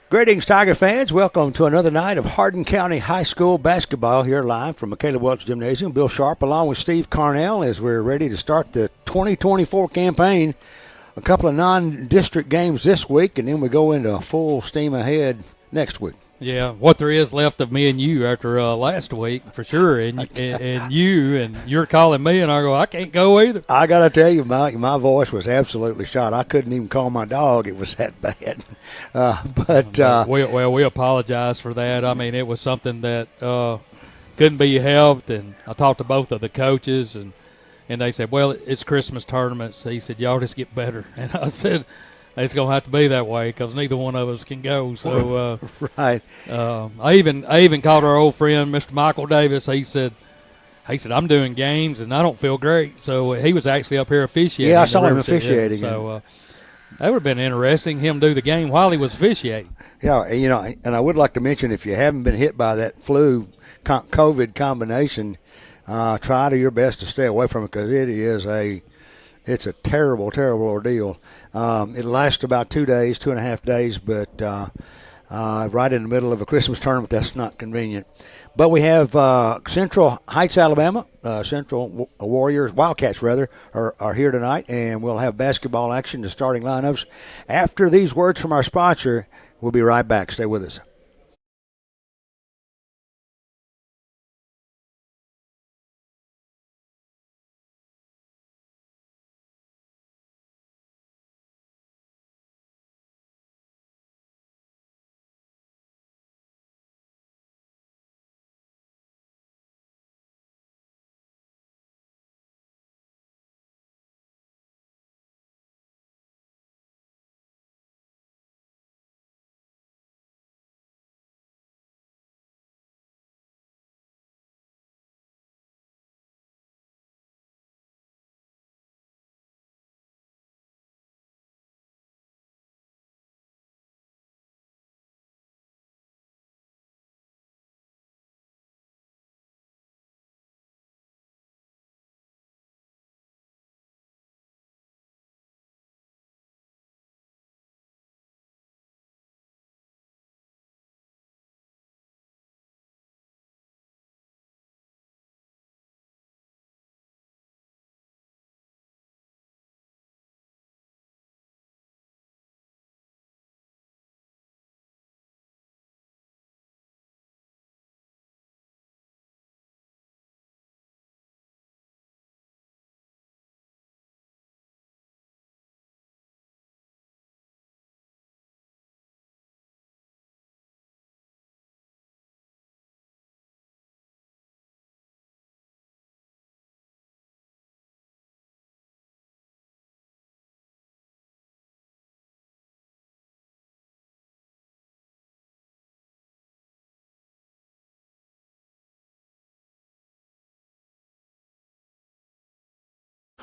Greetings, Tiger fans. Welcome to another night of Hardin County High School basketball here live from McCaleb Welch Gymnasium. Bill Sharp along with Steve Carnell as we're ready to start the 2024 campaign. A couple of non-district games this week, and then we go into full steam ahead next week. Yeah, what there is left of me and you after last week, for sure. And you're calling me, and I go, I can't go either. I got to tell you, my voice was absolutely shot. I couldn't even call my dog. It was that bad. We apologize for that. I mean, it was something that couldn't be helped, and I talked to both of the coaches, and they said, well, it's Christmas tournaments. He said, y'all just get better. And I said, it's going to have to be that way because neither one of us can go. So, right. I even called our old friend, Mr. Michael Davis. He said, I'm doing games and I don't feel great. So he was actually up here officiating. Yeah, I saw him officiating. So that would have been interesting, him do the game while he was officiating. Yeah, and I would like to mention, if you haven't been hit by that flu COVID combination, try to your best to stay away from it because it's a terrible, terrible ordeal. It lasts about 2.5 days, but right in the middle of a Christmas tournament, that's not convenient. But we have Central Heights, Alabama, Central Warriors, Wildcats rather, are here tonight, and we'll have basketball action, the starting lineups. After these words from our sponsor, we'll be right back. Stay with us.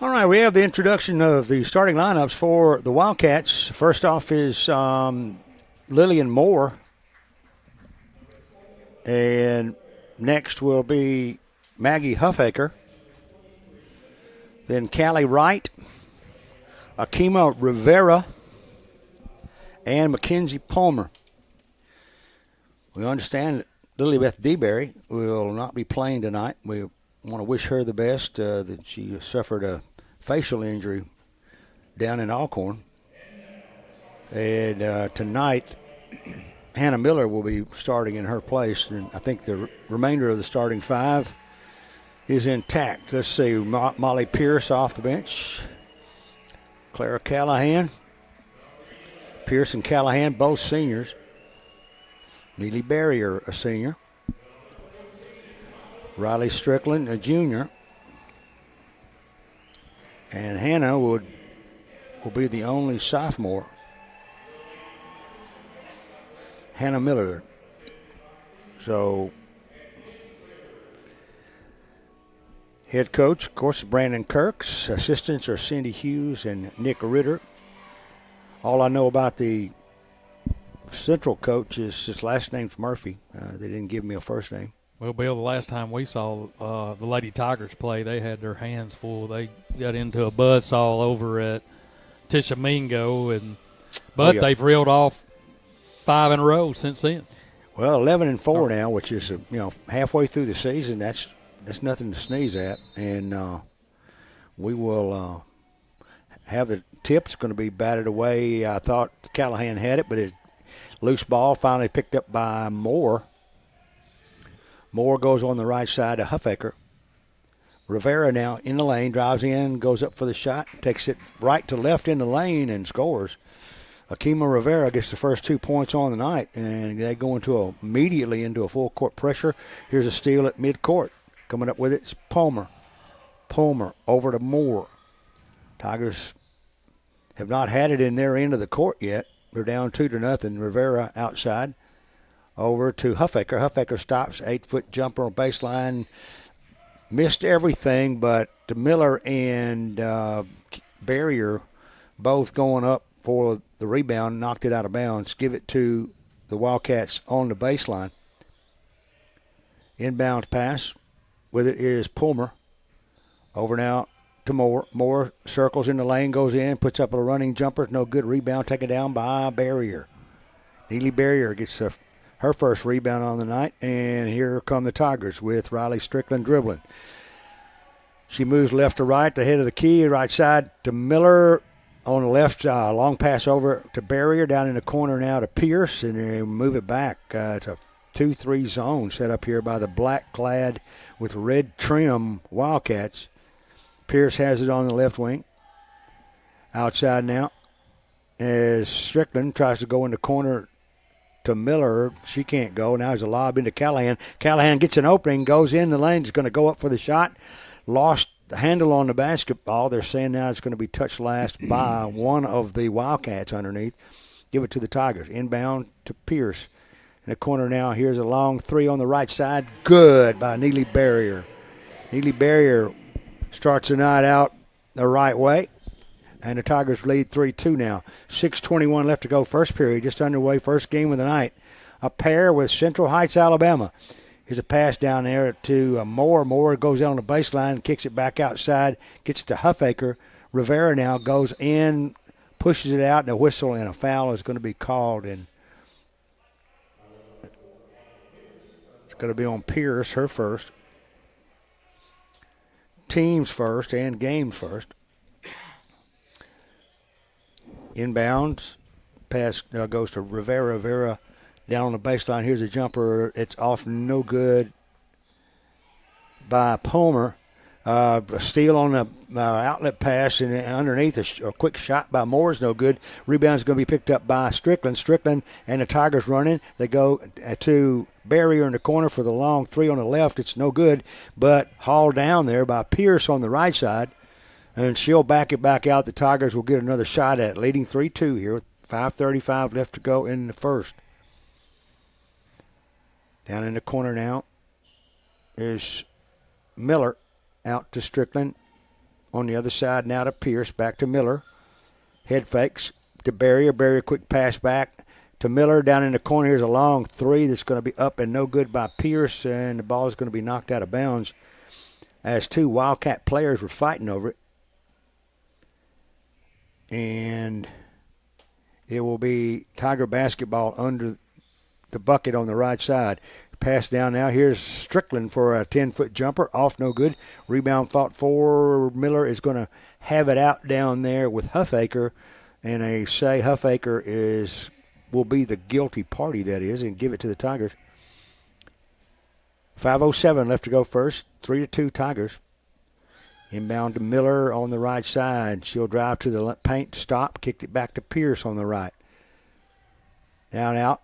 All right, we have the introduction of the starting lineups for the Wildcats. First off is Lillian Moore, and next will be Maggie Huffaker, then Callie Wright, Akima Rivera, and Mackenzie Palmer. We understand that Lily Beth DeBerry will not be playing tonight. We want to wish her the best, that she suffered a facial injury down in Alcorn. And tonight, Hannah Miller will be starting in her place, and I think the remainder of the starting five is intact. Let's see, Molly Pierce off the bench, Clara Callahan, Pierce and Callahan, both seniors. Neely Barrier, a senior. Riley Strickland, a junior. And Hannah will be the only sophomore. Hannah Miller. So, head coach, of course, Brandon Kirks. Assistants are Cindy Hughes and Nick Ritter. All I know about the Central coach is his last name's Murphy. They didn't give me a first name. Well, Bill, the last time we saw the Lady Tigers play, they had their hands full. They got into a buzzsaw over at Tishomingo, but they've reeled off 5 in a row since then. Well, 11-4 now, which is halfway through the season. That's nothing to sneeze at, and we will have the tip's going to be batted away. I thought Callahan had it, but his loose ball finally picked up by Moore. Moore goes on the right side to Huffaker. Rivera now in the lane, drives in, goes up for the shot, takes it right to left in the lane and scores. Akima Rivera gets the first 2 points on the night, and they go immediately into a full court pressure. Here's a steal at midcourt. Coming up with it's Palmer. Palmer over to Moore. Tigers have not had it in their end of the court yet. They're down 2-0. Rivera outside. Over to Huffaker. Huffaker stops, 8-foot jumper on baseline. Missed everything, but Miller and Barrier both going up for the rebound, knocked it out of bounds. Give it to the Wildcats on the baseline. Inbound pass. With it is Palmer. Over now to Moore. Moore circles in the lane, goes in, puts up a running jumper. No good. Rebound taken down by Barrier. Neely Barrier gets her first rebound on the night, and here come the Tigers with Riley Strickland dribbling. She moves left to right, the head of the key, right side to Miller. On the left, long pass over to Barrier, down in the corner now to Pierce, and they move it back. It's a 2-3 zone set up here by the black-clad with red trim Wildcats. Pierce has it on the left wing. Outside now as Strickland tries to go in the corner to Miller. She can't go. Now there's a lob into Callahan. Callahan gets an opening, goes in the lane, is going to go up for the shot. Lost the handle on the basketball. They're saying now it's going to be touched last by one of the Wildcats underneath. Give it to the Tigers. Inbound to Pierce. In the corner now, here's a long three on the right side. Good by Neely Barrier. Neely Barrier starts the night out the right way. And the Tigers lead 3-2 now. 6:21 left to go. First period, just underway. First game of the night. A pair with Central Heights, Alabama. Here's a pass down there to Moore. Moore goes down the baseline, kicks it back outside, gets to Huffaker. Rivera now goes in, pushes it out, and a whistle and a foul is going to be called. And it's going to be on Pierce, her first. Teams first and games first. Inbounds. Pass goes to Rivera. Rivera down on the baseline. Here's a jumper. It's off, no good by Palmer. A steal on the outlet pass, and underneath a quick shot by Moore is no good. Rebound's going to be picked up by Strickland. Strickland and the Tigers running. They go to Barrier in the corner for the long three on the left. It's no good, but hauled down there by Pierce on the right side. And she'll back it back out. The Tigers will get another shot at it, leading 3-2 here with 5:35 left to go in the first. Down in the corner now is Miller out to Strickland. On the other side now to Pierce, back to Miller. Head fakes to Barrier. Barrier quick pass back to Miller. Down in the corner, here's a long three that's going to be up and no good by Pierce, and the ball is going to be knocked out of bounds as two Wildcat players were fighting over it. And it will be Tiger basketball under the bucket on the right side. Pass down now. Here's Strickland for a 10-foot jumper. Off, no good. Rebound fought for. Miller is going to have it out down there with Huffaker. And they say Huffaker will be the guilty party, that is, and give it to the Tigers. 5:07 left to go first. 3-2 Tigers. Inbound to Miller on the right side. She'll drive to the paint, stop, kicked it back to Pierce on the right. Down out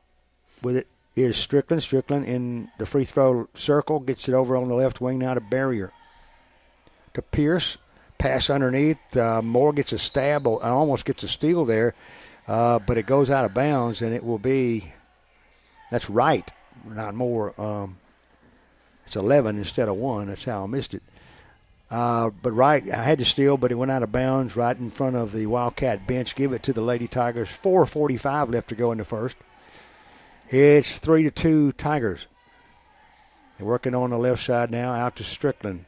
with it is Strickland. Strickland in the free throw circle, gets it over on the left wing now to Barrier. To Pierce, pass underneath. Moore gets a stab, almost gets a steal there, but it goes out of bounds, and it will be, that's right, not Moore. It's 11 instead of 1. That's how I missed it. But right, I had to steal, but it went out of bounds right in front of the Wildcat bench. Give it to the Lady Tigers. 4:45 left to go in the first. It's 3-2 Tigers. They're working on the left side now, out to Strickland.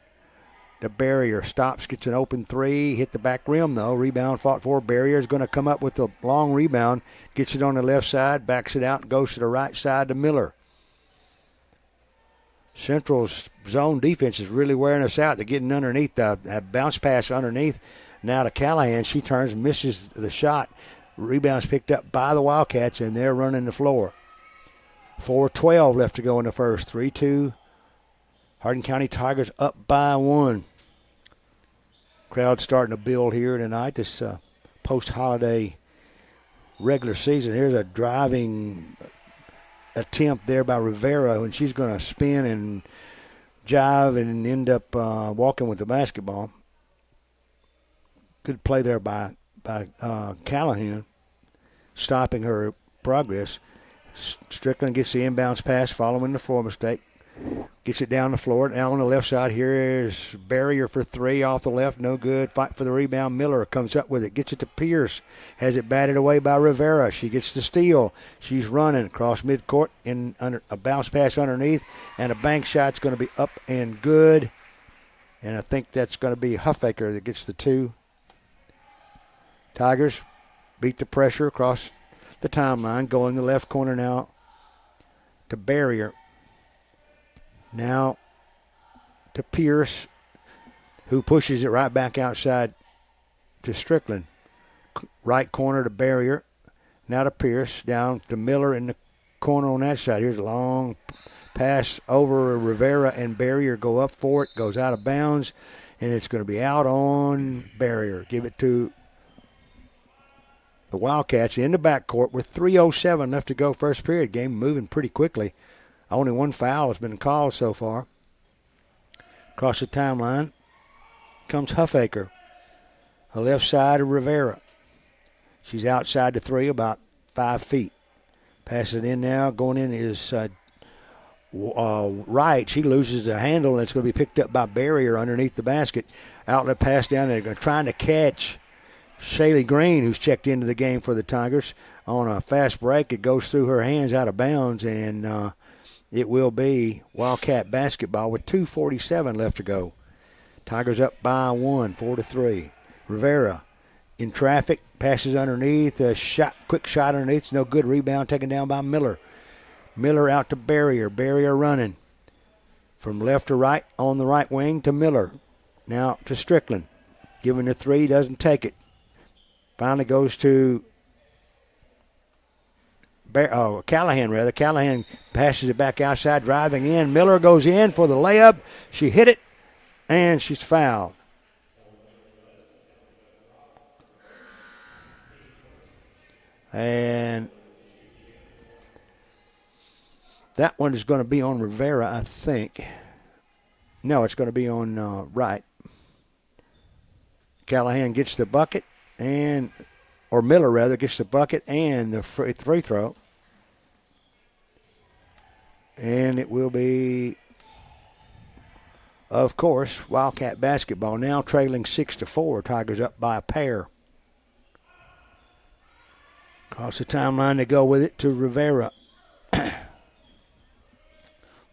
The barrier stops, gets an open three, hit the back rim though. Rebound fought for. Barrier is going to come up with a long rebound, gets it on the left side, backs it out, and goes to the right side to Miller. Central's zone defense is really wearing us out. They're getting underneath the bounce pass underneath. Now to Callahan. She turns, misses the shot. Rebounds picked up by the Wildcats, and they're running the floor. 4:12 left to go in the first. 3-2. Hardin County Tigers up by 1. Crowd starting to build here tonight, this post-holiday regular season. Here's a driving attempt there by Rivera, and she's going to spin and jive and end up walking with the basketball. Good play there by Callahan, stopping her progress. Strickland gets the inbounds pass following the floor mistake. Gets it down the floor. Now on the left side, here is barrier for three off the left. No good. Fight for the rebound. Miller comes up with it. Gets it to Pierce. Has it batted away by Rivera. She gets the steal. She's running across midcourt in under a bounce pass underneath. And a bank shot's going to be up and good. And I think that's going to be Huffaker that gets the two. Tigers beat the pressure across the timeline. Going the left corner now to barrier. Now to Pierce, who pushes it right back outside to Strickland. Right corner to barrier. Now to Pierce, down to Miller in the corner on that side. Here's a long pass over Rivera, and barrier go up for it. Goes out of bounds, and it's going to be out on barrier. Give it to the Wildcats in the backcourt with 3:07 left to go first period. Game moving pretty quickly. Only one foul has been called so far. Across the timeline comes Huffaker. The left side of Rivera. She's outside the three, about 5 feet. Pass it in now. Going in is Wright. She loses the handle, and it's going to be picked up by Barrier underneath the basket. Outlet pass down there. They're trying to catch Shaylee Green, who's checked into the game for the Tigers. On a fast break, it goes through her hands out of bounds, and it will be Wildcat basketball with 2:47 left to go. Tigers up by 1, 4-3. Rivera in traffic, passes underneath, a shot, quick shot underneath, no good. Rebound taken down by Miller. Miller out to Barrier. Barrier running from left to right on the right wing to Miller. Now to Strickland. Giving the three, doesn't take it. Finally goes to Callahan, rather. Callahan passes it back outside, driving in. Miller goes in for the layup. She hit it, and she's fouled. And that one is going to be on Rivera, I think. No, it's going to be on Wright. Callahan gets the bucket, or Miller, rather, gets the bucket and the free throw. And it will be, of course, Wildcat basketball now trailing 6-4. Tigers up by a pair. Across the timeline they go with it to Rivera.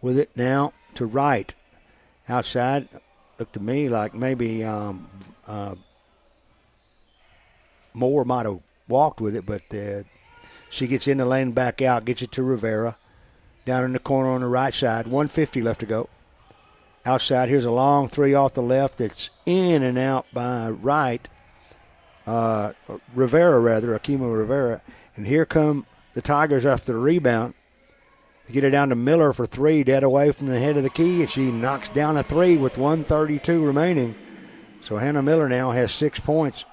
With it now to Wright. Outside, looked to me like maybe Moore might have walked with it, but she gets in the lane, back out, gets it to Rivera. Down in the corner on the right side, 1:50 left to go. Outside, here's a long three off the left that's in and out by Wright. Rivera, rather, Akima Rivera. And here come the Tigers after the rebound. They get it down to Miller for three, dead away from the head of the key, and she knocks down a three with 1:32 remaining. So Hannah Miller now has 6 points,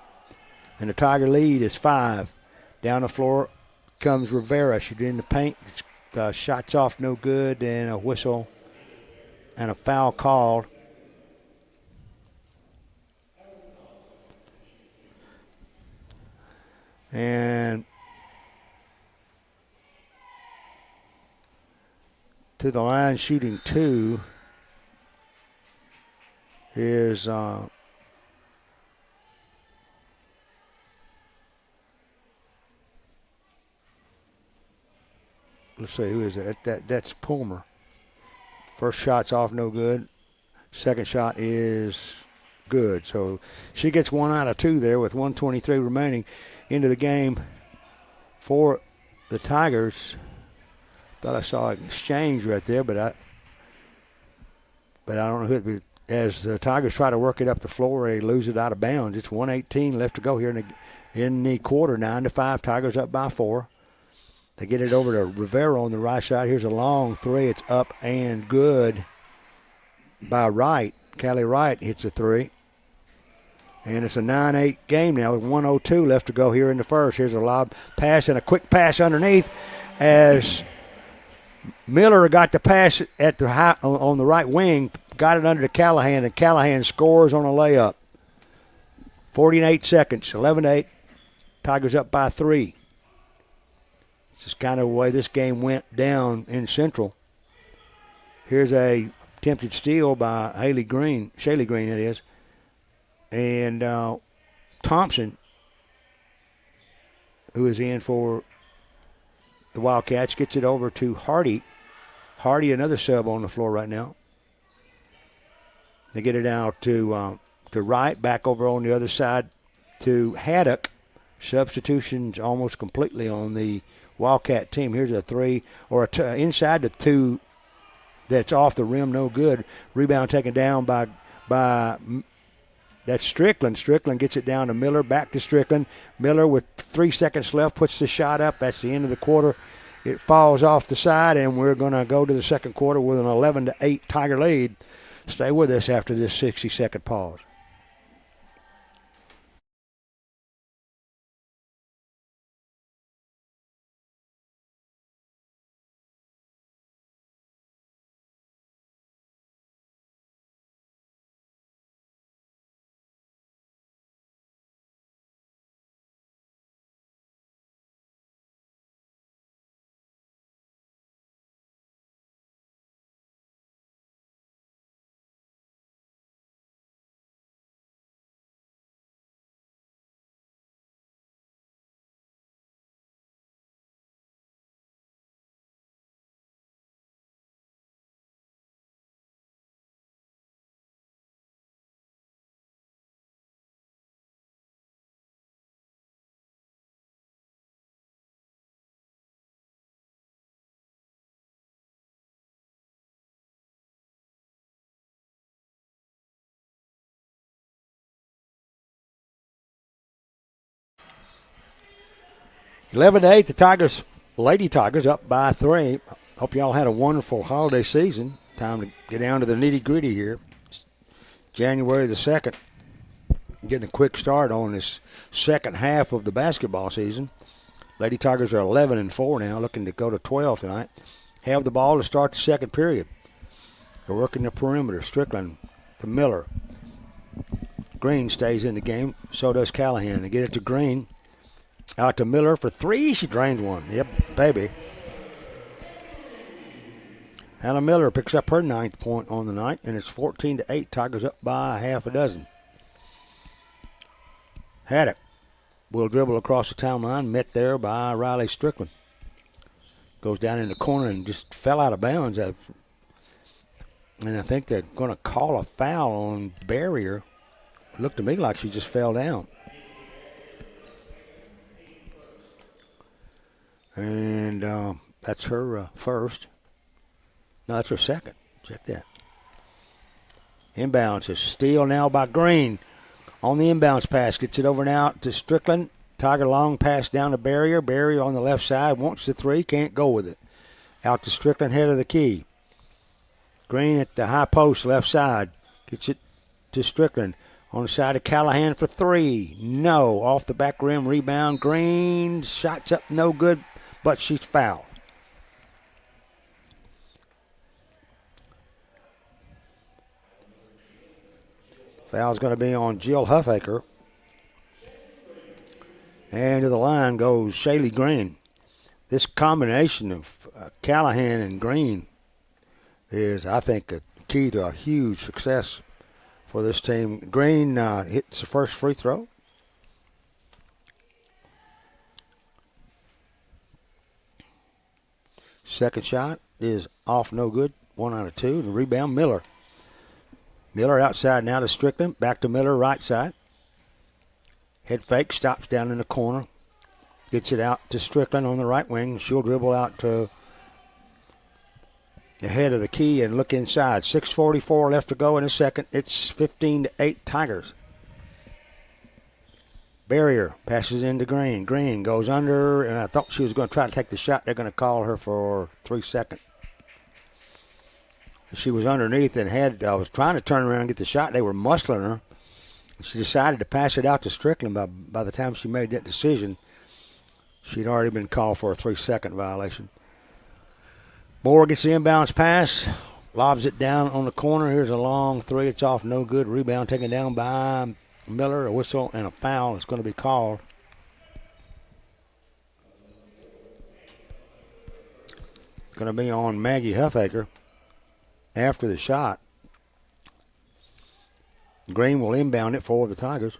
and the Tiger lead is 5. Down the floor comes Rivera. She's in the paint. Shots off, no good, and a whistle and a foul called. And to the line shooting two is let's see, who is that? That's Palmer. First shot's off, no good. Second shot is good. So she gets 1 out of 2 there with 1:23 remaining into the game for the Tigers. Thought I saw an exchange right there, but I don't know who. As the Tigers try to work it up the floor, they lose it out of bounds. It's 1:18 left to go here in the quarter. 9-5. Tigers up by 4. They get it over to Rivera on the right side. Here's a long three. It's up and good by Wright. Callie Wright hits a three. And it's a 9-8 game now with 1:02 left to go here in the first. Here's a lob pass and a quick pass underneath as Miller got the pass at the on the right wing, got it under to Callahan, and Callahan scores on a layup. 48 seconds, 11-8. Tigers up by 3. This is kind of the way this game went down in Central. Here's a attempted steal by Shaylee Green, it is. And Thompson, who is in for the Wildcats, gets it over to Hardin. Hardin, another sub on the floor right now. They get it out to Wright, back over on the other side to Haddock. Substitutions almost completely on the Wildcat team. Here's a three, or inside the 2 that's off the rim, no good. Rebound taken down by that's Strickland. Strickland gets it down to Miller, back to Strickland. Miller with 3 seconds left puts the shot up. That's the end of the quarter. It falls off the side, and we're going to go to the second quarter with an 11-8 Tiger lead. Stay with us after this 60-second pause. Eleven to 8, the Lady Tigers up by 3. Hope y'all had a wonderful holiday season. Time to get down to the nitty-gritty here. It's January the 2nd. Getting a quick start on this second half of the basketball season. Lady Tigers are 11-4 now, looking to go to 12 tonight. Have the ball to start the second period. They're working the perimeter. Strickland to Miller. Green stays in the game. So does Callahan. They get it to Green. Out to Miller for 3. She drained one. Yep, baby. Hannah Miller picks up her 9th point on the night, and it's 14-8. Tigers up by half a dozen. Haddock will dribble across the timeline, met there by Riley Strickland. Goes down in the corner and just fell out of bounds. And I think they're going to call a foul on Barrier. It looked to me like she just fell down. And that's her first. No, that's her second. Check that. Inbounds. A steal now by Green. On the inbounds pass. Gets it over now to Strickland. Tiger long pass down to Barrier. Barrier on the left side. Wants the 3. Can't go with it. Out to Strickland, head of the key. Green at the high post, left side. Gets it to Strickland. On the side of Callahan for 3. No. Off the back rim. Rebound. Green. Shots up. No good. But she's fouled. Foul's going to be on Jill Huffaker. And to the line goes Shaylee Green. This combination of Callahan and Green is, I think, a key to a huge success for this team. Green hits the first free throw. Second shot is off, no good. 1 out of 2. The rebound, Miller. Miller outside now to Strickland. Back to Miller, right side. Head fake, stops down in the corner. Gets it out to Strickland on the right wing. She'll dribble out to the head of the key and look inside. 6:44 left to go in the second. It's 15-8 Tigers. Barrier passes into Green. Green goes under, and I thought she was going to try to take the shot. They're going to call her for 3 seconds. She was underneath and I was trying to turn around and get the shot. They were muscling her. She decided to pass it out to Strickland. By the time she made that decision, she'd already been called for a 3-second violation. Moore gets the inbounds pass, lobs it down on the corner. Here's a long three. It's off, no good. Rebound taken down by Miller. A whistle and a foul is going to be called. It's going to be on Maggie Huffaker after the shot. Green will inbound it for the Tigers.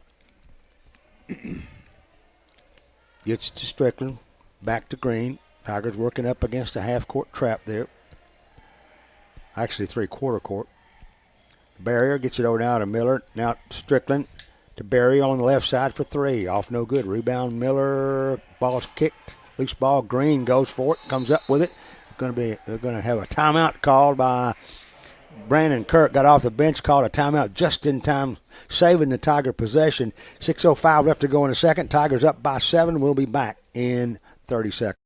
Gets it to Strickland. Back to Green. Tigers working up against a half-court trap there. Actually, three-quarter court. Barrier gets it over now to Miller. Now Strickland to Barrier on the left side for three. Off no good. Rebound Miller. Ball's kicked. Loose ball. Green goes for it. Comes up with it. They're going to have a timeout called by Brandon Kirk. Got off the bench, called a timeout just in time, saving the Tiger possession. 6:05 left to go in the second. Tigers up by 7. We'll be back in 30 seconds.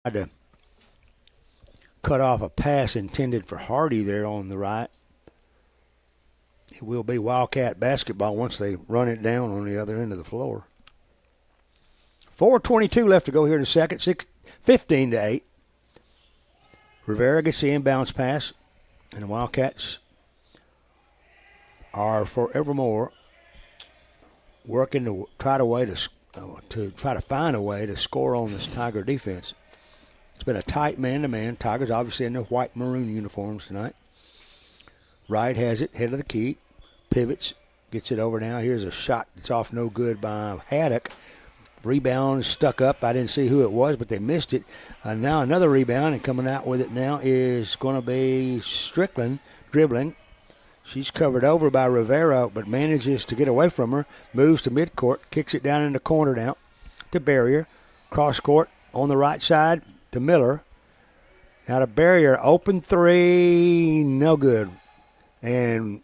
Tried to cut off a pass intended for Hardy there on the right. It will be Wildcat basketball once they run it down on the other end of the floor. 4:22 left to go here in the second. 15-8. Rivera gets the inbounds pass, and the Wildcats are forevermore working to try to find a way to score on this Tiger defense. It's been a tight man-to-man. Tigers obviously in their white maroon uniforms tonight. Wright has it, head of the key, pivots, gets it over now. Here's a shot that's off no good by Haddock. Rebound stuck up. I didn't see who it was, but they missed it. Now another rebound, and coming out with it now is going to be Strickland dribbling. She's covered over by Rivera, but manages to get away from her. Moves to midcourt, kicks it down in the corner now to Barrier. Cross court on the right side to Miller. Now to Barrier, open three, no good. And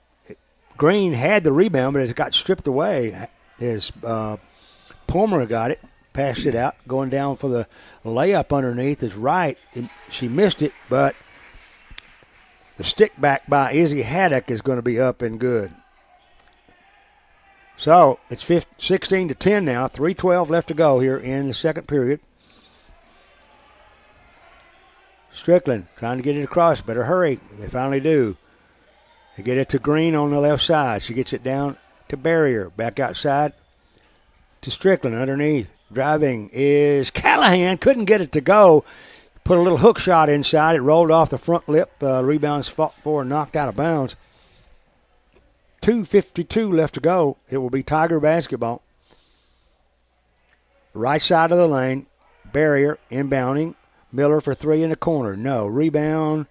Green had the rebound, but it got stripped away as Palmer got it, passed it out, going down for the layup underneath is Wright. She missed it, but the stick back by Izzy Haddock is going to be up and good. So it's 16-10 now, 3:12 left to go here in the second period. Strickland trying to get it across, better hurry. They finally do. They get it to Green on the left side. She gets it down to Barrier, back outside to Strickland underneath. Driving is Callahan. Couldn't get it to go. Put a little hook shot inside. It rolled off the front lip. Rebounds fought for and knocked out of bounds. 2:52 left to go. It will be Tiger basketball. Right side of the lane. Barrier inbounding. Miller for three in the corner. No. Rebound.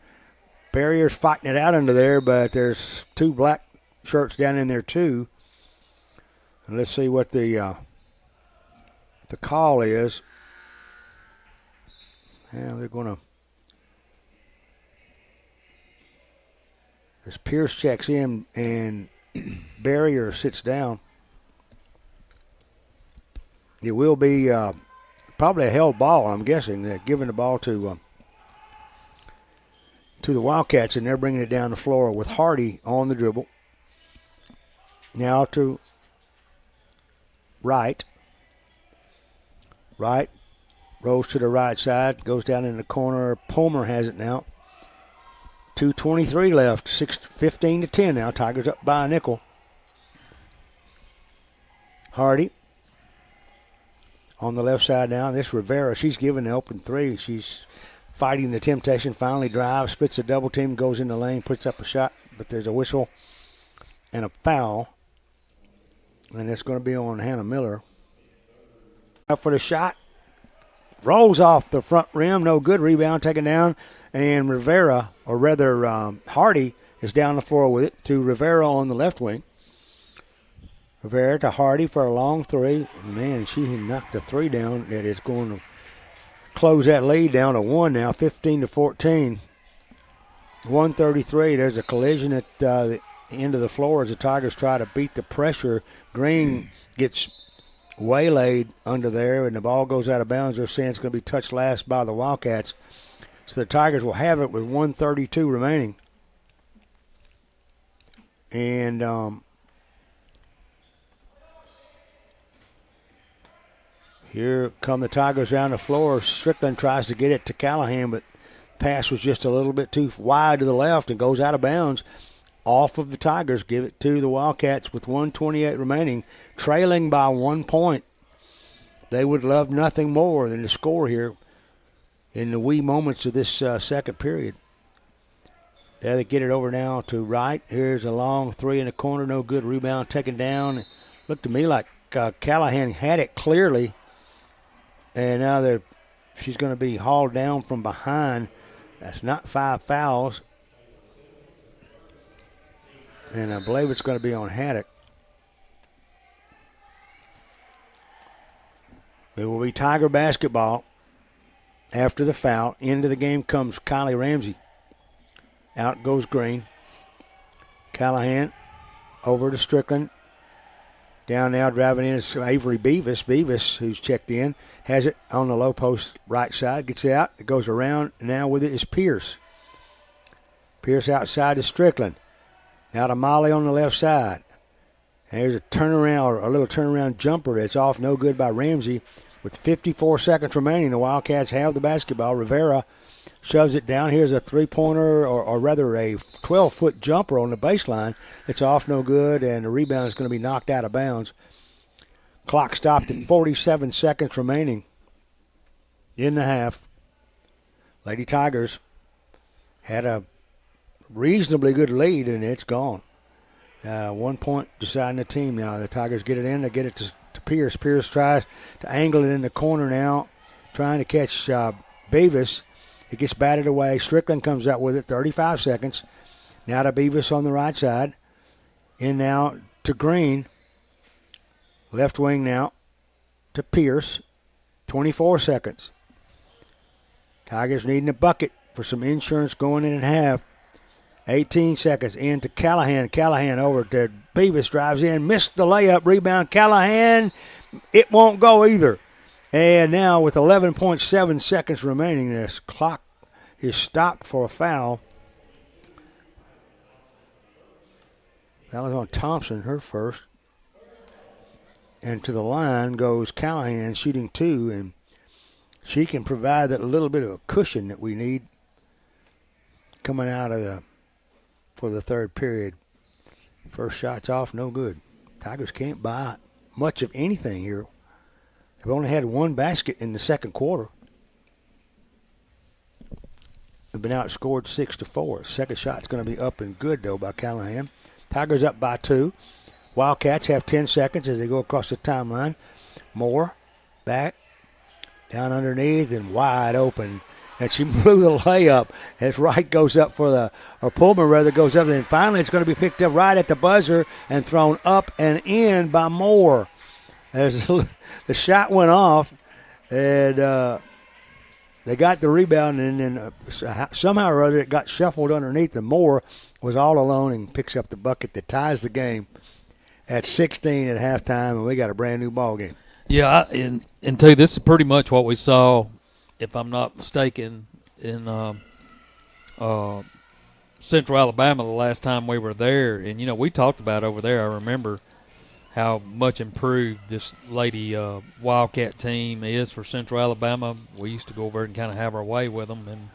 Barrier's fighting it out under there, but there's two black shirts down in there too. And let's see what the call is. Yeah, they're going to. As Pierce checks in and Barrier sits down, it will be probably a held ball. I'm guessing they're giving the ball to the Wildcats, and they're bringing it down the floor with Hardy on the dribble. Now to Wright. Wright rolls to the right side, goes down in the corner. Palmer has it now. 2:23 left, 15-10 now. Tigers up by a nickel. Hardy on the left side now. This Rivera, she's giving the open three. She's fighting the temptation, finally drives, splits a double team, goes in the lane, puts up a shot, but there's a whistle and a foul. And it's going to be on Hannah Miller. Up for the shot. Rolls off the front rim. No good. Rebound taken down. And Rivera, or rather Hardy, is down the floor with it to Rivera on the left wing. Rivera to Hardy for a long three. Man, she knocked the three down. That is going to close that lead down to one now, 15-14. 1:33. There's a collision at the end of the floor as the Tigers try to beat the pressure. Green gets waylaid under there, and the ball goes out of bounds. They're saying it's going to be touched last by the Wildcats. So the Tigers will have it with 1:32 remaining. And here come the Tigers down the floor. Strickland tries to get it to Callahan, but pass was just a little bit too wide to the left and goes out of bounds. Off of the Tigers, give it to the Wildcats with 1:28 remaining, trailing by 1 point. They would love nothing more than to score here in the wee moments of this second period. They get it over now to Wright. Here's a long three in the corner, no good. Rebound taken down. Looked to me like Callahan had it clearly, and now she's going to be hauled down from behind. That's not 5 fouls. And I believe it's going to be on Haddock. It will be Tiger basketball after the foul. Into the game comes Kylie Ramsey. Out goes Green. Callahan over to Strickland. Down now, driving in is Avery Beavis. Beavis, who's checked in, has it on the low post right side. Gets it out. It goes around. Now with it is Pierce. Pierce outside to Strickland. Now to Molly on the left side. And here's a turnaround, a little turnaround jumper that's off, no good by Ramsey. With 54 seconds remaining, the Wildcats have the basketball. Rivera shoves it down. Here's a three-pointer, or rather a 12-foot jumper on the baseline. It's off, no good, and the rebound is going to be knocked out of bounds. Clock stopped at 47 seconds remaining in the half. Lady Tigers had a reasonably good lead, and it's gone. 1 point deciding the team now. The Tigers get it in. They get it to Pierce. Pierce tries to angle it in the corner now, trying to catch Beavis. It gets batted away. Strickland comes out with it. 35 seconds. Now to Beavis on the right side. In now to Green. Left wing now to Pierce. 24 seconds. Tigers needing a bucket for some insurance going in at half. 18 seconds into Callahan. Callahan over to Beavis, drives in, missed the layup, rebound. Callahan, it won't go either. And now with 11.7 seconds remaining, this clock is stopped for a foul. Foul is on Thompson, her first. And to the line goes Callahan, shooting two, and she can provide that little bit of a cushion that we need coming out of for the third period. First shot's off, no good. Tigers can't buy much of anything here. They've only had one basket in the second quarter. They've been outscored 6-4. Second shot's going to be up and good, though, by Callahan. Tigers up by 2. Wildcats have 10 seconds as they go across the timeline. Moore, back, down underneath, and wide open. And she blew the layup as Wright goes up or Pullman rather goes up. And finally it's going to be picked up right at the buzzer and thrown up and in by Moore. As the shot went off, and they got the rebound, and then somehow or other it got shuffled underneath, and Moore was all alone and picks up the bucket that ties the game at 16 at halftime, and we got a brand new ball game. Yeah, and too, this is pretty much what we saw, if I'm not mistaken, in Central Alabama the last time we were there. And, we talked about over there, I remember how much improved this lady Wildcat team is for Central Alabama. We used to go over and kind of have our way with them. And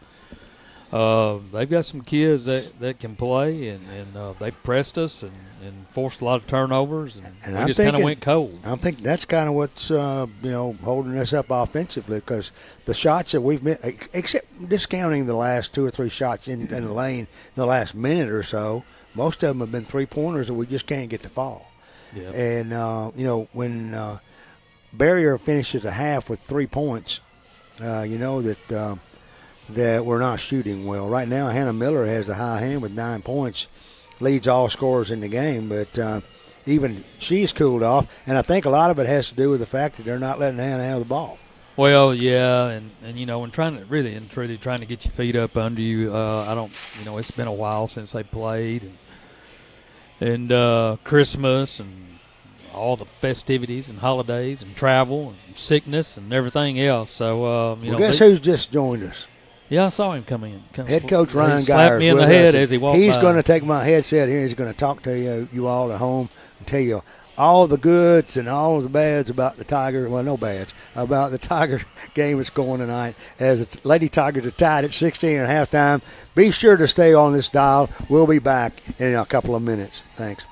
they've got some kids that can play, and they pressed us and forced a lot of turnovers, and we just kind of went cold. I think that's kind of what's holding us up offensively, because the shots that we've made, except discounting the last 2 or 3 shots in the lane in the last minute or so, most of them have been 3-pointers that we just can't get to fall. Yeah. And when Barrier finishes a half with 3 points, that we're not shooting well. Right now, Hannah Miller has the high hand with 9 points, leads all scorers in the game, but even she's cooled off, and I think a lot of it has to do with the fact that they're not letting Hannah have the ball. Well, yeah, and when trying to really and truly trying to get your feet up under you, it's been a while since they played, and Christmas and all the festivities and holidays and travel and sickness and everything else. So, guess who's just joined us? Yeah, I saw him come in. Head coach Ryan Geyer slapped me in the head as he walked by. He's going to take my headset here. He's going to talk to you all at home, and tell you all the goods and all the bads about the Tigers. Well, no bads about the Tiger game that's going tonight. As the Lady Tigers are tied at 16 at halftime. Be sure to stay on this dial. We'll be back in a couple of minutes. Thanks.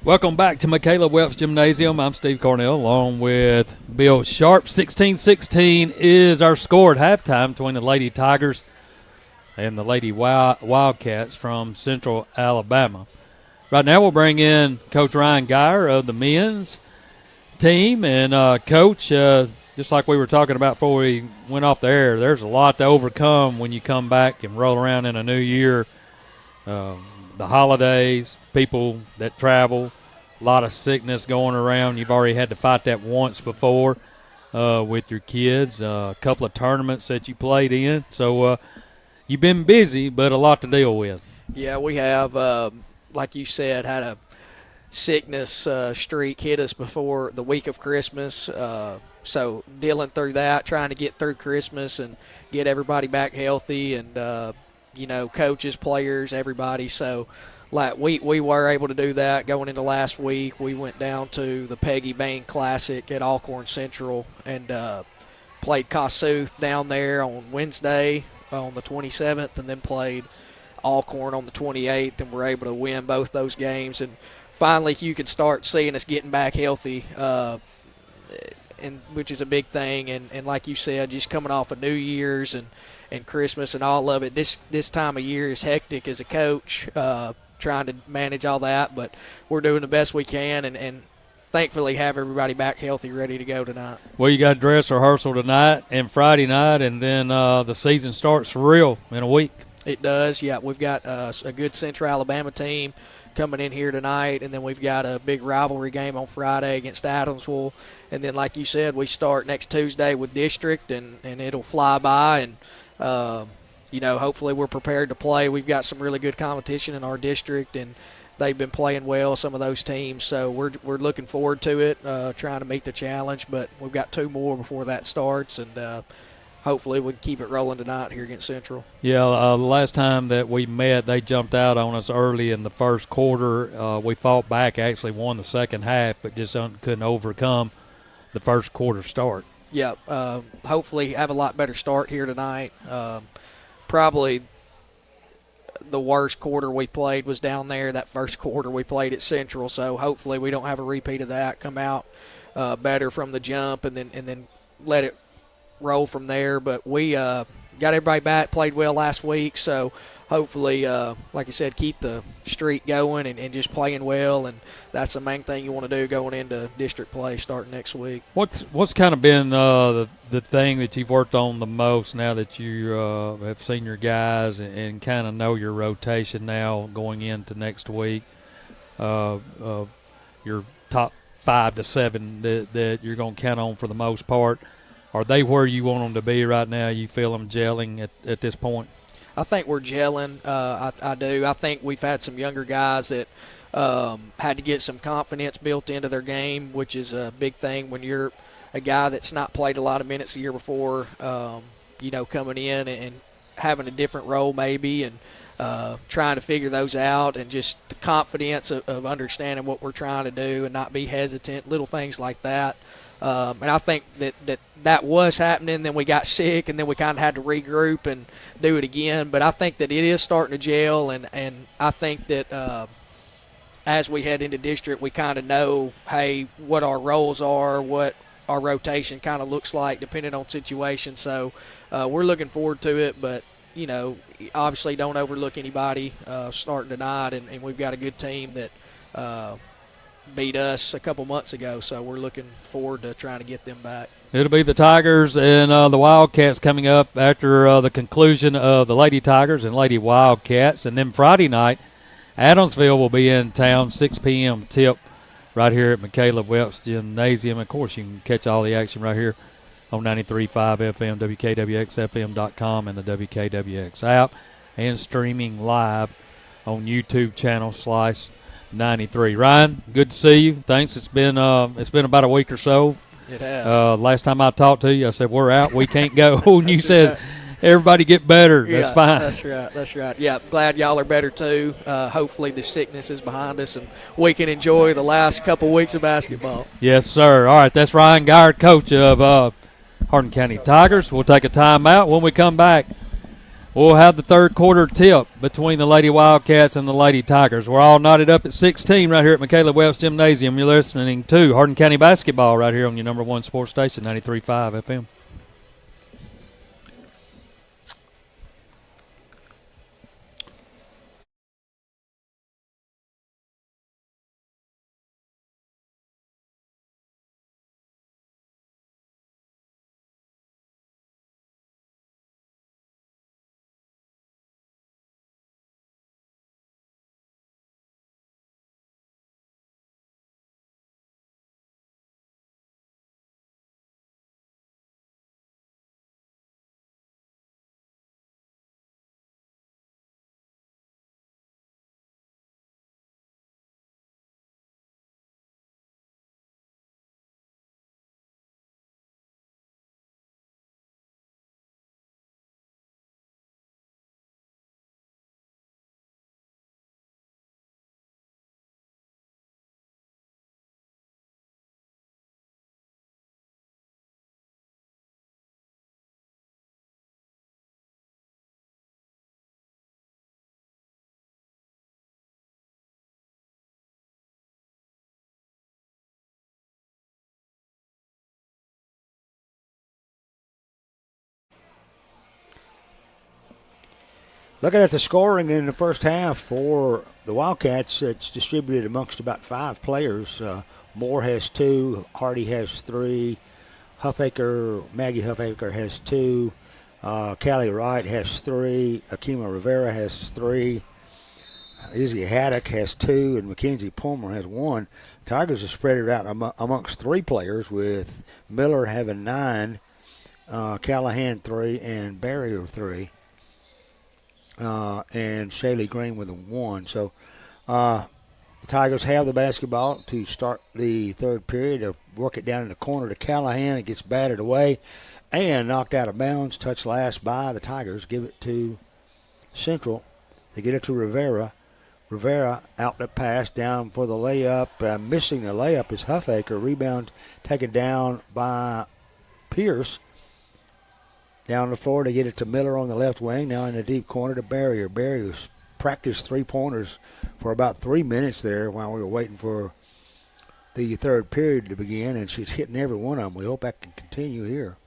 Welcome back to Michaela Welch Gymnasium. I'm Steve Cornell along with Bill Sharp. 16-16 is our score at halftime between the Lady Tigers and the Lady Wildcats from Central Alabama. Right now we'll bring in Coach Ryan Geyer of the men's team. And, Coach, just like we were talking about before we went off the air, there's a lot to overcome when you come back and roll around in a new year. The holidays, people that travel, a lot of sickness going around. You've already had to fight that once before with your kids, a couple of tournaments that you played in. So you've been busy, but a lot to deal with. Yeah, we have, like you said, had a sickness streak hit us before the week of Christmas. So dealing through that, trying to get through Christmas and get everybody back healthy and, coaches, players, everybody. So like we were able to do that going into last week. We went down to the Peggy Bain Classic at Alcorn Central and played Kossuth down there on Wednesday on the 27th and then played Alcorn on the 28th, and we're able to win both those games. And finally you could start seeing us getting back healthy, and which is a big thing. And like you said, just coming off of New Year's and Christmas and all of it, this time of year is hectic as a coach, trying to manage all that, but we're doing the best we can and thankfully have everybody back healthy, ready to go tonight. Well, you got dress rehearsal tonight and Friday night, and then the season starts for real in a week. It does, yeah. We've got a good Central Alabama team coming in here tonight, and then we've got a big rivalry game on Friday against Adamsville. And then, like you said, we start next Tuesday with District, and it'll fly by. And, hopefully we're prepared to play. We've got some really good competition in our district, and they've been playing well, some of those teams. So we're looking forward to it, trying to meet the challenge. But we've got 2 more before that starts, and hopefully we can keep it rolling tonight here against Central. Yeah, the last time that we met, they jumped out on us early in the first quarter. We fought back, actually won the second half, but just couldn't overcome the first quarter start. Yeah, hopefully have a lot better start here tonight. Probably the worst quarter we played was down there, that first quarter we played at Central, so hopefully we don't have a repeat of that, come out better from the jump and then let it roll from there. But we got everybody back, played well last week, so hopefully, like I said, keep the streak going and just playing well, and that's the main thing you want to do going into district play starting next week. What's kind of been the thing that you've worked on the most now that you have seen your guys and kind of know your rotation now going into next week? Your top 5 to 7 that you're going to count on for the most part. Are they where you want them to be right now? You feel them gelling at this point? I think we're gelling. I do. I think we've had some younger guys that had to get some confidence built into their game, which is a big thing when you're a guy that's not played a lot of minutes the year before, coming in and having a different role maybe and trying to figure those out, and just the confidence of understanding what we're trying to do and not be hesitant, little things like that. And I think that was happening. Then we got sick, and then we kind of had to regroup and do it again. But I think that it is starting to gel, and I think that as we head into district, we kind of know, hey, what our roles are, what our rotation kind of looks like depending on situation. So we're looking forward to it, but, obviously don't overlook anybody starting tonight, and we've got a good team that beat us a couple months ago, so we're looking forward to trying to get them back. It'll be the Tigers and the Wildcats coming up after the conclusion of the Lady Tigers and Lady Wildcats. And then Friday night, Adamsville will be in town, 6 p.m. tip right here at Michaela Welch Gymnasium. Of course, you can catch all the action right here on 93.5 FM, WKWXFM.com, and the WKWX app, and streaming live on YouTube channel Slice 93. Ryan, good to see you. Thanks. It's been about a week or so. It has. Last time I talked to you, I said we're out. We can't go. And you said everybody get better. Yeah, that's fine. That's right. Yeah, glad y'all are better too. Hopefully the sickness is behind us and we can enjoy the last couple weeks of basketball. Yes, sir. All right, that's Ryan Geyer, coach of Hardin County Tigers. We'll take a timeout. When we come back, We'll have the third quarter tip between the Lady Wildcats and the Lady Tigers. We're all knotted up at 16 right here at McCaleb Welch Gymnasium. You're listening to Hardin County Basketball right here on your number one sports station, 93.5 FM. Looking at the scoring in the first half for the Wildcats, it's distributed amongst about 5 players. Moore has 2, Hardy has 3, Maggie Huffaker has 2, Callie Wright has 3, Akima Rivera has 3, Izzy Haddock has 2, and Mackenzie Palmer has 1. Tigers have spread it out amongst 3 players, with Miller having 9, Callahan 3, and Barrier 3. And Shaylee Green with a 1. So the Tigers have the basketball to start the third period. They'll work it down in the corner to Callahan. It gets batted away and knocked out of bounds. Touched last by the Tigers. Give it to Central. They get it to Rivera. Rivera, outlet pass down for the layup. Missing the layup is Huffaker. Rebound taken down by Pierce. Down the floor to get it to Miller on the left wing. Now in the deep corner to Barrier. Barrier's practiced 3-pointers for about 3 minutes there while we were waiting for the third period to begin, and she's hitting every one of them. We hope that can continue here.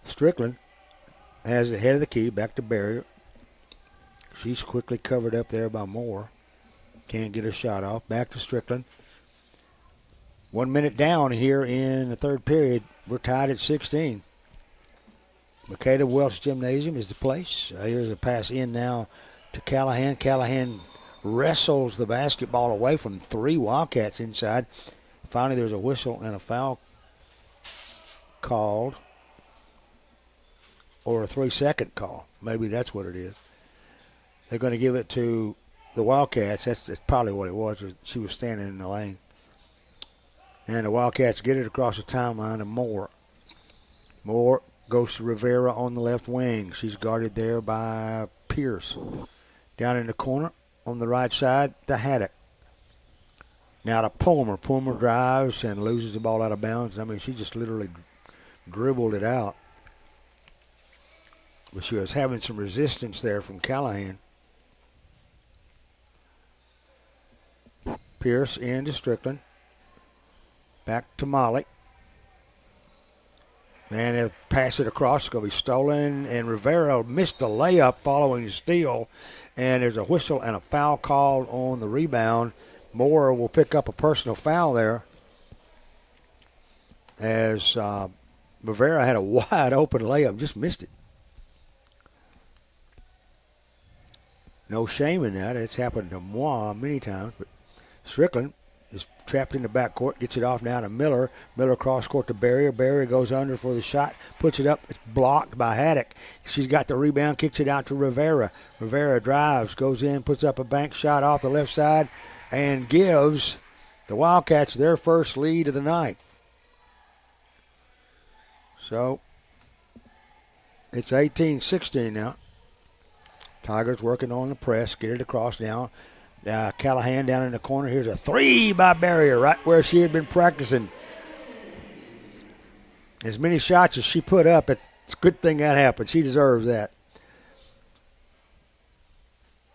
Strickland has the head of the key back to Barrier. She's quickly covered up there by Moore. Can't get her shot off. Back to Strickland. 1 minute down here in the third period. We're tied at 16. McCaleb Welch Gymnasium is the place. Here's a pass in now to Callahan. Callahan wrestles the basketball away from 3 Wildcats inside. Finally, there's a whistle and a foul called, or a 3-second call. Maybe that's what it is. They're going to give it to the Wildcats. That's probably what it was. She was standing in the lane. And the Wildcats get it across the timeline to Moore. Moore goes to Rivera on the left wing. She's guarded there by Pierce. Down in the corner on the right side to Haddock. Now to Palmer. Palmer drives and loses the ball out of bounds. I mean, she just literally dribbled it out. But she was having some resistance there from Callahan. Pierce into Strickland. Back to Molly. And they'll pass it across. It's going to be stolen. And Rivera missed the layup following the steal. And there's a whistle and a foul called on the rebound. Moore will pick up a personal foul there, as Rivera had a wide open layup, just missed it. No shame in that. It's happened to moi many times. But Strickland is trapped in the backcourt, gets it off now to Miller. Miller cross court to Barrier. Barrier goes under for the shot, puts it up. It's blocked by Haddock. She's got the rebound, kicks it out to Rivera. Rivera drives, goes in, puts up a bank shot off the left side, and gives the Wildcats their first lead of the night. So it's 18-16 now. Tigers working on the press, get it across now. Callahan down in the corner. Here's a 3 by Barrier, right where she had been practicing. As many shots as she put up, it's a good thing that happened. She deserves that.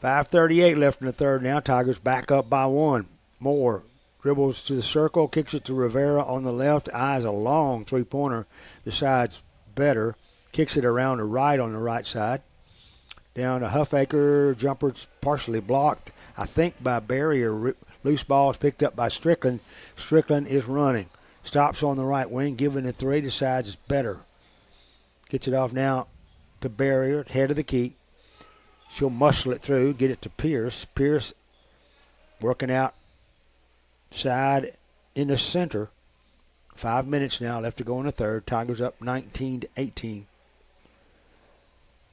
5:38 left in the third now. Tigers back up by one. Moore dribbles to the circle, kicks it to Rivera on the left. Eyes a long three-pointer. Decides better. Kicks it around the right on the right side. Down to Huffaker. Jumper's partially blocked, I think, by Barrier. Loose ball is picked up by Strickland. Strickland is running. Stops on the right wing, giving it three. Decides it's better. Gets it off now to Barrier, head of the key. She'll muscle it through, get it to Pierce. Pierce working out side in the center. 5 minutes now left to go in the third. Tigers up 19-18.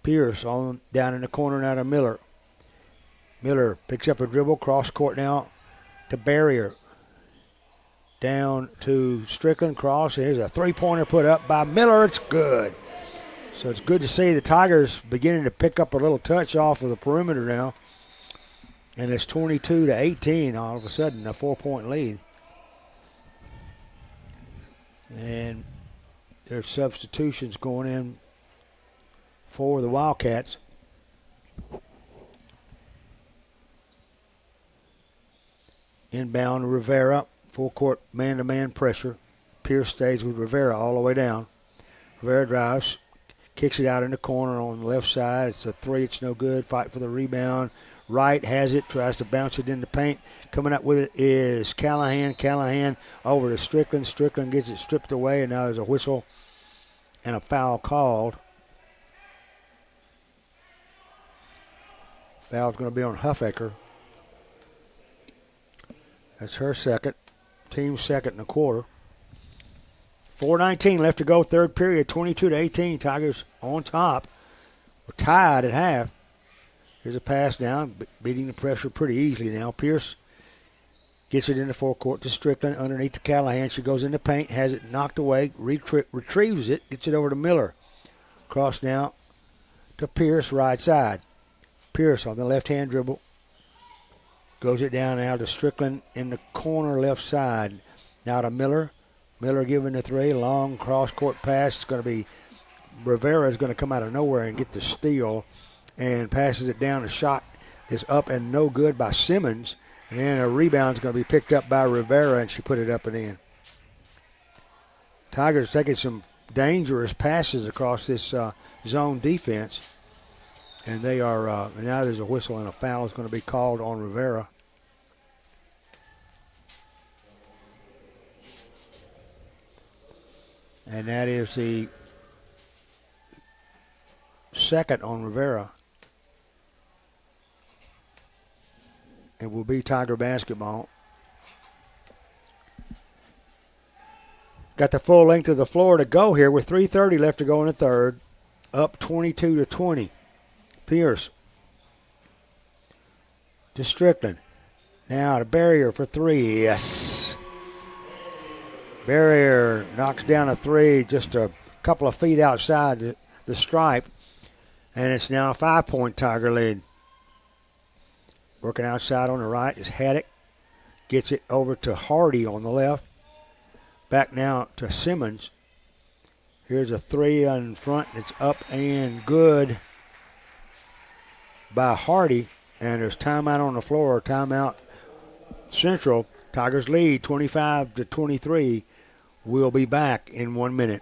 Pierce on down in the corner now to Miller. Miller picks up a dribble, cross court now to Barrier. Down to Strickland, cross. Here's a three-pointer put up by Miller. It's good. So it's good to see the Tigers beginning to pick up a little touch off of the perimeter now. And it's 22-18 all of a sudden, a 4-point lead. And there's substitutions going in for the Wildcats. Inbound Rivera, full court man-to-man pressure. Pierce stays with Rivera all the way down. Rivera drives, kicks it out in the corner on the left side. It's a three. It's no good. Fight for the rebound. Wright has it. Tries to bounce it in the paint. Coming up with it is Callahan. Callahan over to Strickland. Strickland gets it stripped away, and now there's a whistle and a foul called. Foul's going to be on Huffaker. That's her second. Team's second in the quarter. 4:19 left to go, third period, 22-18. Tigers on top. We're tied at half. Here's a pass down, beating the pressure pretty easily now. Pierce gets it in the forecourt to Strickland underneath to Callahan. She goes in the paint, has it knocked away, retrieves it, gets it over to Miller. Cross now to Pierce, right side. Pierce on the left-hand dribble. Goes it down now to Strickland in the corner left side. Now to Miller. Miller giving the three. Long cross-court pass. It's going to be Rivera is going to come out of nowhere and get the steal and passes it down. The shot is up and no good by Simmons. And then a rebound is going to be picked up by Rivera, and she put it up and in. Tigers taking some dangerous passes across this zone defense. And they are now there's a whistle and a foul is going to be called on Rivera. And that is the second on Rivera. It will be Tiger basketball. Got the full length of the floor to go here with 3:30 left to go in the third. Up 22-20. Pierce to Strickland. Now to Barrier for three. Yes. Barrier knocks down a three just a couple of feet outside the stripe. And it's now a 5-point Tiger lead. Working outside on the right is Haddock. Gets it over to Hardin on the left. Back now to Simmons. Here's a three in front. It's up and good by Hardin. And there's timeout on the floor. Timeout Central. Tigers lead 25-23. We'll be back in 1 minute.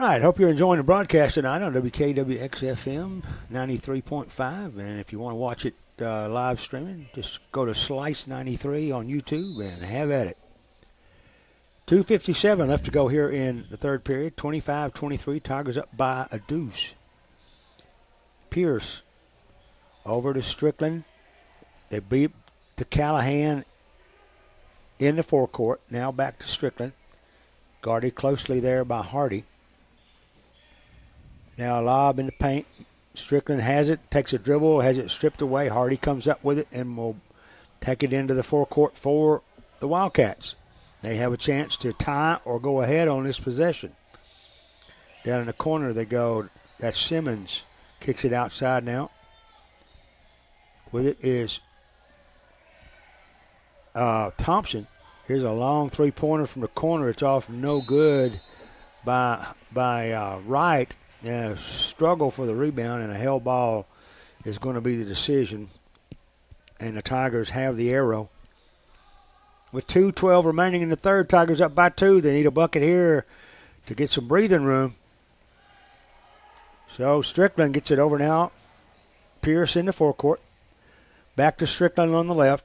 right, hope you're enjoying the broadcast tonight on WKWX-FM 93.5. And if you want to watch it live streaming, just go to Slice 93 on YouTube and have at it. 2:57 left to go here in the third period. 25-23, Tigers up by a deuce. Pierce over to Strickland. They beat to Callahan in the forecourt. Now back to Strickland. Guarded closely there by Hardin. Now a lob in the paint. Strickland has it, takes a dribble, has it stripped away. Hardin comes up with it and will take it into the forecourt for the Wildcats. They have a chance to tie or go ahead on this possession. Down in the corner they go. That's Simmons. Kicks it outside now. With it is Thompson. Here's a long three-pointer from the corner. It's off no good by Wright. Struggle for the rebound, and a held ball is going to be the decision. And the Tigers have the arrow. With 2:12 remaining in the third, Tigers up by 2. They need a bucket here to get some breathing room. So Strickland gets it over now. Pierce in the forecourt. Back to Strickland on the left.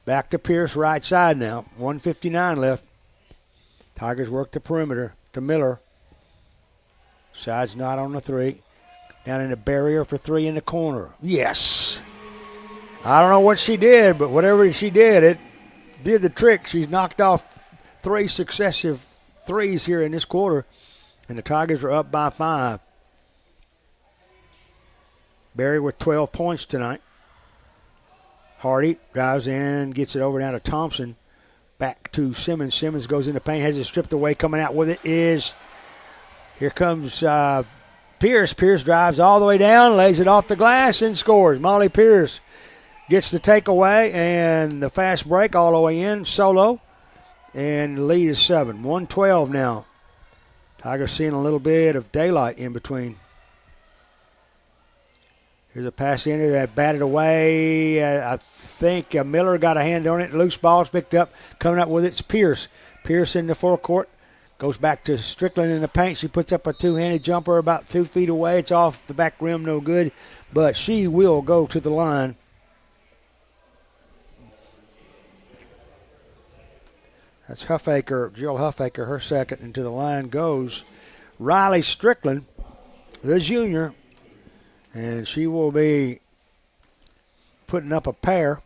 Back to Pierce right side now. 1:59 left. Tigers work the perimeter to Miller. Side's not on the three. Down in the barrier for three in the corner. Yes. I don't know what she did, but whatever she did, it did the trick. She's knocked off 3 successive threes here in this quarter, and the Tigers are up by 5. Barry with 12 points tonight. Hardy drives in, gets it over down to Thompson. Back to Simmons. Simmons goes in the paint, has it stripped away. Coming out with it is, here comes Pierce. Pierce drives all the way down, lays it off the glass, and scores. Molly Pierce gets the takeaway and the fast break all the way in, solo. And the lead is 7. 1:12 now. Tigers seeing a little bit of daylight in between. Here's a pass in that batted away. I think Miller got a hand on it. Loose ball's picked up. Coming up with it's Pierce. Pierce in the forecourt. Goes back to Strickland in the paint. She puts up a two-handed jumper about 2 feet away. It's off the back rim, no good. But she will go to the line. That's Huffaker, Jill Huffaker, her second. And to the line goes Riley Strickland, the junior. And she will be putting up a pair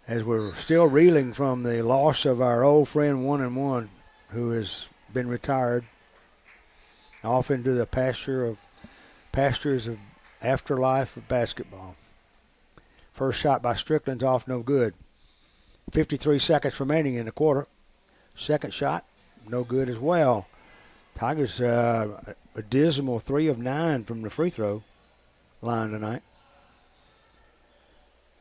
as we're still reeling from the loss of our old friend 1-1 who has been retired off into the pastures of afterlife of basketball. First shot by Strickland's off, no good. 53 seconds remaining in the quarter. Second shot, no good as well. Tigers a dismal 3 of 9 from the free throw line tonight.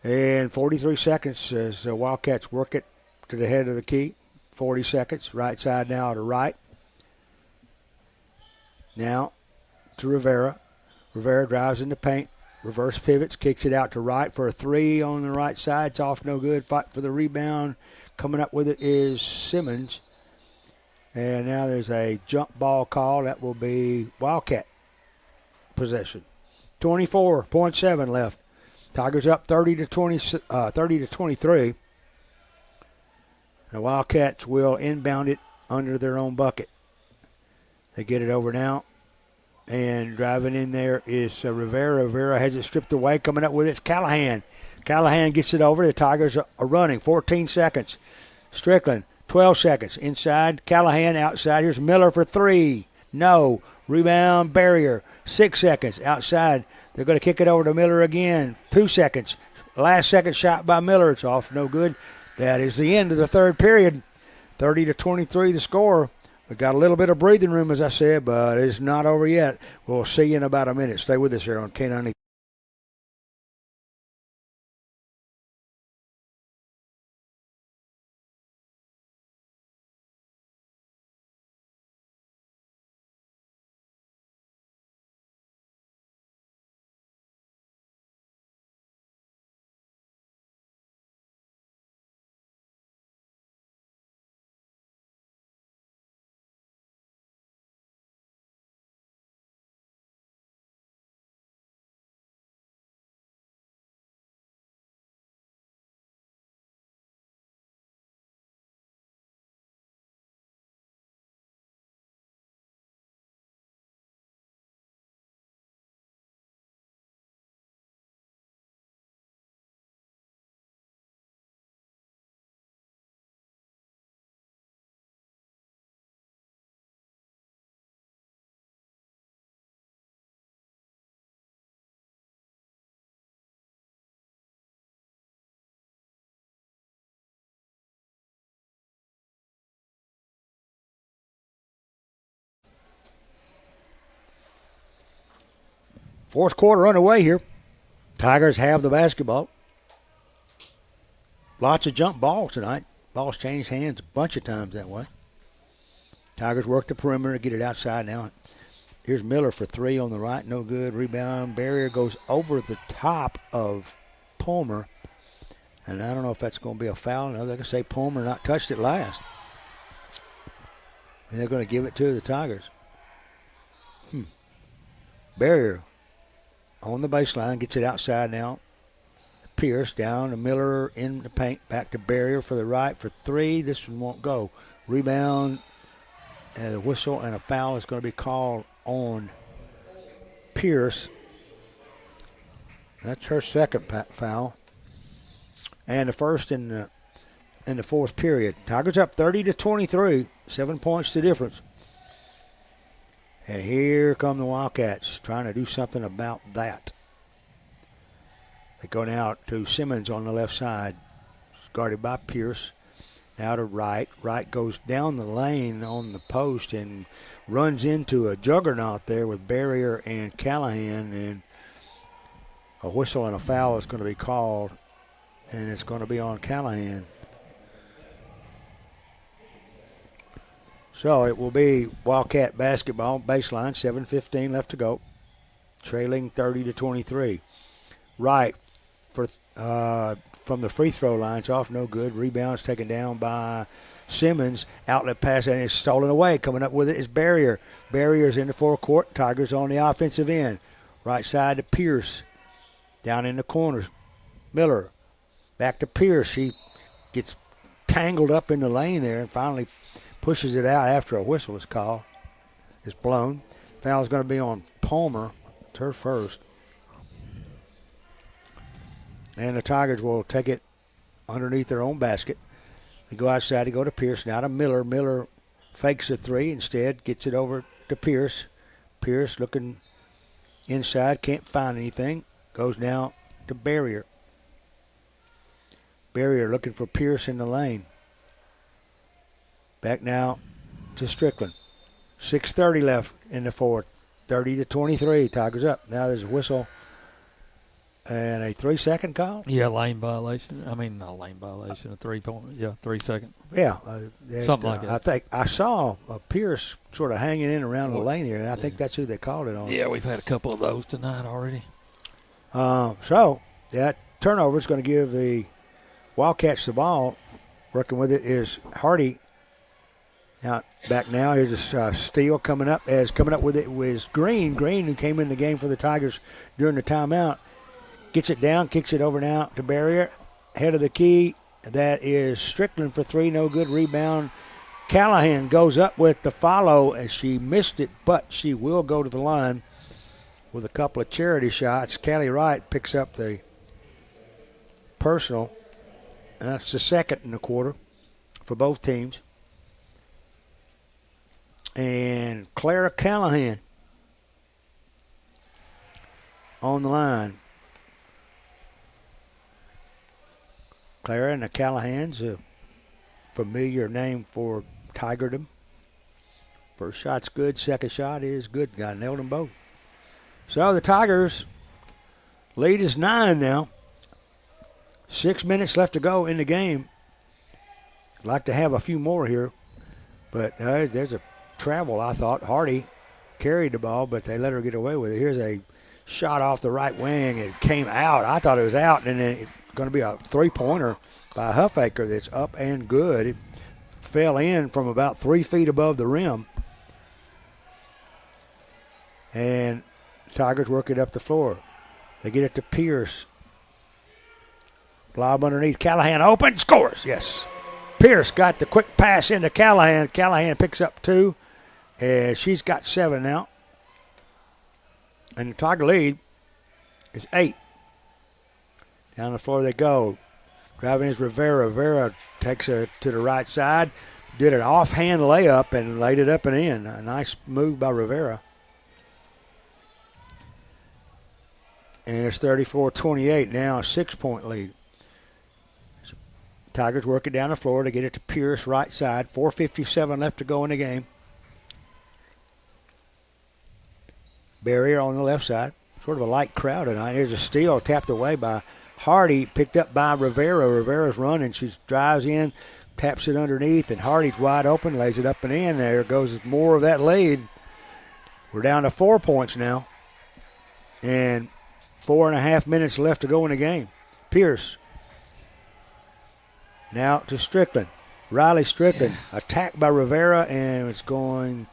And 43 seconds as the Wildcats work it to the head of the key. 40 seconds, right side now to right. Now to Rivera. Rivera drives in the paint. Reverse pivots, kicks it out to right for a 3 on the right side. It's off no good. Fight for the rebound. Coming up with it is Simmons. And now there's a jump ball call. That will be Wildcat possession. 24.7 left. Tigers up 30-23. The Wildcats will inbound it under their own bucket. They get it over now. And driving in there is Rivera. Rivera has it stripped away. Coming up with it's Callahan. Callahan gets it over. The Tigers are running. 14 seconds. Strickland. 12 seconds. Inside, Callahan outside. Here's Miller for 3. No. Rebound, barrier. 6 seconds. Outside. They're going to kick it over to Miller again. 2 seconds. Last second shot by Miller. It's off. No good. That is the end of the third period. 30-23 the score. We've got a little bit of breathing room, as I said, but it's not over yet. We'll see you in about a minute. Stay with us here on K90. Fourth quarter underway here. Tigers have the basketball. Lots of jump balls tonight. Ball's changed hands a bunch of times that way. Tigers work the perimeter to get it outside now. Here's Miller for three on the right. No good. Rebound. Barrier goes over the top of Palmer. And I don't know if that's going to be a foul. No, they're going to say Palmer not touched it last. And they're going to give it to the Tigers. Barrier on the baseline. Gets it outside now. Pierce down to Miller in the paint. Back to Barrier for the right for three. This one won't go. Rebound and a whistle and a foul is going to be called on Pierce. That's her second foul. And the first in the fourth period. Tigers up 30-23. 7 points the difference. And here come the Wildcats trying to do something about that. They go now to Simmons on the left side. It's guarded by Pierce. Now to Wright. Wright goes down the lane on the post and runs into a juggernaut there with Barrier and Callahan. And a whistle and a foul is going to be called. And it's going to be on Callahan. So it will be Wildcat basketball, baseline, 7:15 left to go. Trailing 30-23. Wright for from the free throw line. It's off, no good. Rebounds taken down by Simmons. Outlet pass, and it's stolen away. Coming up with it is Barrier. Barrier's in the forecourt. Tigers on the offensive end. Right side to Pierce. Down in the corners. Miller. Back to Pierce. She gets tangled up in the lane there and finally pushes it out after a whistle is called. It's blown. Foul's going to be on Palmer. It's her first. And the Tigers will take it underneath their own basket. They go outside to go to Pierce. Now to Miller. Miller fakes a three. Instead, gets it over to Pierce. Pierce looking inside. Can't find anything. Goes now to Barrier. Barrier looking for Pierce in the lane. Back now to Strickland. 6:30 left in the fourth. 30-23. Tigers up. Now there's a whistle. And a 3-second call? Yeah, lane violation. I mean, not lane violation, a 3 point. Yeah, 3 second. Yeah. Something like that. I think I saw Pierce sort of hanging in around the lane here, and I think that's who they called it on. Yeah, we've had a couple of those tonight already. So that turnover is going to give the Wildcats the ball. Working with it is Hardin. Out back now. Here's a steal coming up. Coming up with it was Green. Green, who came in the game for the Tigers during the timeout. Gets it down, kicks it over now to Barrier. Head of the key. That is Strickland for three. No good. Rebound. Callahan goes up with the follow as she missed it, but she will go to the line with a couple of charity shots. Callie Wright picks up the personal. And that's the second in the quarter for both teams. And Clara Callahan on the line. Clara and the Callahans, a familiar name for Tigerdom. First shot's good, second shot is good. Got nailed them both. So the Tigers lead is 9 now. 6 minutes left to go in the game. I'd like to have a few more here, but there's a travel, I thought. Hardy carried the ball, but they let her get away with it. Here's a shot off the right wing. It came out. I thought it was out, and then it's going to be a three-pointer by Huffaker that's up and good. It fell in from about 3 feet above the rim. And Tigers work it up the floor. They get it to Pierce. Lob underneath. Callahan open. Scores. Yes. Pierce got the quick pass into Callahan. Callahan picks up 2. And she's got 7 now. And the Tiger lead is 8. Down the floor they go. Driving is Rivera. Rivera takes her to the right side. Did an offhand layup and laid it up and in. A nice move by Rivera. And it's 34-28 now, a 6-point lead. So Tigers work it down the floor to get it to Pierce, right side. 4:57 left to go in the game. Barrier on the left side. sort of a light crowd tonight. Here's a steal tapped away by Hardy, picked up by Rivera. Rivera's running. She drives in, taps it underneath, and Hardy's wide open, lays it up and in. There goes more of that lead. We're down to 4 points now, and 4.5 minutes left to go in the game. Pierce now to Strickland. Riley Strickland attacked by Rivera, and it's going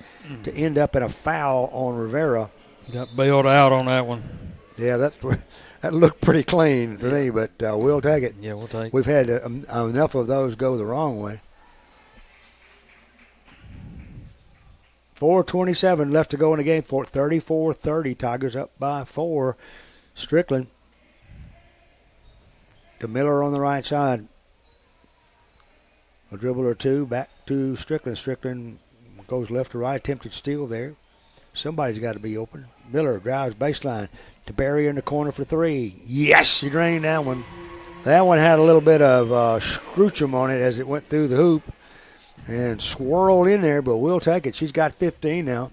to end up in a foul on Rivera. Got bailed out on that one. Yeah, that looked pretty clean to me, but we'll take it. Yeah, we'll take it. We've had enough of those go the wrong way. 4:27 left to go in the game. 34-30. Tigers up by 4. Strickland to Miller on the right side. A dribble or two, back to Strickland. Strickland goes left to right, attempted steal there. Somebody's got to be open. Miller drives baseline to Barrier in the corner for 3. Yes, she drained that one. That one had a little bit of scroochum on it as it went through the hoop and swirled in there, but we'll take it. She's got 15 now,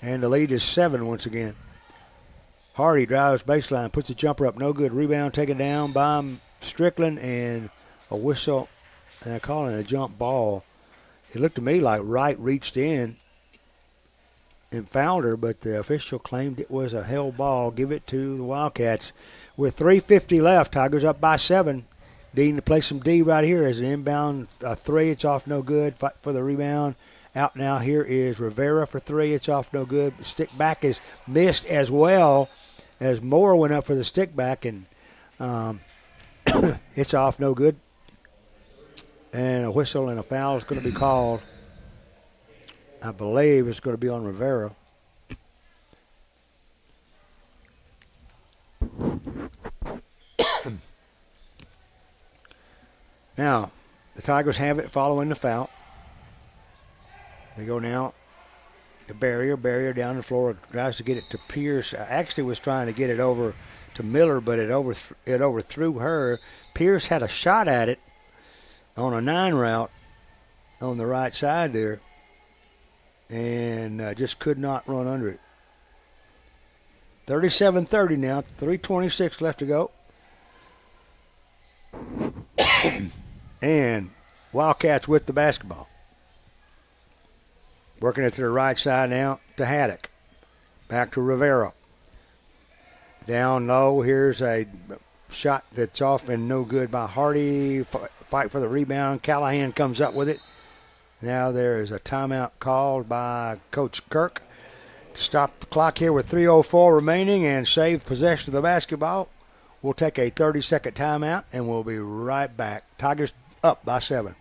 and the lead is 7 once again. Hardy drives baseline, puts the jumper up, no good. Rebound taken down by Strickland, and a whistle. And they're calling it a jump ball. It looked to me like Wright reached in and fouled her, but the official claimed it was a held ball. Give it to the Wildcats. With 3:50 left, Tigers up by 7. Dean to play some D right here as an inbound 3. It's off no good. Fight for the rebound. Out now here is Rivera for 3. It's off no good. Stick back is missed as well as Moore went up for the stick back, and it's off no good. And a whistle and a foul is going to be called. I believe it's going to be on Rivera. Now, the Tigers have it following the foul. They go now to Barrier. Barrier down the floor, tries to get it to Pierce. Actually was trying to get it over to Miller, but it overthrew her. Pierce had a shot at it on a 9 route on the right side there, and just could not run under it. 37-30 now, 3:26 left to go. And Wildcats with the basketball. Working it to the right side now to Haddock. Back to Rivera. Down low, here's a shot that's off and no good by Hardy. Fight for the rebound. Callahan comes up with it. Now there is a timeout called by Coach Kirk to stop the clock here with 3:04 remaining and save possession of the basketball. We'll take a 30-second timeout, and we'll be right back. Tigers up by 7.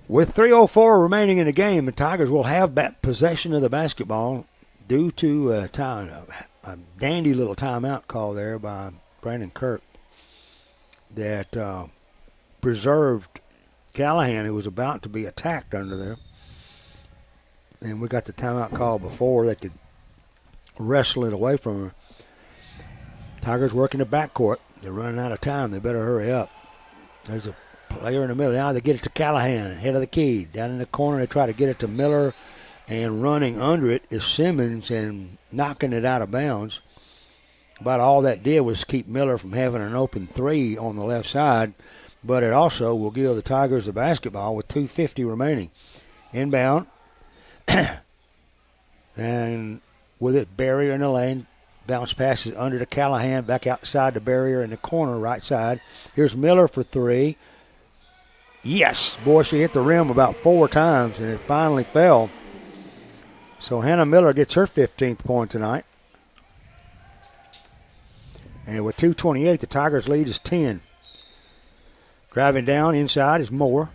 With 3:04 remaining in the game, the Tigers will have possession of the basketball due to a dandy little timeout call there by Brandon Kirk that preserved Callahan, who was about to be attacked under there. And we got the timeout call before they could wrestle it away from her. Tigers working the backcourt. They're running out of time. They better hurry up. There's a player in the middle. Now they get it to Callahan, head of the key. Down in the corner, they try to get it to Miller, and running under it is Simmons and knocking it out of bounds. About all that did was keep Miller from having an open 3 on the left side, but it also will give the Tigers the basketball with 2:50 remaining. Inbound, and with it, Barrier in the lane. Bounce passes under to Callahan, back outside the Barrier in the corner, right side. Here's Miller for 3. Yes, boy, she hit the rim about 4 times, and it finally fell. So Hannah Miller gets her 15th point tonight. And with 2:28, the Tigers' lead is 10. Driving down inside is Moore.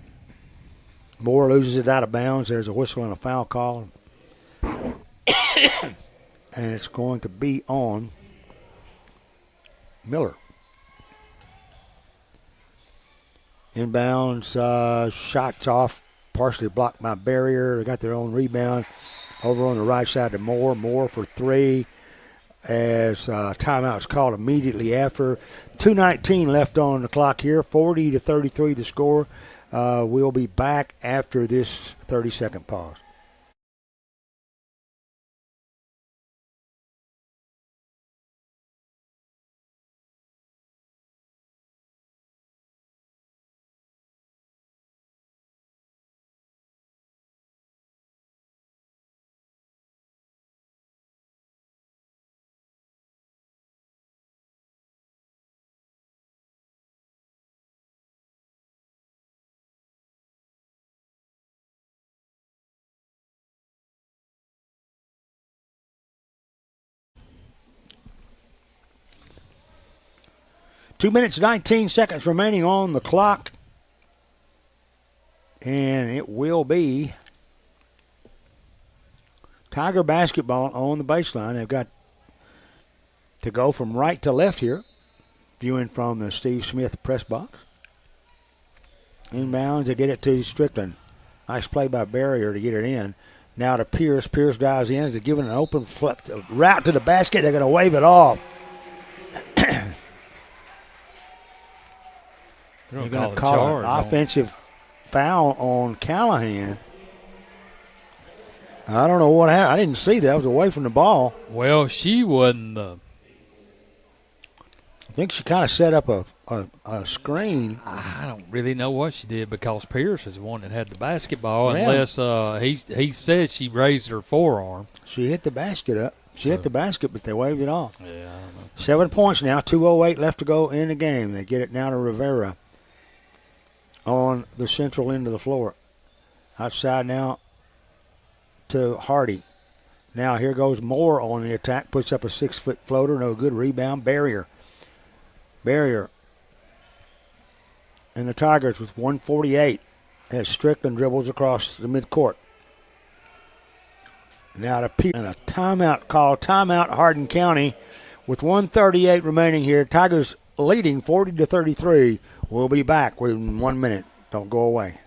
Moore loses it out of bounds. There's a whistle and a foul call. And it's going to be on Miller. Inbounds, shots off, partially blocked by Barrier. They got their own rebound over on the right side to Moore. Moore for three as timeout's called immediately after. 2:19 left on the clock here, 40-33 the score. We'll be back after this 30-second pause. Two minutes, 19 seconds remaining on the clock. And it will be Tiger basketball on the baseline. They've got to go from right to left here, viewing from the Steve Smith press box. Inbounds, they get it to Strickland. Nice play by Barrier to get it in. Now to Pierce. Pierce drives in. They're giving an open route to the basket. They're going to wave it off. They're going to call an offensive foul on Callahan. I don't know what happened. I didn't see that. I was away from the ball. Well, she wasn't. I think she kind of set up a screen. I don't really know what she did because Pierce is the one that had the basketball. Yeah. Unless he said she raised her forearm. She hit the basket up. She hit the basket, but they waved it off. Yeah, I don't know. 7 points now. 2:08 left to go in the game. They get it now to Rivera on the central end of the floor. Outside now to Hardy. Now here goes Moore on the attack. Puts up a 6-foot floater. No good. Rebound. Barrier. And the Tigers with 1:48 as Strickland dribbles across the midcourt. Now to Pete. And a timeout call. Timeout Hardin County with 1:38 remaining here. Tigers leading 40-33. We'll be back within 1 minute. Don't go away.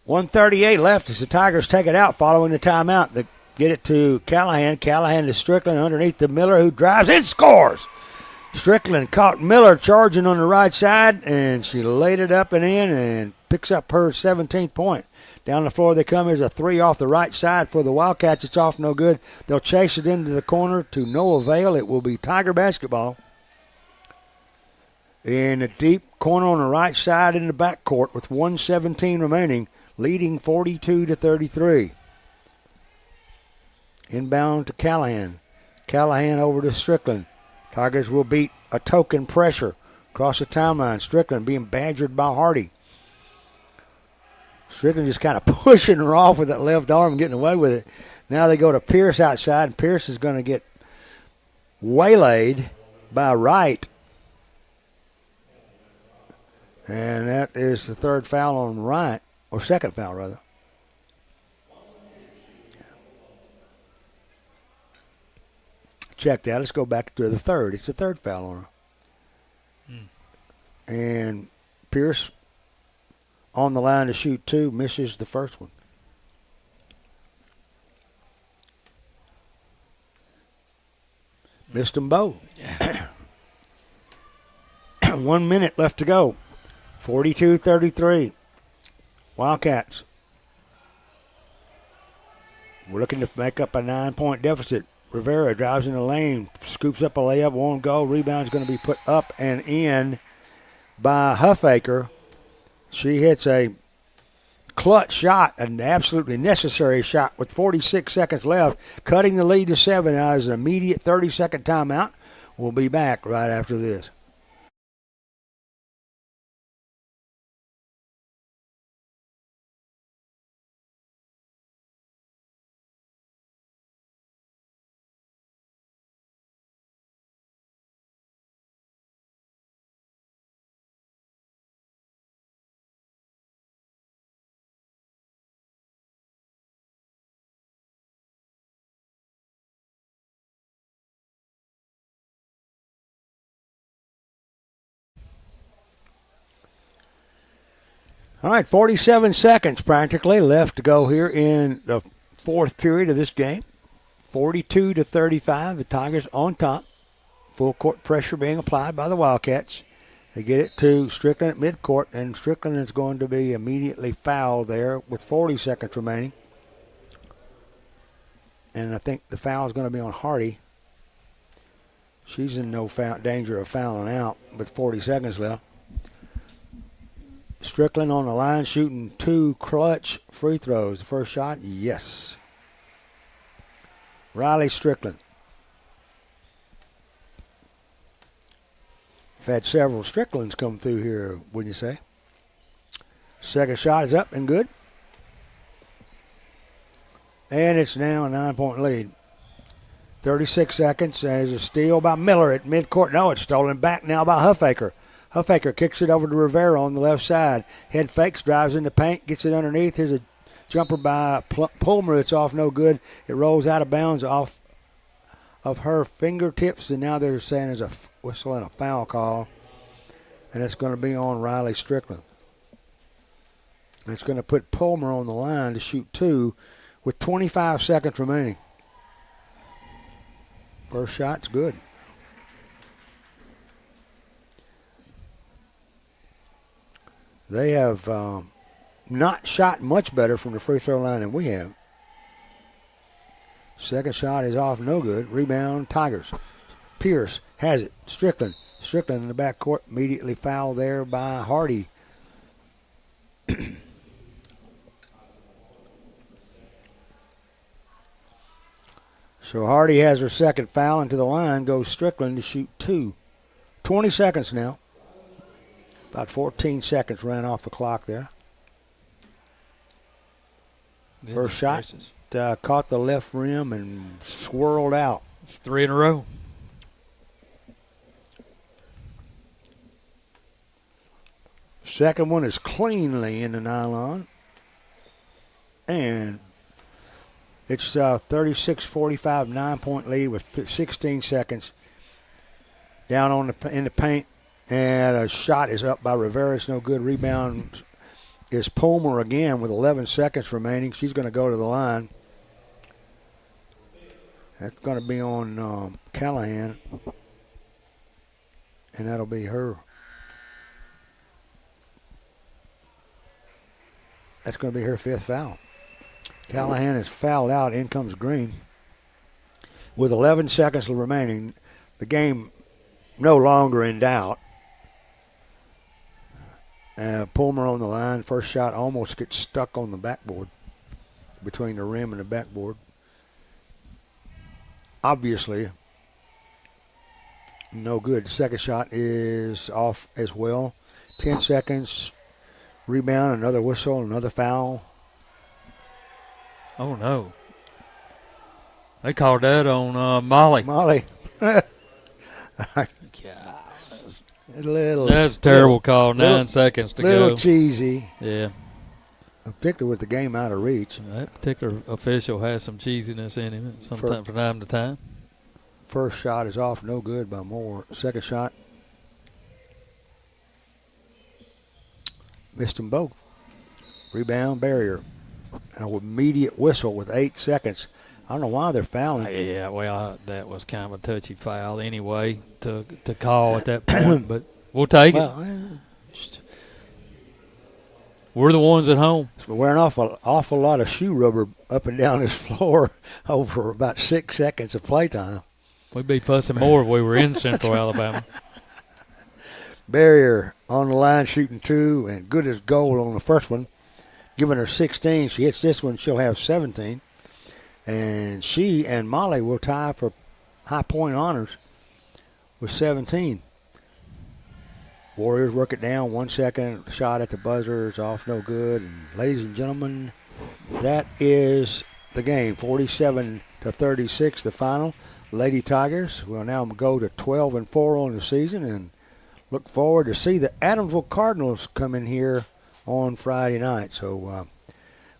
.138 left as the Tigers take it out following the timeout. They get it to Callahan. Callahan to Strickland underneath the Miller, who drives and scores. Strickland caught Miller charging on the right side, and she laid it up and in and picks up her 17th point. Down the floor they come. Here's a three off the right side for the Wildcats. It's off, no good. They'll chase it into the corner to no avail. It will be Tiger basketball. In the deep corner on the right side in the backcourt with 1:17 remaining, leading 42-33. Inbound to Callahan. Callahan over to Strickland. Tigers will beat a token pressure across the timeline. Strickland being badgered by Hardy. Strickland just kind of pushing her off with that left arm and getting away with it. Now they go to Pierce outside, and Pierce is going to get waylaid by Wright. And that is the third foul on Wright, or second foul, rather. Check that. Let's go back to the third. It's the third foul on her. And Pierce on the line to shoot two, misses the first one. Missed them both. 1 minute left to go. 42-33. Wildcats. We're looking to make up a 9-point deficit. Rivera drives in the lane, scoops up a layup, won't go. Rebound's going to be put up and in by Huffaker. She hits a clutch shot, an absolutely necessary shot with 46 seconds left, cutting the lead to 7 as an immediate 30-second timeout. We'll be back right after this. All right, 47 seconds practically left to go here in the fourth period of this game. 42-35, the Tigers on top. Full court pressure being applied by the Wildcats. They get it to Strickland at midcourt, and Strickland is going to be immediately fouled there with 40 seconds remaining. And I think the foul is going to be on Hardin. She's in no danger of fouling out with 40 seconds left. Strickland on the line shooting 2 clutch free throws. The first shot, yes. Riley Strickland. We've had several Stricklands come through here, wouldn't you say? Second shot is up and good. And it's now a 9-point lead. 36 seconds. There's a steal by Miller at midcourt. No, it's stolen back now by Huffaker. Huffaker kicks it over to Rivera on the left side. Head fakes, drives in the paint, gets it underneath. Here's a jumper by Pulmer. It's off no good. It rolls out of bounds off of her fingertips, and now they're saying there's a whistle and a foul call, and it's going to be on Riley Strickland. It's going to put Pulmer on the line to shoot 2 with 25 seconds remaining. First shot's good. They have not shot much better from the free throw line than we have. Second shot is off, no good. Rebound, Tigers. Pierce has it. Strickland in the backcourt, immediately fouled there by Hardin. So Hardin has her second foul, and to the line goes Strickland to shoot 2. 20 seconds now. About 14 seconds ran off the clock there. First shot caught the left rim and swirled out. It's 3 in a row. Second one is cleanly in the nylon. And it's 36-45, 9-point lead with 16 seconds. Down in the paint. And a shot is up by Rivera. It's no good. Rebound is Pulmer again with 11 seconds remaining. She's going to go to the line. That's going to be on Callahan. And that'll be her. That's going to be her 5th foul. Callahan is fouled out. In comes Green. With 11 seconds remaining, the game no longer in doubt. Pulmer on the line. First shot almost gets stuck on the backboard, between the rim and the backboard. Obviously, no good. The second shot is off as well. 10 seconds. Rebound, another whistle, another foul. Oh, no. They called that on Molly. Molly. That's a terrible call. 9 seconds to go. Little cheesy. Yeah. Particularly with the game out of reach. That particular official has some cheesiness in him from time to time. First shot is off, no good by Moore. Second shot, missed them both. Rebound, Barrier. An immediate whistle with 8 seconds. I don't know why they're fouling. Yeah, well, that was kind of a touchy foul anyway to call at that point, but we'll take it. Just We're the ones at home. we're an awful lot of shoe rubber up and down this floor over about 6 seconds of playtime. We'd be fussing more if we were in Central Alabama. Barrier on the line shooting 2 and good as gold on the first one, giving her 16. She hits this one, she'll have 17. And she and Molly will tie for high point honors with 17. Warriors work it down 1 second. Shot at the buzzer is off, no good. And ladies and gentlemen, that is the game. 47-36, the final. Lady Tigers will now go to 12-4 on the season and look forward to see the Adamsville Cardinals come in here on Friday night. So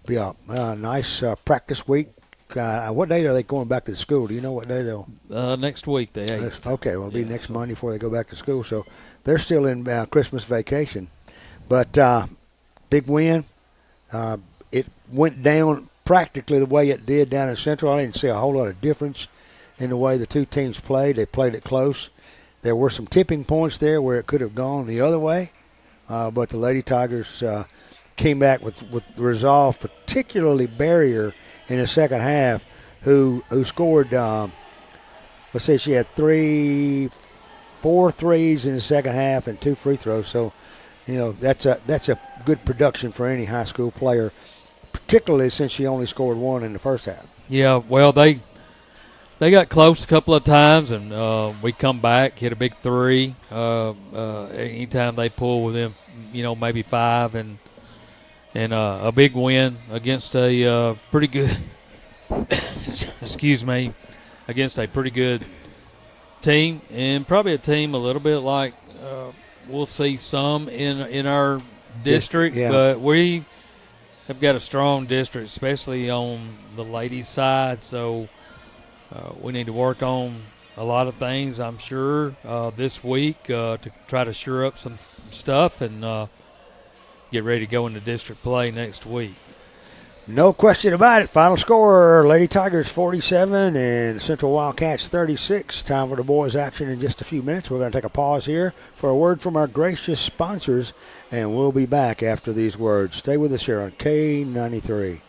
be a nice practice week. What day are they going back to school? Do you know what day they'll? Next week, the 8th. Okay, well, it'll be next Monday before they go back to school. So they're still in Christmas vacation. But big win. It went down practically the way it did down in Central. I didn't see a whole lot of difference in the way the two teams played. They played it close. There were some tipping points there where it could have gone the other way. But the Lady Tigers came back with resolve, particularly Barrier in the second half, who scored, let's say she had 4 threes in the second half and 2 free throws. So, that's a good production for any high school player, particularly since she only scored 1 in the first half. Yeah, well, they got close a couple of times, and we come back, hit a big 3. Anytime they pull within, maybe 5, and a big win against a pretty good against a pretty good team, and probably a team a little bit like we'll see some in our district, yeah. But we have got a strong district, especially on the ladies' side, so we need to work on a lot of things, I'm sure, this week to try to shore up some stuff and get ready to go into district play next week. No question about it. Final score, Lady Tigers 47 and Central Wildcats 36. Time for the boys' action in just a few minutes. We're going to take a pause here for a word from our gracious sponsors, and we'll be back after these words. Stay with us here on K93.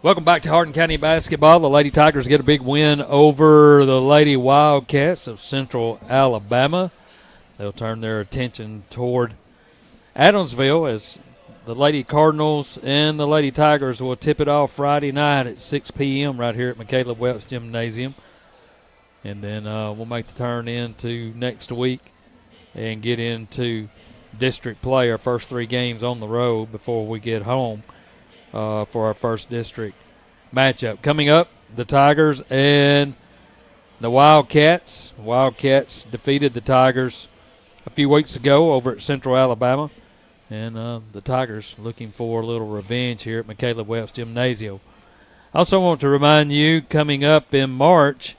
Welcome back to Hardin County Basketball. The Lady Tigers get a big win over the Lady Wildcats of Central Alabama. They'll turn their attention toward Adamsville as the Lady Cardinals and the Lady Tigers will tip it off Friday night at 6 p.m. right here at McCaleb Welch Gymnasium. And then we'll make the turn into next week and get into district play, our first 3 games on the road before we get home for our first district matchup. Coming up, the Tigers and the Wildcats. Wildcats defeated the Tigers a few weeks ago over at Central Alabama. And the Tigers looking for a little revenge here at McCaleb Welch Gymnasium. I also want to remind you, coming up in March,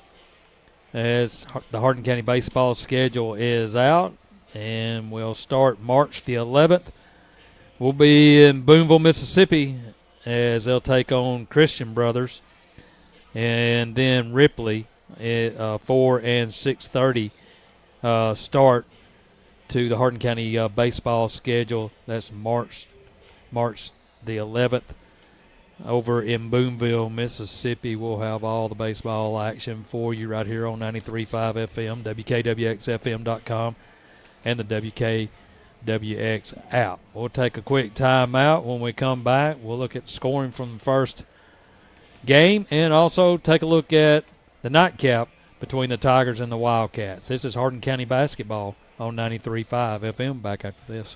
as the Hardin County baseball schedule is out, and we'll start March the 11th. We'll be in Boonville, Mississippi, as they'll take on Christian Brothers, and then Ripley at 4 and 6:30 start to the Hardin County baseball schedule. That's March the 11th. Over in Boonville, Mississippi, we'll have all the baseball action for you right here on 93.5 FM, WKWXFM.com, and the WKWX app. We'll take a quick time out. When we come back, we'll look at scoring from the first game and also take a look at the nightcap between the Tigers and the Wildcats. This is Hardin County basketball on 93.5 FM. Back after this.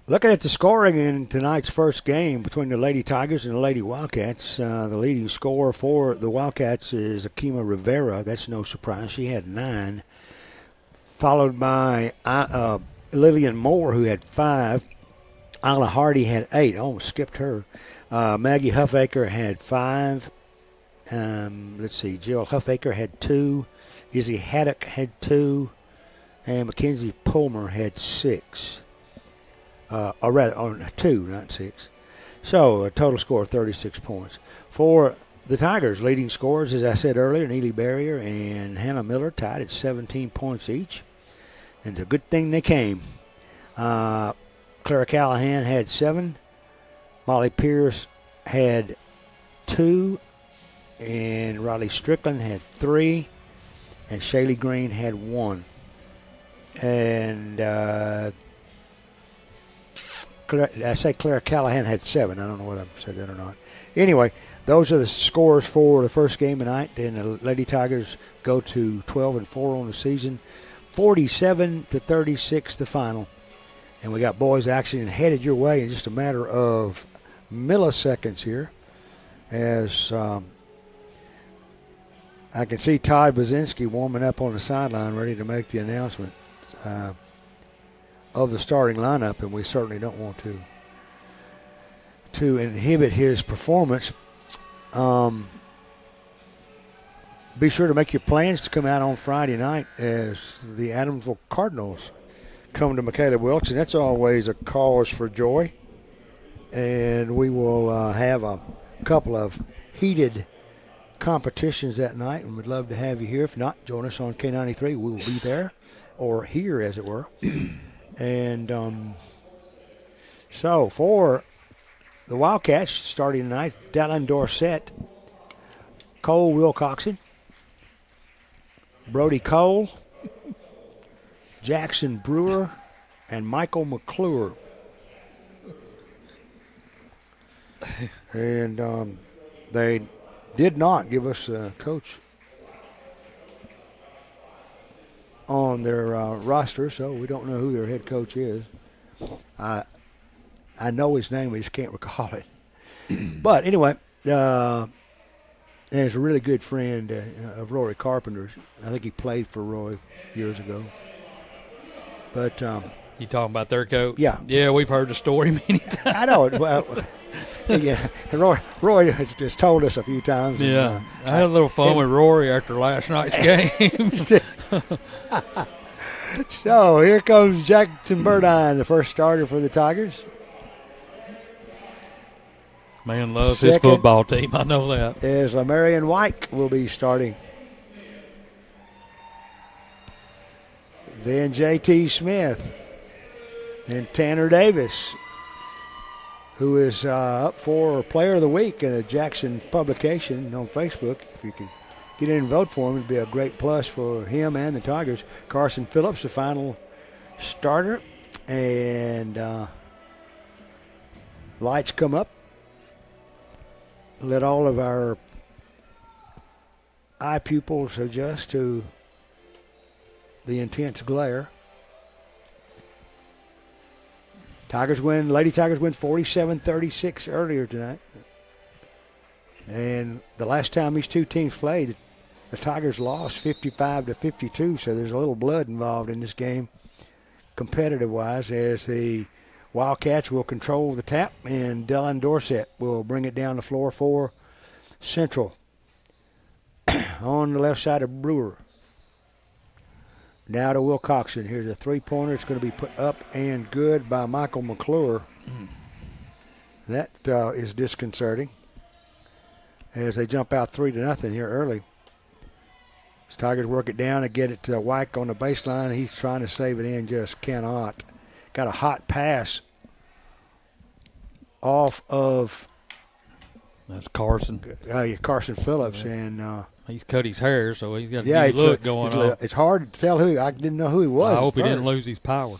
Looking at the scoring in tonight's first game between the Lady Tigers and the Lady Wildcats, the leading scorer for the Wildcats is Akima Rivera. That's no surprise. She had 9. Followed by Lillian Moore, who had 5. Isla Hardy had 8. I almost skipped her. Maggie Huffaker had 5. Jill Huffaker had 2. Izzy Haddock had 2. And Mackenzie Pulmer had 6. Or rather, 2, not 6. So a total score of 36 points. For the Tigers, leading scorers, as I said earlier, Neely Barrier and Hannah Miller tied at 17 points each. And it's a good thing they came. Clara Callahan had 7. Molly Pierce had 2. And Riley Strickland had 3. And Shaylee Green had 1. And Claire Callahan had 7. I don't know whether I said that or not. Anyway, those are the scores for the first game tonight. And the Lady Tigers go to 12-4 on the season. 47-36 the final. And we got boys action headed your way in just a matter of milliseconds here. As I can see Todd Bazinski warming up on the sideline, ready to make the announcement of the starting lineup, and we certainly don't want to inhibit his performance. Be sure to make your plans to come out on Friday night as the Adamsville Cardinals come to Michaela Welch, and that's always a cause for joy. And we will have a couple of heated competitions that night, and we'd love to have you here. If not, join us on K93. We will be there, or here, as it were. And so for the Wildcats, starting tonight, Dallin Dorsett, Cole Wilcoxon, Brody Cole, Jackson Brewer, and Michael McClure. And they did not give us a coach on their roster, so we don't know who their head coach is. I know his name, I just can't recall it. But anyway, and he's a really good friend of Rory Carpenter's. I think he played for Roy years ago. But you talking about their coach? Yeah. Yeah, we've heard the story many times. I know it. Well, yeah, Roy has just told us a few times. Yeah, I had a little fun with Rory after last night's game. So here comes Jackson Burdine, the first starter for the Tigers. Man loves his football team. I know that. Is Lamarion White will be starting. Then J.T. Smith. Then Tanner Davis, who is up for Player of the Week in a Jackson publication on Facebook. If you can get in and vote for him, it'd be a great plus for him and the Tigers. Carson Phillips, the final starter. And lights come up. Let all of our eye pupils adjust to the intense glare. Lady Tigers win 47-36 earlier tonight. And the last time these two teams played, the Tigers lost 55-52, so there's a little blood involved in this game competitive-wise, as the Wildcats will control the tap, and Dallin Dorsett will bring it down the floor for Central. On the left side of Brewer. Now to Wilcoxon. Here's a three-pointer. It's going to be put up and good by Michael McClure. That is disconcerting as they jump out 3-0 here early. As Tigers work it down and get it to Wyke on the baseline. He's trying to save it in, just cannot. Got a hot pass off of that's Carson. Carson Phillips, and he's cut his hair, so he's got a good look going on. It's hard to tell who. I didn't know who he was. I hope he didn't lose his power.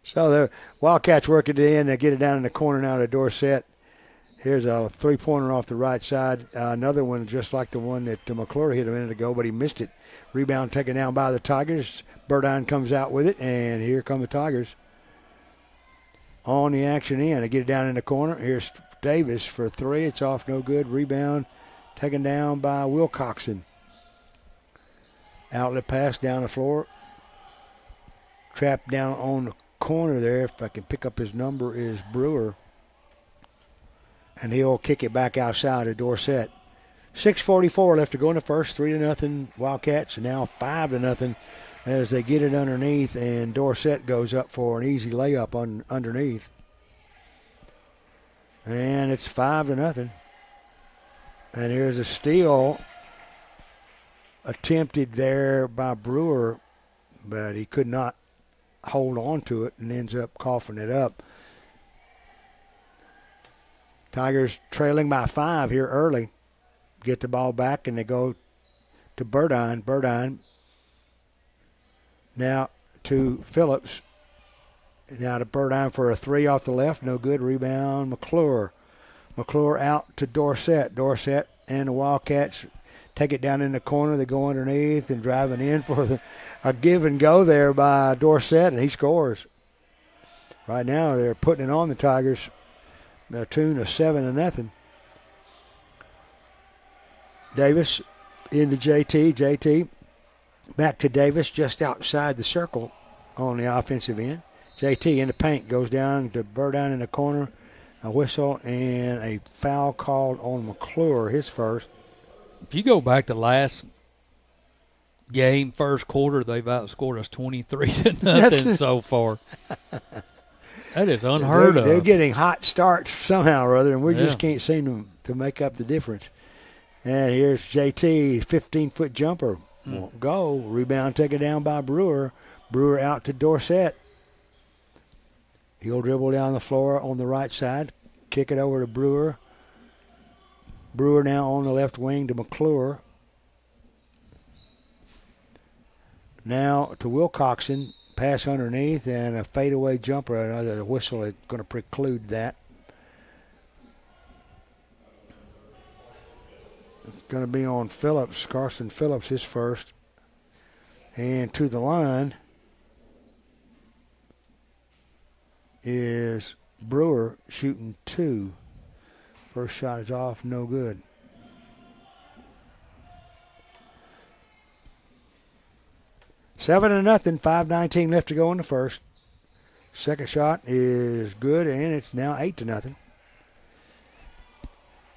So the Wildcats work it in. They get it down in the corner now to Dorsett. Here's a three-pointer off the right side. Another one just like the one that McClure hit a minute ago, but he missed it. Rebound taken down by the Tigers. Burdine comes out with it, and here come the Tigers. On the action end. They get it down in the corner. Here's Davis for three. It's off, no good. Rebound taken down by Wilcoxon. Outlet pass down the floor. Trapped down on the corner there. If I can pick up his number, is Brewer. And he'll kick it back outside to Dorsett. 6:44 left to go in the first. 3-0 Wildcats. And now 5-0 as they get it underneath. And Dorsett goes up for an easy layup underneath. And it's 5-0. And here's a steal attempted there by Brewer, but he could not hold on to it and ends up coughing it up. Tigers trailing by 5 here early. Get the ball back, and they go to Burdine. Burdine Now to Phillips. Now to Burdine for a 3 off the left. No good. Rebound, McClure. McClure out to Dorsett. Dorsett and the Wildcats take it down in the corner. They go underneath and driving in for a give and go there by Dorsett, and he scores. Right now they're putting it on the Tigers. A tune of 7-0. Davis into JT. JT back to Davis just outside the circle on the offensive end. JT in the paint goes down to Burdine in the corner. A whistle and a foul called on McClure, his first. If you go back to last game, first quarter, they've outscored us 23-0 so far. That is unheard of. They're getting hot starts somehow or other, and we just can't seem to make up the difference. And here's JT, 15-foot jumper. Won't go. Rebound taken down by Brewer. Brewer out to Dorsett. He'll dribble down the floor on the right side. Kick it over to Brewer. Brewer now on the left wing to McClure. Now to Wilcoxon. Pass underneath and a fadeaway jumper. Another whistle is going to preclude that. It's going to be on Phillips. Carson Phillips, his first. And to the line is Brewer shooting 2. First shot is off, no good. 7-0, 5:19 left to go in the first. Second shot is good, and it's now 8-0.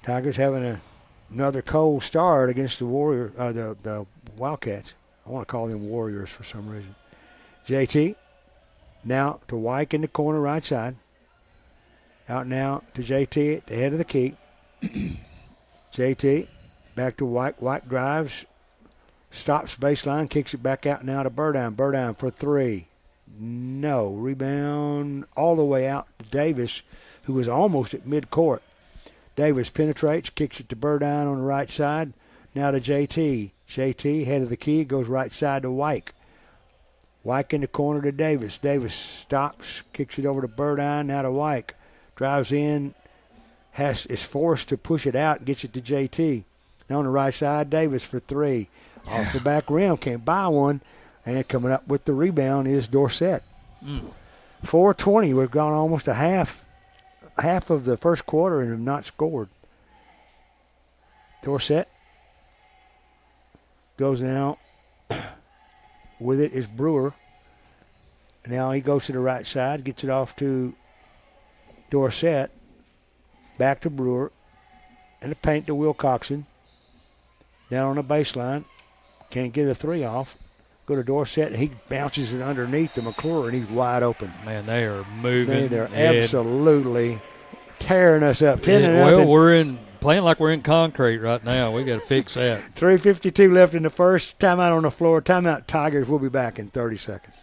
Tigers having another cold start against the the Wildcats. I want to call them Warriors for some reason. JT now to Wyke in the corner right side. Out now to JT at the head of the key. JT back to Wyke. Wyke drives. Stops baseline, kicks it back out now to Burdine. Burdine for 3. No. Rebound all the way out to Davis, who was almost at midcourt. Davis penetrates, kicks it to Burdine on the right side. Now to JT. JT, head of the key, goes right side to Wyke. Wyke in the corner to Davis. Davis stops, kicks it over to Burdine, now to Wyke. Drives in, is forced to push it out, gets it to JT. Now on the right side, Davis for 3. Off the back rim, can't buy one. And coming up with the rebound is Dorsett. 4:20, we've gone almost a half of the first quarter and have not scored. Dorsett goes now. With it is Brewer. Now he goes to the right side, gets it off to Dorsett. Back to Brewer. And the paint to Wilcoxon. Down on the baseline. Can't get a 3 off. Go to Dorsett, and he bounces it underneath to McClure, and he's wide open. Man, they are moving. They're absolutely tearing us up. 10-0. Well, we're playing like we're in concrete right now. We got to fix that. 3:52 left in the first. Timeout on the floor. Timeout Tigers. We'll be back in 30 seconds.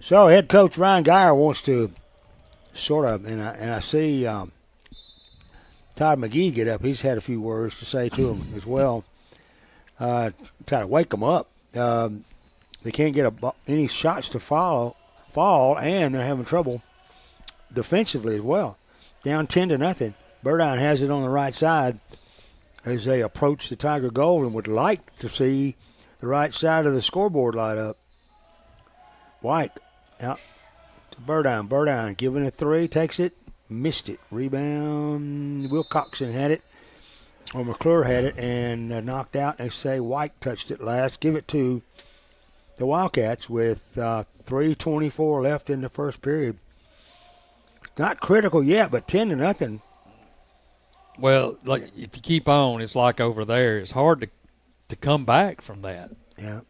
So head coach Ryan Geyer wants to sort of, and I see Todd McGee get up. He's had a few words to say to him as well. Try to wake them up. They can't get any shots to fall, and they're having trouble defensively as well. Down 10-0. Burdine has it on the right side as they approach the Tiger goal and would like to see the right side of the scoreboard light up. White out to Burdine. Burdine giving a 3, takes it, missed it. Rebound. Wilcoxon had it, or McClure had it, and knocked out. They say White touched it last. Give it to the Wildcats with 3:24 left in the first period. Not critical yet, but 10-0. Well, like if you keep on, it's like over there. It's hard to to come back from that. Yeah.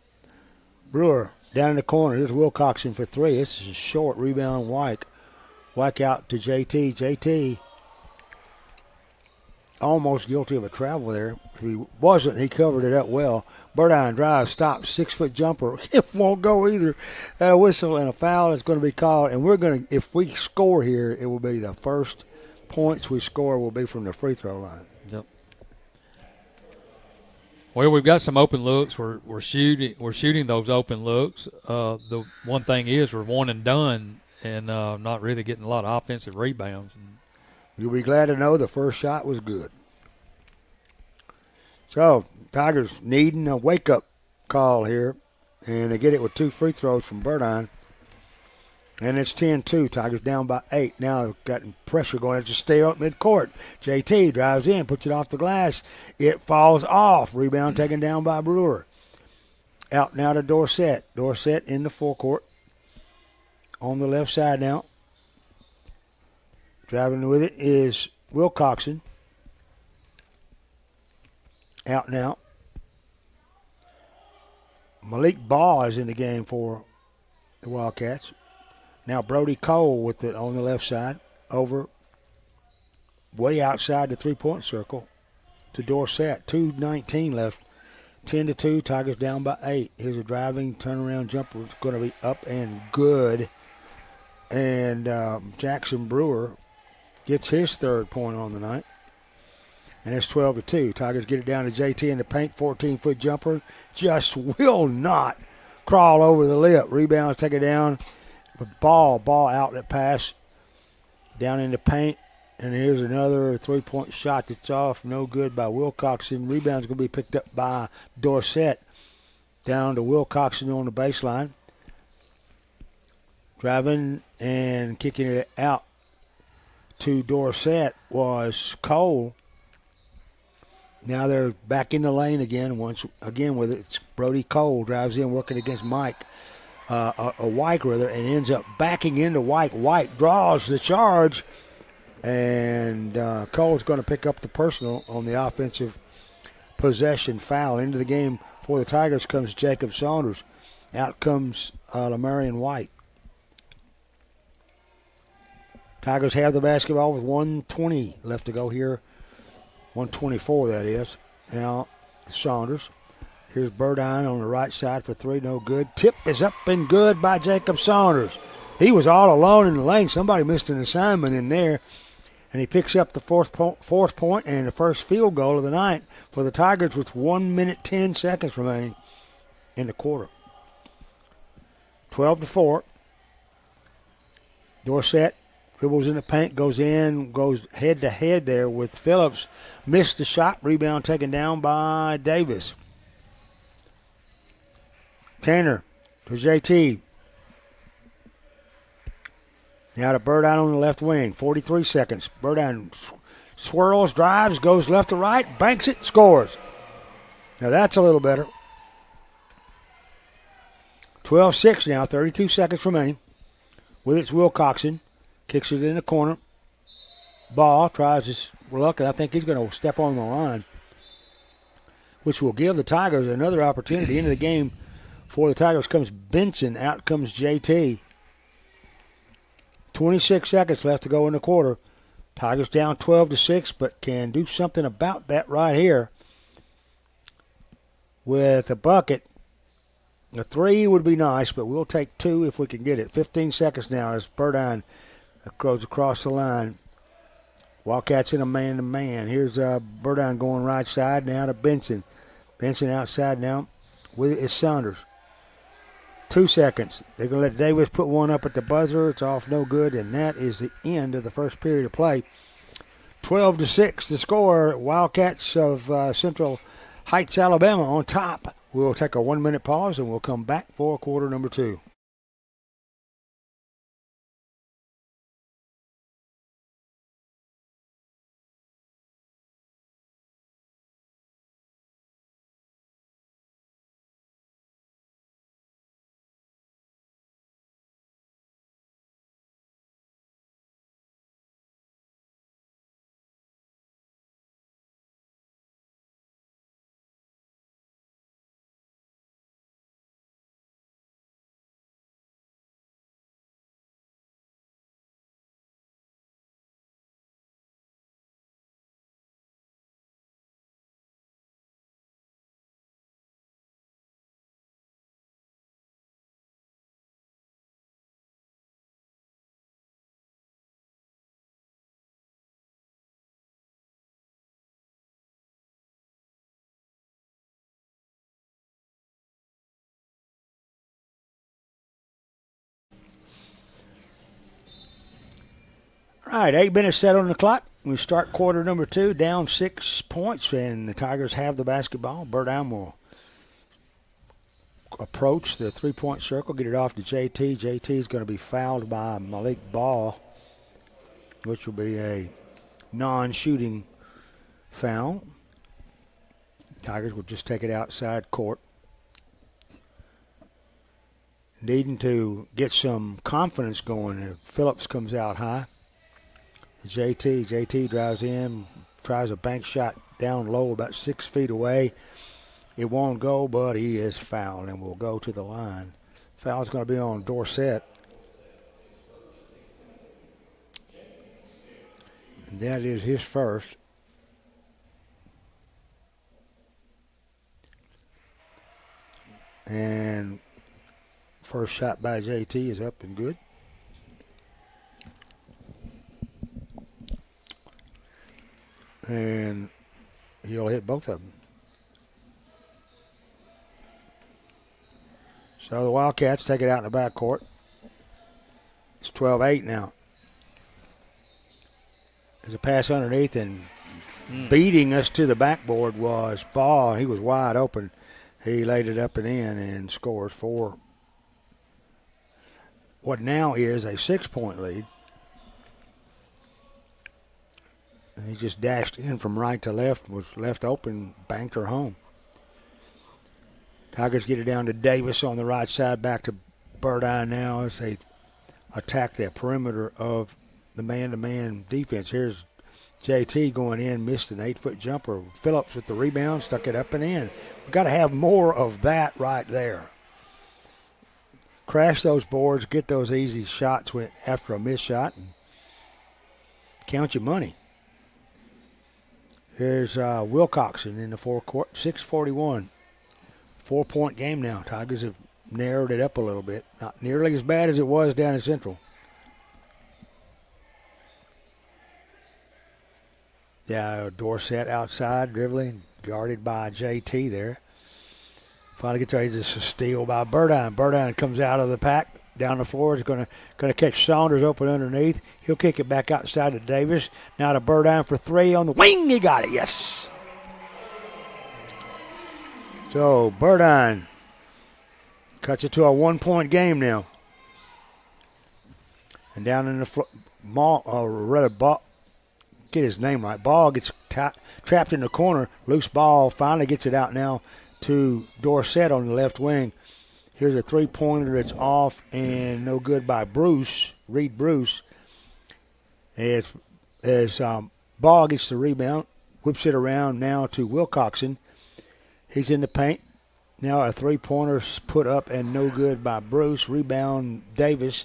Brewer down in the corner. Here's Wilcoxon for three. This is a short rebound. Wyke out to JT. JT almost guilty of a travel there. If he wasn't, he covered it up well. Burdine drives, stops, 6-foot jumper. It won't go either. A whistle and a foul is going to be called. And we're going to, if we score here, it will be the first points we score will be from the free throw line. Yep. Well, we've got some open looks. We're shooting those open looks. The one thing is we're one and done, and not really getting a lot of offensive rebounds. You'll be glad to know the first shot was good. So, Tigers needing a wake-up call here, and they get it with 2 free throws from Burdine. And it's 10-2. Tigers down by 8. Now they've got pressure going. Have to stay up midcourt. JT drives in, puts it off the glass. It falls off. Rebound taken down by Brewer. Out now to Dorsett. Dorsett in the forecourt. On the left side now. Driving with it is Wilcoxon. Out now. Malik Ball is in the game for the Wildcats. Now Brody Cole with it on the left side. Over way outside the three-point circle to Dorsett. 2:19 left. 10-2. Tigers down by 8. Here's a driving turnaround jumper. It's going to be up and good. And Jackson Brewer gets his third point on the night. And it's 12-2. Tigers get it down to JT in the paint. 14-foot jumper. Just will not crawl over the lip. Rebounds take it down. But ball outlet pass down in the paint. And here's another three-point shot that's off. No good by Wilcoxon. Rebound's going to be picked up by Dorsett. Down to Wilcoxon on the baseline. Driving and kicking it out to Dorsett was Cole. Now they're back in the lane again. Once again with it, it's Brody Cole drives in, working against Wyke, and ends up backing into Wyke. Wyke draws the charge, and Cole's going to pick up the personal on the offensive possession foul. Into the game for the Tigers comes Jacob Saunders. Out comes Lamarion White. Tigers have the basketball with 1:20 left to go here. 1:24, that is. Now, Saunders. Here's Burdine on the right side for three. No good. Tip is up and good by Jacob Saunders. He was all alone in the lane. Somebody missed an assignment in there. And he picks up the fourth point and the first field goal of the night for the Tigers with 1 minute, 10 seconds remaining in the quarter. 12-4. Dorsett dribbles in the paint, goes head-to-head there with Phillips. Missed the shot. Rebound taken down by Davis. Tanner to JT. Now to Burdine on the left wing. 43 seconds. Burdine swirls, drives, goes left to right, banks it, scores. Now that's a little better. 12-6 now, 32 seconds remaining. With it's Wilcoxon. Kicks it in the corner. Ball tries his luck, and I think he's going to step on the line, which will give the Tigers another opportunity. Into the game for the Tigers comes Benson. Out comes JT. 26 seconds left to go in the quarter. Tigers down 12-6, but can do something about that right here with a bucket. A three would be nice, but we'll take two if we can get it. 15 seconds now as Burdine goes across the line. Wildcats in a man-to-man. Here's Burdine going right side now to Benson. Benson outside now with it is Saunders. 2 seconds. They're going to let Davis put one up at the buzzer. It's off, no good, and that is the end of the first period of play. 12-6 the score. Wildcats of Central Heights, Alabama on top. We'll take a 1 minute pause and we'll come back for quarter number 2. All right, 8 minutes set on the clock. We start quarter number 2, down 6 points, and the Tigers have the basketball. Burdine will approach the three-point circle, get it off to JT. JT is going to be fouled by Malik Ball, which will be a non-shooting foul. Tigers will just take it outside court. Needing to get some confidence going. Phillips comes out high. JT drives in, tries a bank shot down low about 6 feet away. It won't go, but he is fouled and will go to the line. Foul's going to be on Dorsett. And that is his first. And first shot by JT is up and good. And he'll hit both of them. So the Wildcats take it out in the backcourt. It's 12-8 now. There's a pass underneath, and beating us to the backboard was Ball. He was wide open. He laid it up and in and scores for what now is a 6-point lead. And he just dashed in from right to left, was left open, banked her home. Tigers get it down to Davis on the right side, back to Burdine now as they attack the perimeter of the man-to-man defense. Here's JT going in, missed an 8-foot jumper. Phillips with the rebound, stuck it up and in. We've got to have more of that right there. Crash those boards, get those easy shots after a missed shot, and count your money. Here's Wilcoxon in the forecourt, 6:41. 4-point game now. Tigers have narrowed it up a little bit. Not nearly as bad as it was down in Central. Yeah, Dorsett outside, dribbling, guarded by JT there. Finally gets ready to steal by Burdine. Burdine comes out of the pack, down the floor. Is going to catch Saunders open underneath. He'll kick it back outside to Davis. Now to Burdine for 3 on the wing. He got it, yes. So Burdine cuts it to a 1-point game now. And down in the Ball, get his name right. Ball gets trapped in the corner. Loose ball. Finally gets it out now to Dorsett on the left wing. Here's a 3-pointer that's off and no good by Reed Bruce. As Ball gets the rebound, whips it around now to Wilcoxon. He's in the paint. Now a 3-pointer put up and no good by Bruce. Rebound Davis.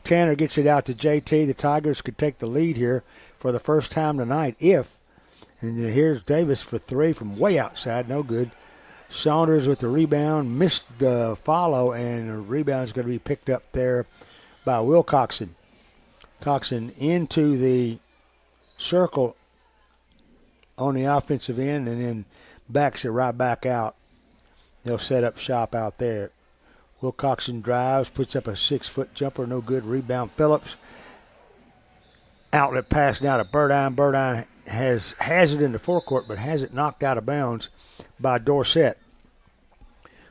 Tanner gets it out to JT. The Tigers could take the lead here for the first time tonight and here's Davis for 3 from way outside. No good. Saunders with the rebound, missed the follow, and the rebound is going to be picked up there by Wilcoxon. Coxon into the circle on the offensive end and then backs it right back out. They'll set up shop out there. Wilcoxon drives, puts up a 6-foot jumper, no good. Rebound Phillips. Outlet pass now to Burdine. Burdine has it in the forecourt, but has it knocked out of bounds by Dorsett.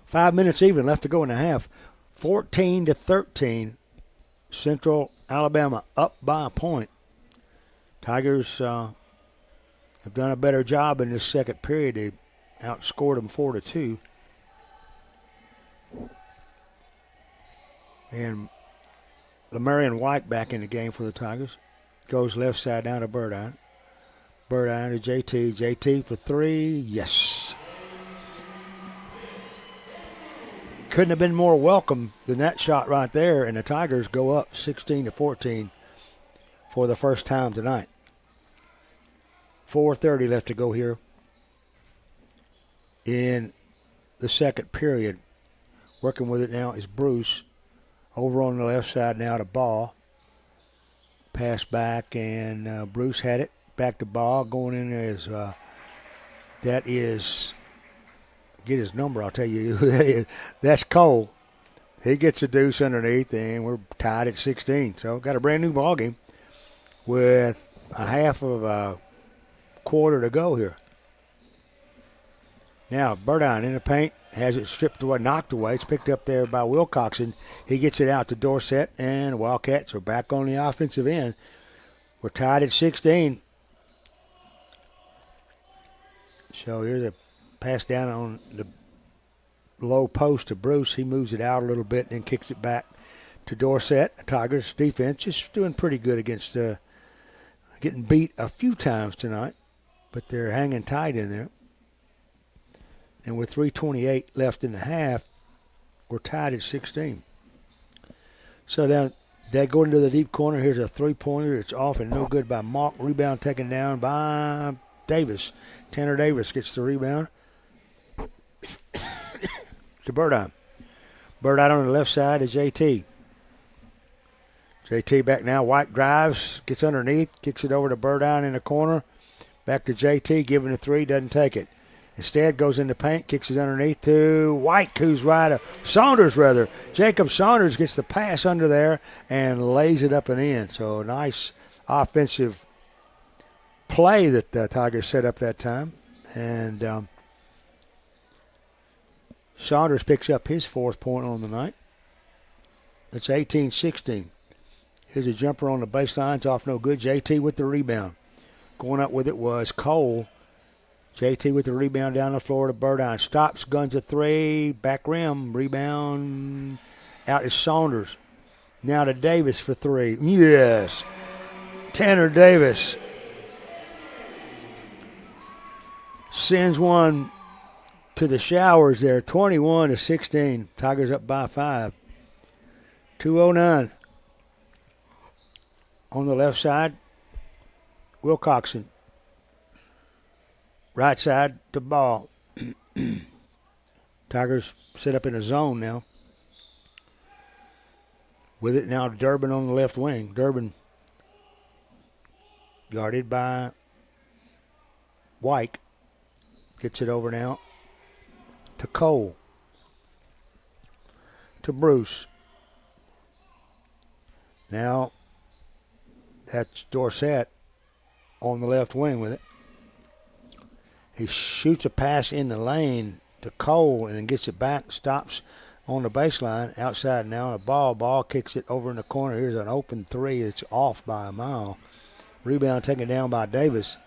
5 minutes even left to go in the half. 14-13. Central Alabama up by a point. Tigers have done a better job in this second period. They outscored them 4-2. And Lamarion White back in the game for the Tigers. Goes left side down to Burdine. Burdine to JT. JT for 3. Yes. Couldn't have been more welcome than that shot right there. And the Tigers go up 16-14 for the first time tonight. 4:30 left to go here in the second period. Working with it now is Bruce. Over on the left side now to Ball. Pass back, and Bruce had it. Back to Ball. Going in there is, that is, get his number, I'll tell you who that is. That's Cole. He gets a deuce underneath, and we're tied at 16. So got a brand new ball game. with a half of a quarter to go here. Now, Burdine in the paint, has it stripped away, knocked away. It's picked up there by Wilcoxon. He gets it out to Dorsett, and the Wildcats are back on the offensive end. We're tied at 16. So here's a pass down on the low post to Bruce. He moves it out a little bit and then kicks it back to Dorsett. Tigers defense just doing pretty good against getting beat a few times tonight, but they're hanging tight in there. And with 3:28 left in the half, we're tied at 16. So now they go into the deep corner. Here's a three-pointer. It's off and no good by Mock. Rebound taken down by Davis. Tanner Davis gets the rebound to Burdine. Burdine on the left side is JT. JT back now. White drives, gets underneath, kicks it over to Burdine in the corner. Back to JT, giving a three, doesn't take it. Instead, goes in the paint, kicks it underneath to White, who's right. Saunders, rather. Jacob Saunders gets the pass under there and lays it up and in. So nice offensive play that the Tigers set up that time. And Saunders picks up his fourth point on the night. It's 18-16. Here's a jumper on the baseline. It's off no good. JT with the rebound. Going up with it was Cole. JT with the rebound down the floor to Burdine. Stops, guns a three. Back rim. Rebound. Out is Saunders. Now to Davis for three. Yes. Tanner Davis sends one to the showers there. 21-16. Tigers up by 5. 2:09. On the left side, Wilcoxon. Right side to Ball. Tigers set up in a zone now. With it now, Durbin on the left wing. Durbin guarded by White. Gets it over now to Cole. To Bruce. Now, that's Dorsett on the left wing with it. He shoots a pass in the lane to Cole and then gets it back, stops on the baseline. Outside now, a ball. Ball kicks it over in the corner. Here's an open three. It's off by a mile. Rebound taken down by Davis.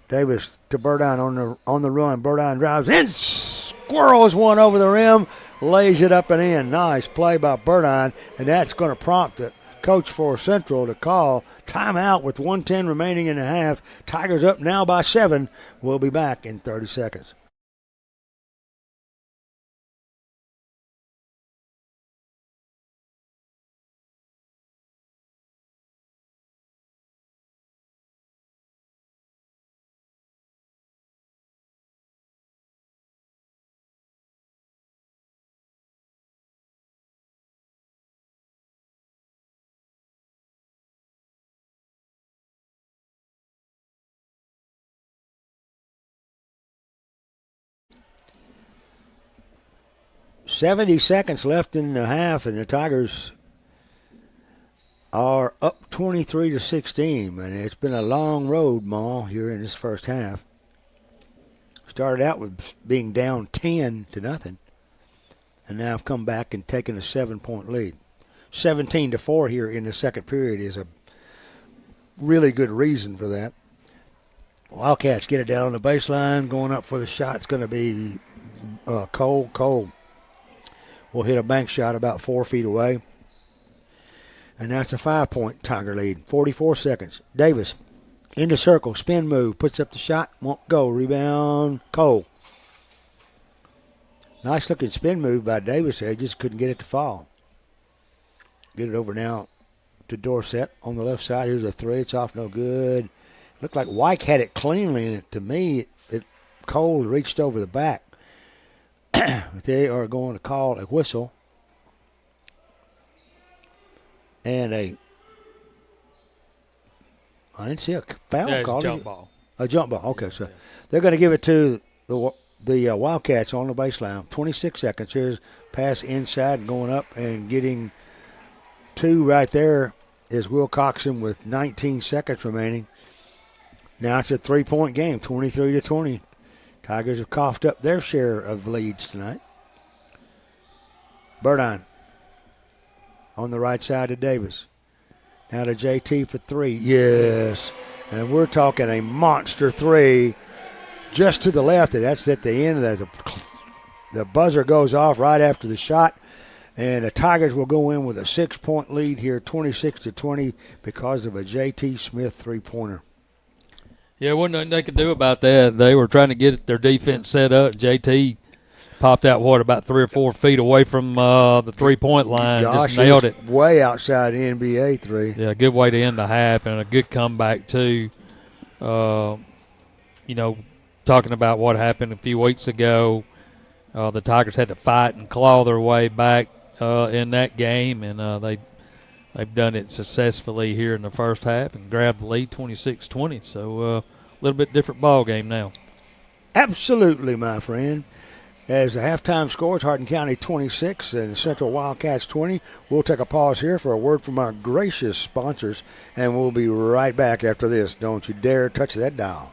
Davis to Burdine on the run. Burdine drives in, squirrels one over the rim, lays it up and in. Nice play by Burdine, and that's going to prompt it. Coach for Central to call timeout with 1:10 remaining in the half. Tigers up now by 7. We'll be back in 30 seconds. .70 seconds left in the half, and the Tigers are up 23-16. And it's been a long road, Ma, here in this first half. Started out with being down 10-0, and now have come back and taken a 7-point lead. 17-4 here in the second period is a really good reason for that. Wildcats get it down on the baseline. Going up for the shot. It's going to be Cole. Cole will hit a bank shot about 4 feet away. And that's a 5-point Tiger lead. 44 seconds. Davis in the circle. Spin move. Puts up the shot. Won't go. Rebound. Cole. Nice looking spin move by Davis there. He just couldn't get it to fall. Get it over now to Dorsett on the left side. Here's a three. It's off no good. Looked like White had it cleanly, and to me, Cole reached over the back. They are going to call a whistle and I didn't see a foul call. A jump ball. A jump ball. Okay, so they're going to give it to the Wildcats on the baseline. 26 seconds. Here's pass inside, going up and getting two right there is Wilcoxon with 19 seconds remaining. Now it's a 3-point game, 23-20. Tigers have coughed up their share of leads tonight. Burdine on the right side of Davis. Now to JT for three. Yes. And we're talking a monster three just to the left. And that's at the end of the buzzer goes off right after the shot. And the Tigers will go in with a 6-point lead here, 26-20, because of a JT Smith three-pointer. Yeah, wasn't nothing they could do about that. They were trying to get their defense set up. JT popped out, about 3 or 4 feet away from the three-point line. Gosh, just nailed it. Way outside the NBA three. Yeah, good way to end the half and a good comeback, too. Talking about what happened a few weeks ago, the Tigers had to fight and claw their way back in that game, and they've done it successfully here in the first half and grabbed the lead 26-20. So a little bit different ball game now. Absolutely, my friend. As the halftime score is Hardin County 26 and Central Wildcats 20. We'll take a pause here for a word from our gracious sponsors, and we'll be right back after this. Don't you dare touch that dial.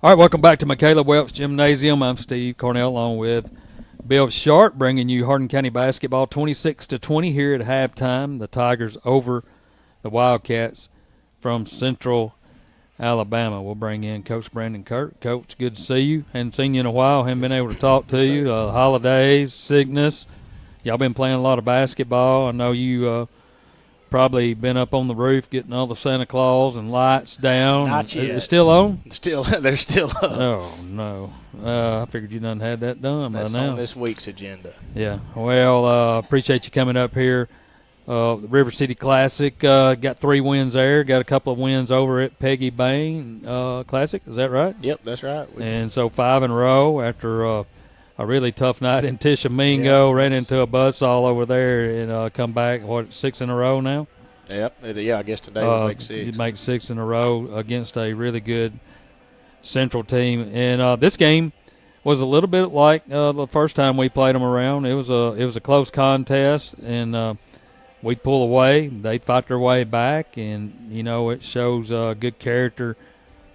All right, welcome back to Michaela Welch Gymnasium. I'm Steve Cornell along with Bill Sharp, bringing you Hardin County basketball 26-20 here at halftime. The Tigers over the Wildcats from Central Alabama. We'll bring in Coach Brandon Kirk. Coach, good to see you. Hadn't seen you in a while. Haven't been able to talk to you. Holidays, sickness. Y'all been playing a lot of basketball. I know you probably been up on the roof getting all the Santa Claus and lights down. Not yet. It's still on? They're still up. Oh, no. I figured you done had that done That's by now. on this week's agenda. Yeah. Well, appreciate you coming up here. The River City Classic, got 3 wins there. Got a couple of wins over at Peggy Bain Classic. Is that right? Yep, that's right. And so 5 in a row after a really tough night in Tishomingo. Ran into a buzzsaw over there and come back, 6 in a row now? Yep. Yeah, I guess today we'll make 6. You make 6 in a row against a really good Central team. And this game was a little bit like the first time we played them around. It was a close contest, and we'd pull away, they'd fight their way back, and it shows good character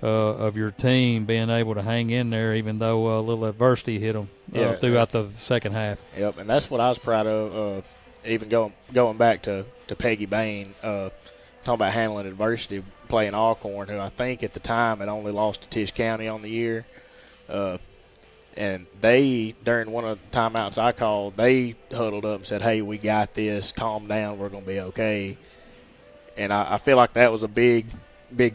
of your team being able to hang in there, even though a little adversity hit them throughout the second half. Yep, and that's what I was proud of. Even going back to Peggy Bain, talking about handling adversity, playing Alcorn, who I think at the time had only lost to Tisch County on the year. And they, during one of the timeouts I called, they huddled up and said, "Hey, we got this. Calm down. We're going to be okay." And I feel like that was a big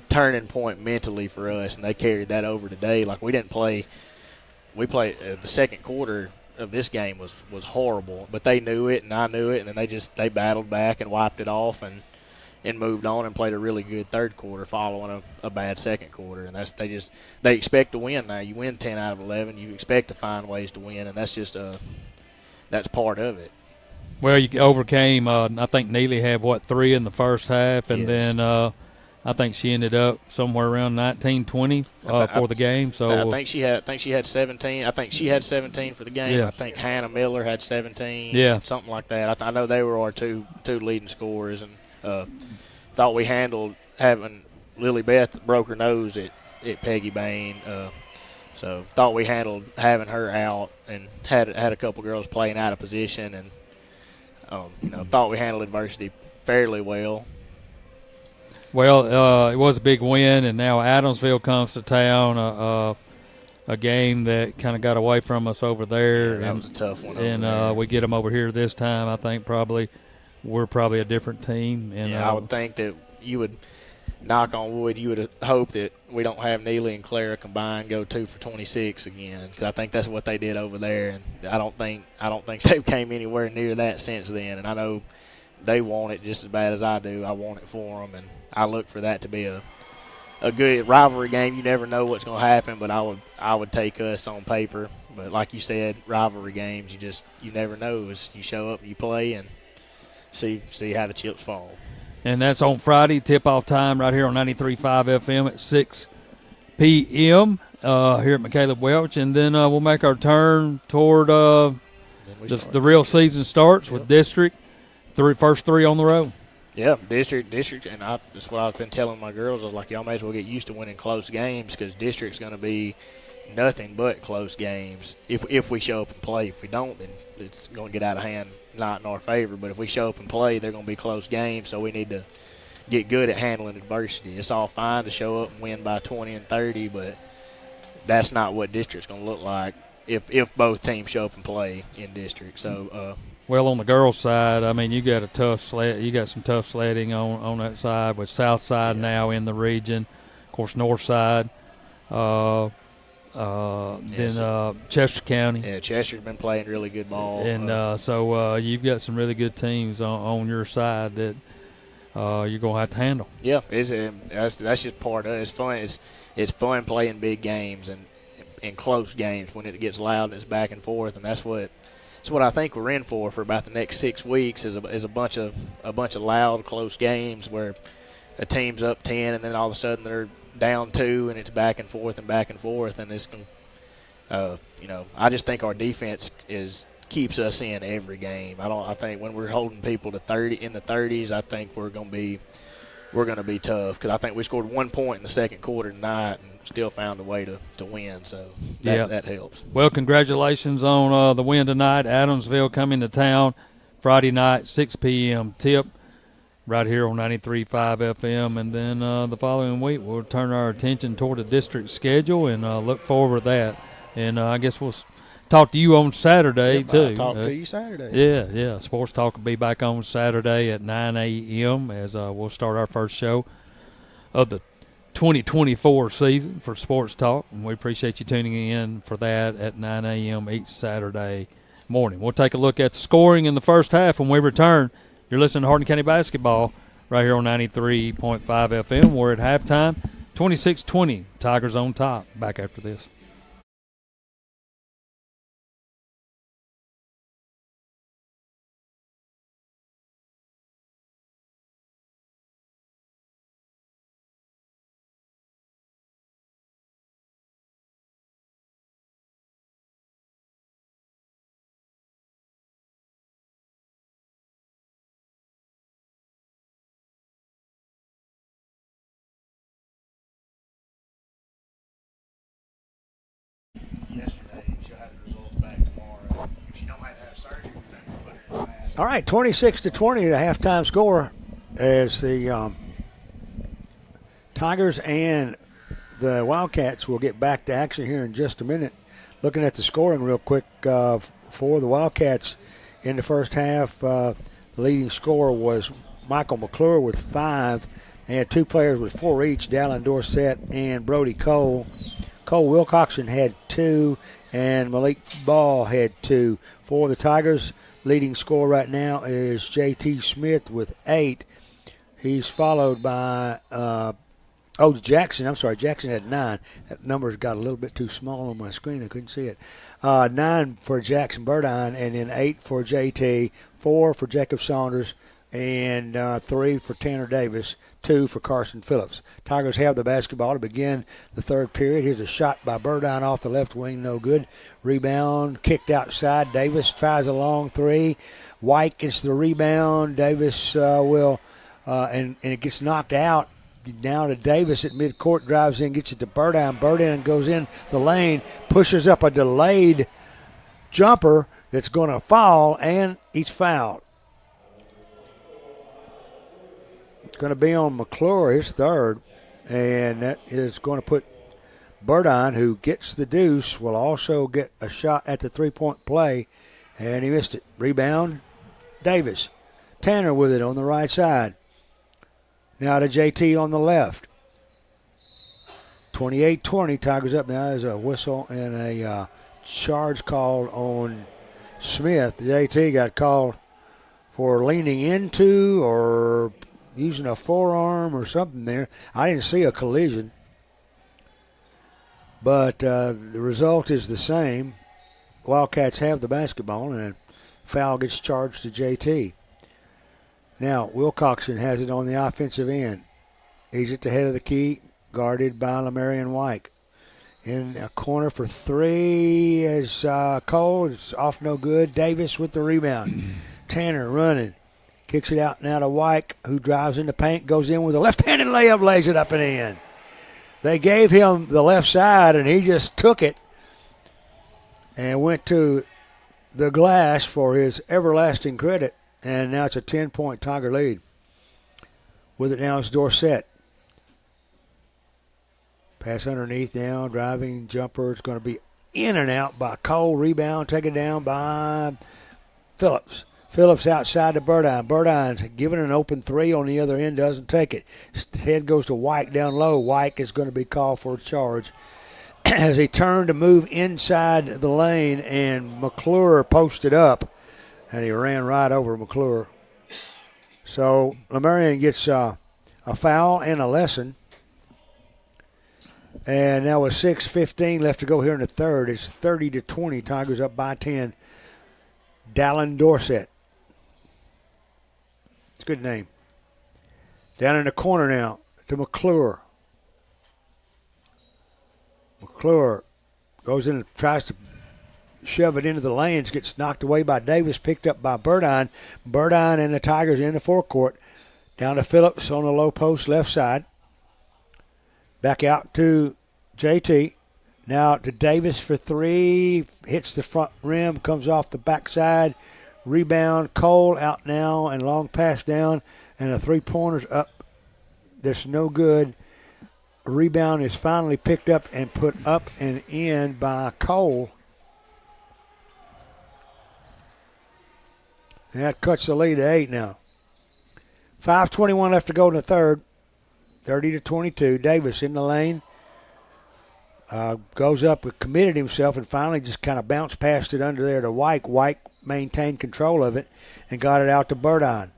turning point mentally for us, and they carried that over today. Like, we didn't play – we played the second quarter of this game was horrible, but they knew it and I knew it, and then they battled back and wiped it off and moved on and played a really good third quarter following a bad second quarter. And they expect to win now. You win 10 out of 11, you expect to find ways to win, and that's just that's part of it. Well, you overcame. I think Neely had 3 in the first half, and Yes. then I think she ended up somewhere around 19-20 for the game. So I think she had 17. I think she had 17 for the game. Yeah. I think Hannah Miller had 17. Yeah. Something like that. I know they were our two leading scorers, and thought we handled having Lily Beth broke her nose at Peggy Bain. So thought we handled having her out, and had a couple girls playing out of position, and thought we handled adversity fairly well. Well, it was a big win, and now Adamsville comes to town. A game that kind of got away from us over there. Yeah, that was a tough one. And we get them over here this time. I think we're probably a different team. And I would think that you would, knock on wood, you would hope that we don't have Neely and Clara combined go 2 for 26 again, because I think that's what they did over there, and I don't think they've came anywhere near that since then. And I know they want it just as bad as I do. I want it for them, and I look for that to be a good rivalry game. You never know what's going to happen, but I would take us on paper. But like you said, rivalry games, you never know. You show up and you play and see how the chips fall. And that's on Friday, tip-off time right here on 93.5 FM at 6 p.m. Here at McCaleb Welch. And then we'll make our turn toward the real season starts with District. First 3 on the road. Yeah, district, and that's what I've been telling my girls. I was like, y'all may as well get used to winning close games, because district's going to be nothing but close games if we show up and play. If we don't, then it's going to get out of hand, not in our favor. But if we show up and play, they're going to be close games, so we need to get good at handling adversity. It's all fine to show up and win by 20 and 30, but that's not what district's going to look like if both teams show up and play in district. So well, on the girls' side, I mean, you got some tough sledding on that side, with South Side now in the region, of course, North Side, then Chester County. Yeah, Chester's been playing really good ball, and so you've got some really good teams on your side that you're gonna have to handle. Yeah, that's just part of it. It's fun. It's fun playing big games and in close games when it gets loud and it's back and forth, and that's what I think we're in for about the next 6 weeks is a bunch of loud, close games where a team's up 10 and then all of a sudden they're down 2 and it's back and forth, and it's I just think our defense keeps us in every game. I think when we're holding people to 30 in the 30s, I think we're going to be tough, because I think we scored 1 point in the second quarter tonight and still found a way to win, so that helps. Well, congratulations on the win tonight. Adamsville coming to town Friday night, 6 p.m. tip, right here on 93.5 FM. And then the following week we'll turn our attention toward the district schedule and look forward to that. And I guess we'll talk to you on Saturday, too. I'll talk to you Saturday. Yeah. Sports Talk will be back on Saturday at 9 a.m. as we'll start our first show of the 2024 season for Sports Talk, and we appreciate you tuning in for that at 9 a.m. each Saturday morning. We'll take a look at the scoring in the first half when we return. You're listening to Hardin County Basketball right here on 93.5 FM. We're at halftime, 26-20. Tigers on top. Back after this. All right, 26-20, the halftime score as the Tigers and the Wildcats will get back to action here in just a minute. Looking at the scoring real quick for the Wildcats in the first half, the leading scorer was Michael McClure with 5, and 2 players with 4 each, Dallin Dorsett and Brody Cole. Cole Wilcoxon had 2, and Malik Ball had 2. For the Tigers, leading scorer right now is J.T. Smith with 8. He's followed by Jackson. I'm sorry, Jackson had 9. That number's got a little bit too small on my screen. I couldn't see it. 9 for Jackson Burdine, and then 8 for J.T., 4 for Jacob Saunders, and 3 for Tanner Davis, 2 for Carson Phillips. Tigers have the basketball to begin the third period. Here's a shot by Burdine off the left wing, no good. Rebound, kicked outside. Davis tries a long 3. White gets the rebound. Davis and it gets knocked out. Down to Davis at midcourt, drives in, gets it to Burdine. Burdine goes in the lane, pushes up a delayed jumper that's going to fall, and he's fouled. It's going to be on McClure, his third, and that is going to put Burdine, who gets the deuce, will also get a shot at the three-point play, and he missed it. Rebound, Davis. Tanner with it on the right side. Now to JT on the left. 28-20, Tigers up. Now there's a whistle and a charge called on Smith. JT got called for leaning into or using a forearm or something there. I didn't see a collision. But the result is the same. Wildcats have the basketball, and a foul gets charged to JT. Now, Wilcoxon has it on the offensive end. He's at the head of the key, guarded by Lamarion White. In a corner for 3 is Cole. It's off no good. Davis with the rebound. Tanner running. Kicks it out now to White, who drives in the paint, goes in with a left-handed layup, lays it up and in. They gave him the left side, and he just took it and went to the glass for his everlasting credit. And now it's a 10-point Tiger lead. With it now is Dorsett. Pass underneath now, driving jumper. It's going to be in and out by Cole. Rebound taken down by Phillips. Phillips outside to Burdine. Burdine's giving an open 3 on the other end, doesn't take it. Head goes to White down low. White is going to be called for a charge. As he turned to move inside the lane, and McClure posted up. And he ran right over McClure. So Lamarion gets a foul and a lesson. And now with 6:15 left to go here in the third, it's 30-20. Tigers up by 10. Dallin Dorsett. It's a good name. Down in the corner now to McClure. McClure goes in and tries to shove it into the lanes, gets knocked away by Davis, picked up by Burdine. Burdine and the Tigers in the forecourt. Down to Phillips on the low post left side. Back out to JT. Now to Davis for 3. Hits the front rim, comes off the backside. Rebound, Cole out now, and long pass down, and a three-pointer's up. That's no good. Rebound is finally picked up and put up and in by Cole. And that cuts the lead to 8 now. 5:21 left to go in the third. 30-22. Davis in the lane. Goes up, committed himself, and finally just kind of bounced past it under there to White. White maintained control of it and got it out to Burdine.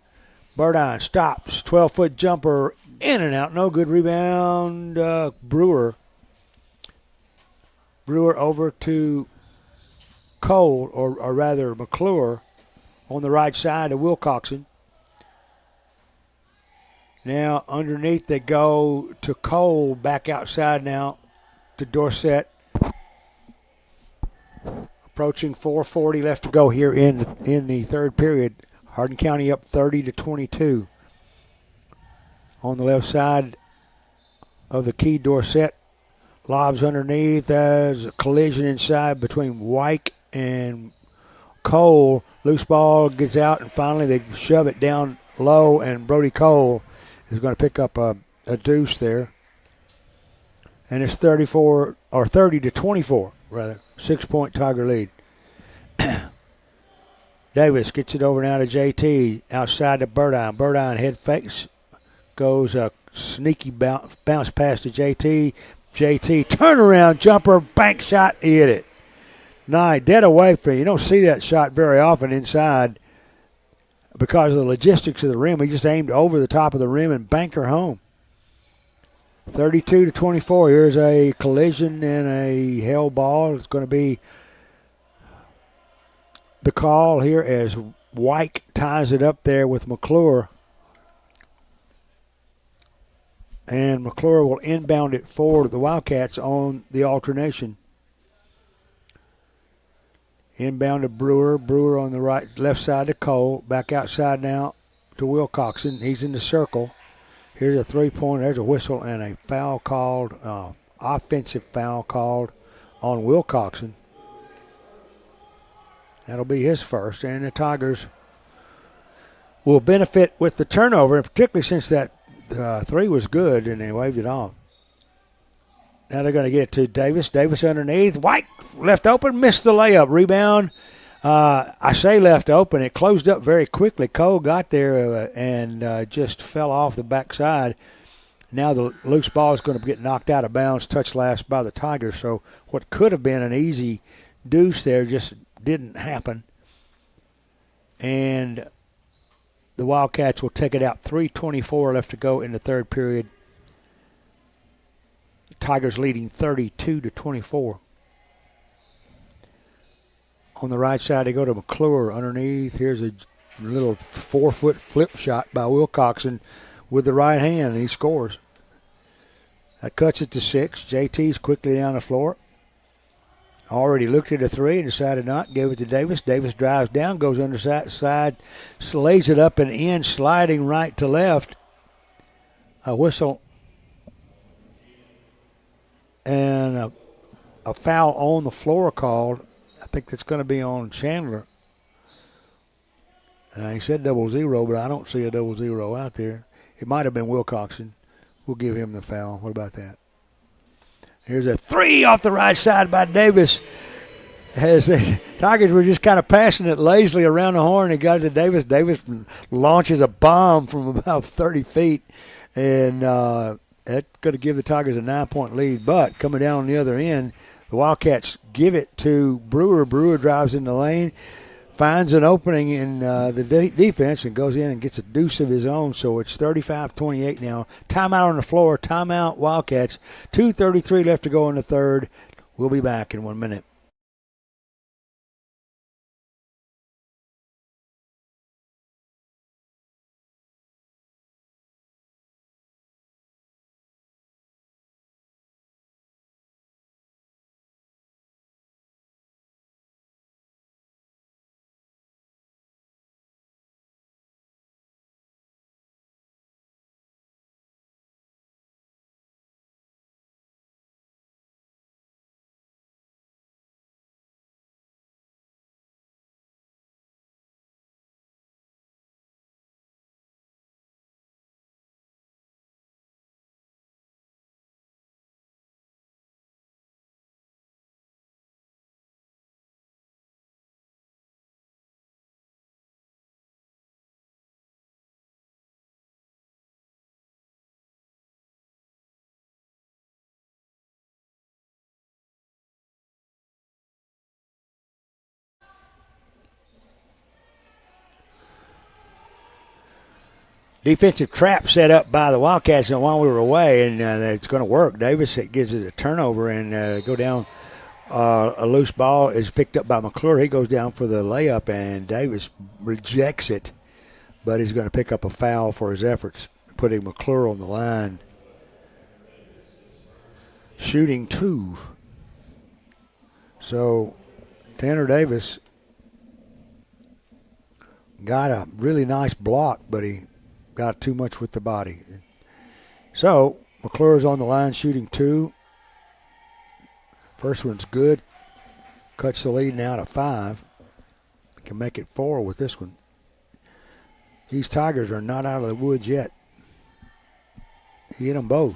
Burdine stops. 12-foot jumper in and out. No good. Rebound. Brewer. Brewer over to Cole, or rather McClure. On the right side of Wilcoxon. Now underneath they go to Cole, back outside now to Dorsett. Approaching 4:40 left to go here in the third period. Hardin County up 30-22. On the left side of the key, Dorsett lobs underneath. There's a collision inside between White and Cole. Loose ball gets out, and finally they shove it down low, and Brody Cole is going to pick up a deuce there. And it's 30 to 24, rather. 6-point Tiger lead. Davis gets it over now to JT outside to Burdine. Burdine head fakes, goes a sneaky bounce pass to JT. JT turnaround jumper, bank shot, he hit it. Nice, dead away from you. You don't see that shot very often inside because of the logistics of the rim. He just aimed over the top of the rim and banked her home. 32 to 24. Here's a collision and a hell ball. It's going to be the call here as White ties it up there with McClure. And McClure will inbound it for the Wildcats on the alternation. Inbound to Brewer. Brewer on the left side to Cole. Back outside now to Wilcoxon. He's in the circle. Here's a three-pointer. There's a whistle and a foul called, offensive foul called on Wilcoxon. That'll be his first. And the Tigers will benefit with the turnover, and particularly since that three was good and they waved it off. Now they're going to get it to Davis. Davis underneath. White left open, missed the layup. Rebound. I say left open. It closed up very quickly. Cole got there and just fell off the backside. Now the loose ball is going to get knocked out of bounds, touched last by the Tigers. So what could have been an easy deuce there just didn't happen. And the Wildcats will take it out. 3:24 left to go in the third period. Tigers leading 32 to 24. On the right side, they go to McClure underneath. Here's a little 4-foot flip shot by Wilcoxon with the right hand, and he scores. That cuts it to 6. JT's quickly down the floor. Already looked at a three and decided not. Gave it to Davis. Davis drives down, goes underside, lays it up and in, sliding right to left. A whistle and a foul on the floor called. I think that's going to be on Chandler. He said 00, but I don't see a 00 out there. It might have been Wilcoxon. We'll give him the foul. What about that? Here's a three off the right side by Davis. As the Tigers were just kind of passing it lazily around the horn and got it to Davis. Davis launches a bomb from about 30 feet. And that's going to give the Tigers a 9-point lead. But coming down on the other end, the Wildcats give it to Brewer. Brewer drives in the lane, finds an opening in the defense, and goes in and gets a deuce of his own. So it's 35-28 now. Timeout on the floor. Timeout, Wildcats. 2:33 left to go in the third. We'll be back in 1 minute. Defensive trap set up by the Wildcats while we were away, and it's going to work. Davis gives it a turnover and go down. A loose ball is picked up by McClure. He goes down for the layup, and Davis rejects it, but he's going to pick up a foul for his efforts, putting McClure on the line. Shooting 2. So Tanner Davis got a really nice block, but he got too much with the body. So McClure's on the line shooting 2. First one's good. Cuts the lead now to 5. can make it 4 with this one. These Tigers are not out of the woods yet. He hit them both.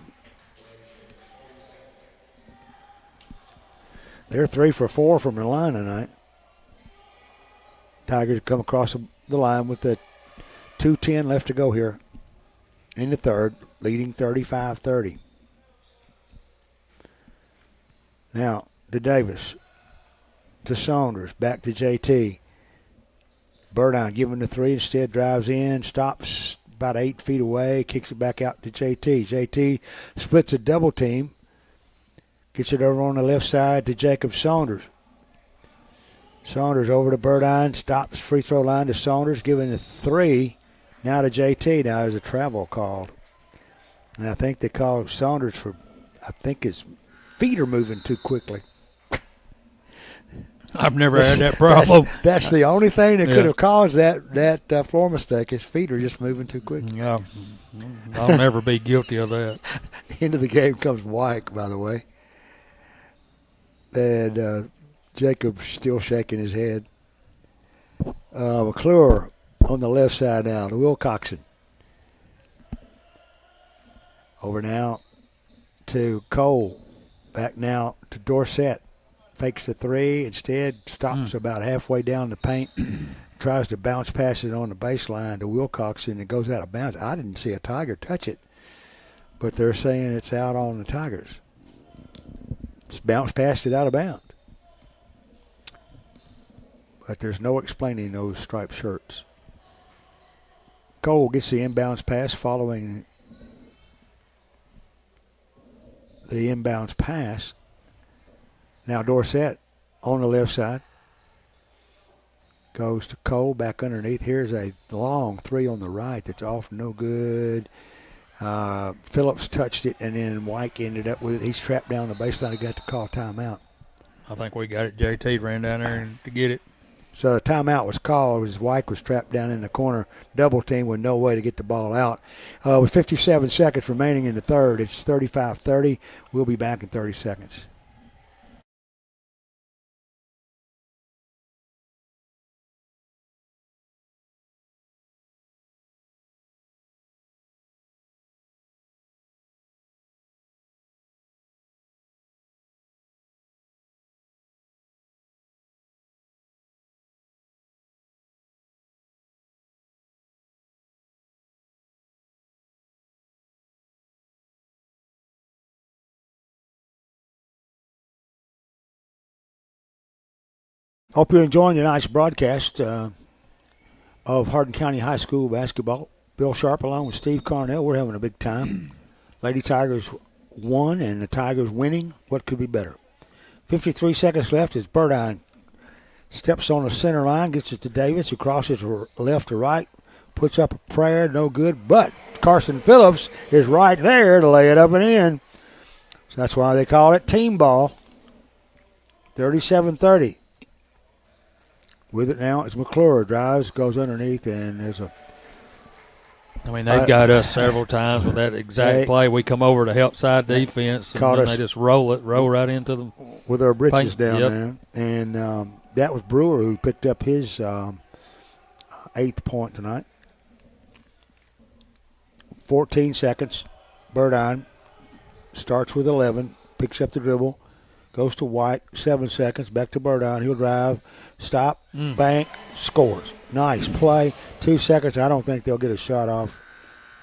They're 3 for 4 from the line tonight. Tigers come across the line with the 2:10 left to go here in the third, leading 35-30. Now to Davis, to Saunders, back to JT. Burdine giving the 3, instead drives in, stops about 8 feet away, kicks it back out to JT. JT splits a double team, gets it over on the left side to Jacob Saunders. Saunders over to Burdine, stops free throw line to Saunders, giving the 3. Now to JT. Now there's a travel called. And I think they called Saunders for, I think his feet are moving too quickly. I've never had that problem. That's the only thing that could have caused that floor mistake. His feet are just moving too quick. Yeah, I'll never be guilty of that. Into the game comes White, by the way. And Jacob's still shaking his head. McClure on the left side now to Wilcoxon. Over now to Cole. Back now to Dorsett. Fakes the 3, instead stops about halfway down the paint, tries to bounce past it on the baseline to Wilcoxon, and it goes out of bounds. I didn't see a Tiger touch it, but they're saying it's out on the Tigers. Just bounced past it out of bounds. But there's no explaining those striped shirts. Cole gets the inbounds pass following the inbounds pass. Now Dorsett on the left side. Goes to Cole back underneath. Here's a long 3 on the right that's off, no good. Phillips touched it, and then White ended up with it. He's trapped down the baseline. He got to call timeout. I think we got it. JT ran down there to get it. So the timeout was called as White was trapped down in the corner, double team with no way to get the ball out. With 57 seconds remaining in the third, it's 35-30. We'll be back in 30 seconds. Hope you're enjoying tonight's broadcast of Hardin County High School basketball. Bill Sharp along with Steve Carnell. We're having a big time. Lady Tigers won, and the Tigers winning. What could be better? 53 seconds left as Burdine steps on the center line, gets it to Davis, who crosses from left to right, puts up a prayer, no good. But Carson Phillips is right there to lay it up and in. So that's why they call it team ball. 37-30. With it now, it's McClure. Drives, goes underneath, and there's a... I mean, they've got us several times with that exact play. We come over to help side defense, and then they just roll right into them. With our britches paint. down Yep. there. And that was Brewer who picked up his 8th point tonight. 14 seconds. Burdine starts with 11, picks up the dribble, goes to White, 7 seconds, back to Burdine. He'll drive, stop, bank, scores. Nice play. 2 seconds. I don't think they'll get a shot off.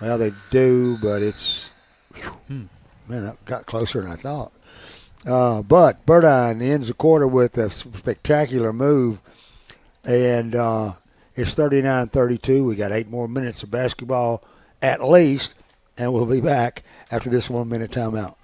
Well, they do, but it's, man, that got closer than I thought. But Burdine ends the quarter with a spectacular move, and it's 39-32. We got 8 more minutes of basketball at least, and we'll be back after this 1-minute timeout.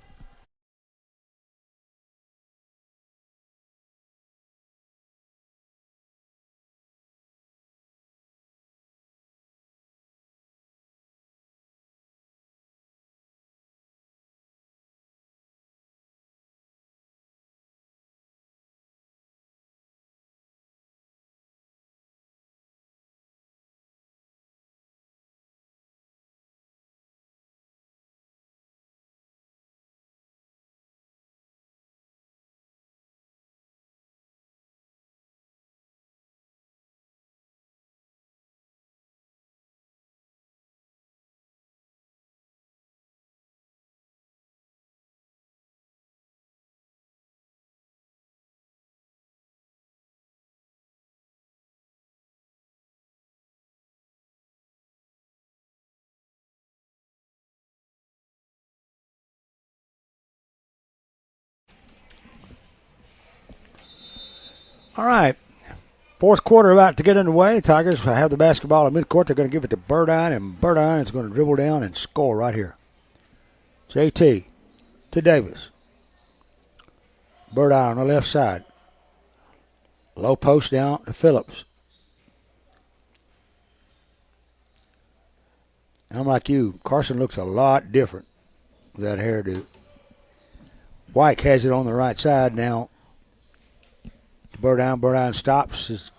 All right. Fourth quarter about to get underway. Tigers have the basketball in midcourt. They're going to give it to Hardin, and Hardin is going to dribble down and score right here. JT to Davis. Hardin on the left side. Low post down to Phillips. And I'm like you. Carson looks a lot different with that hairdo. White has it on the right side now. Hardin stops. Is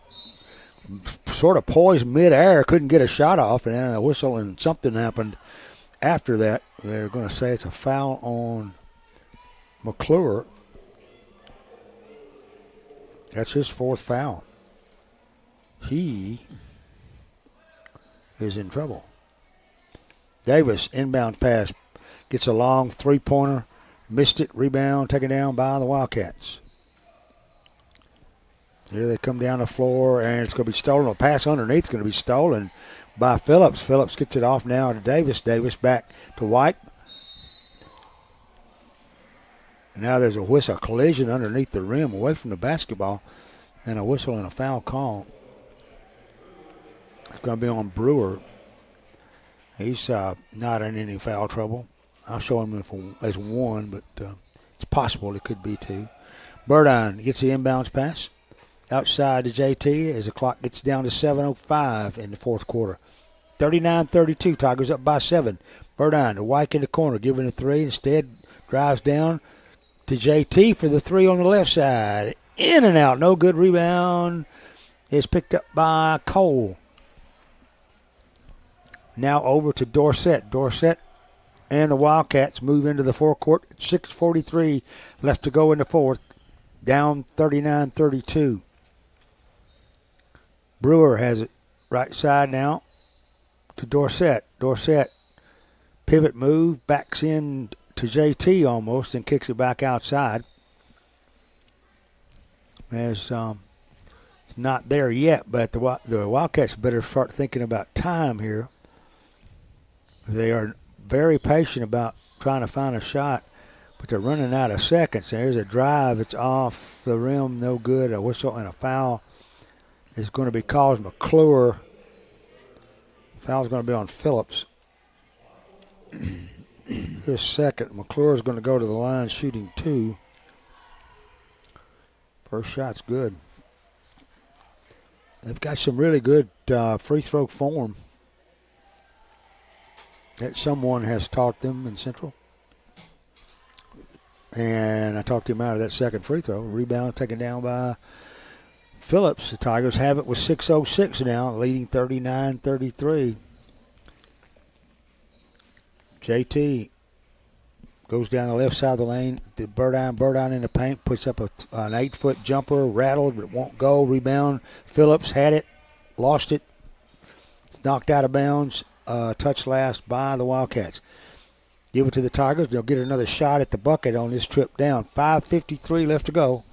sort of poised midair. Couldn't get a shot off, and then a whistle, and something happened after that. They're going to say it's a foul on McClure. That's his fourth foul. He is in trouble. Davis, inbound pass, gets a long three-pointer, missed it, rebound, taken down by the Wildcats. Here they come down the floor, and it's going to be stolen. A pass underneath is going to be stolen by Phillips. Phillips gets it off now to Davis. Davis back to White. And now there's a whistle, collision underneath the rim, away from the basketball, and a whistle and a foul call. It's going to be on Brewer. He's not in any foul trouble. I'll show him as one, but it's possible it could be two. Hardin gets the inbounds pass. Outside to JT as the clock gets down to 7:05 in the fourth quarter. 39-32, Tigers up by 7. Hardin to White in the corner, giving a three. Instead, drives down to JT for the three on the left side. In and out, no good. Rebound is picked up by Cole. Now over to Dorsett. Dorsett and the Wildcats move into the forecourt. 6:43 left to go in the fourth. Down 39-32. Brewer has it right side now to Dorsett. Dorsett, pivot move, backs in to JT almost and kicks it back outside. As not there yet, but the Wildcats better start thinking about time here. They are very patient about trying to find a shot, but they're running out of seconds. There's a drive. It's off the rim, no good. A whistle and a foul is going to be called. McClure. Foul's going to be on Phillips. His second. McClure is going to go to the line shooting 2. First shot's good. They've got some really good free throw form that someone has taught them in Central. And I talked him out of that second free throw. Rebound taken down by Phillips. The Tigers have it with 6:06 now, leading 39-33. JT goes down the left side of the lane. The Hardin in the paint, puts up an 8-foot jumper, rattled, but it won't go. Rebound. Phillips had it, lost it. It's knocked out of bounds. Touch last by the Wildcats. Give it to the Tigers. They'll get another shot at the bucket on this trip down. 5:53 left to go.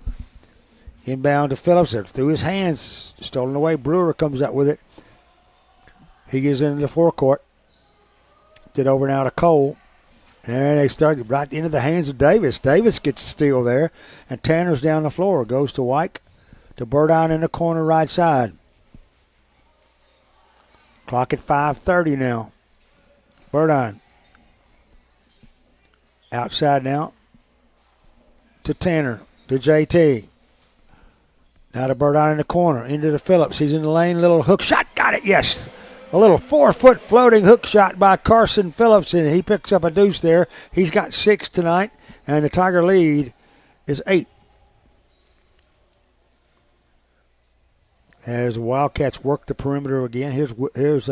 Inbound to Phillips. Through his hands. Stolen away. Brewer comes up with it. He gets into the forecourt. Get over now to Cole. And they start right into the hands of Davis. Davis gets a steal there. And Tanner's down the floor. Goes to White. To Hardin in the corner right side. Clock at 5:30 now. Hardin. Outside now. To Tanner. To JT. Now to Hardin in the corner. Into the Phillips. He's in the lane. Little hook shot. Got it. Yes. A little 4-foot floating hook shot by Carson Phillips. And he picks up a deuce there. He's got 6 tonight. And the Tiger lead is 8. As the Wildcats work the perimeter again. Here's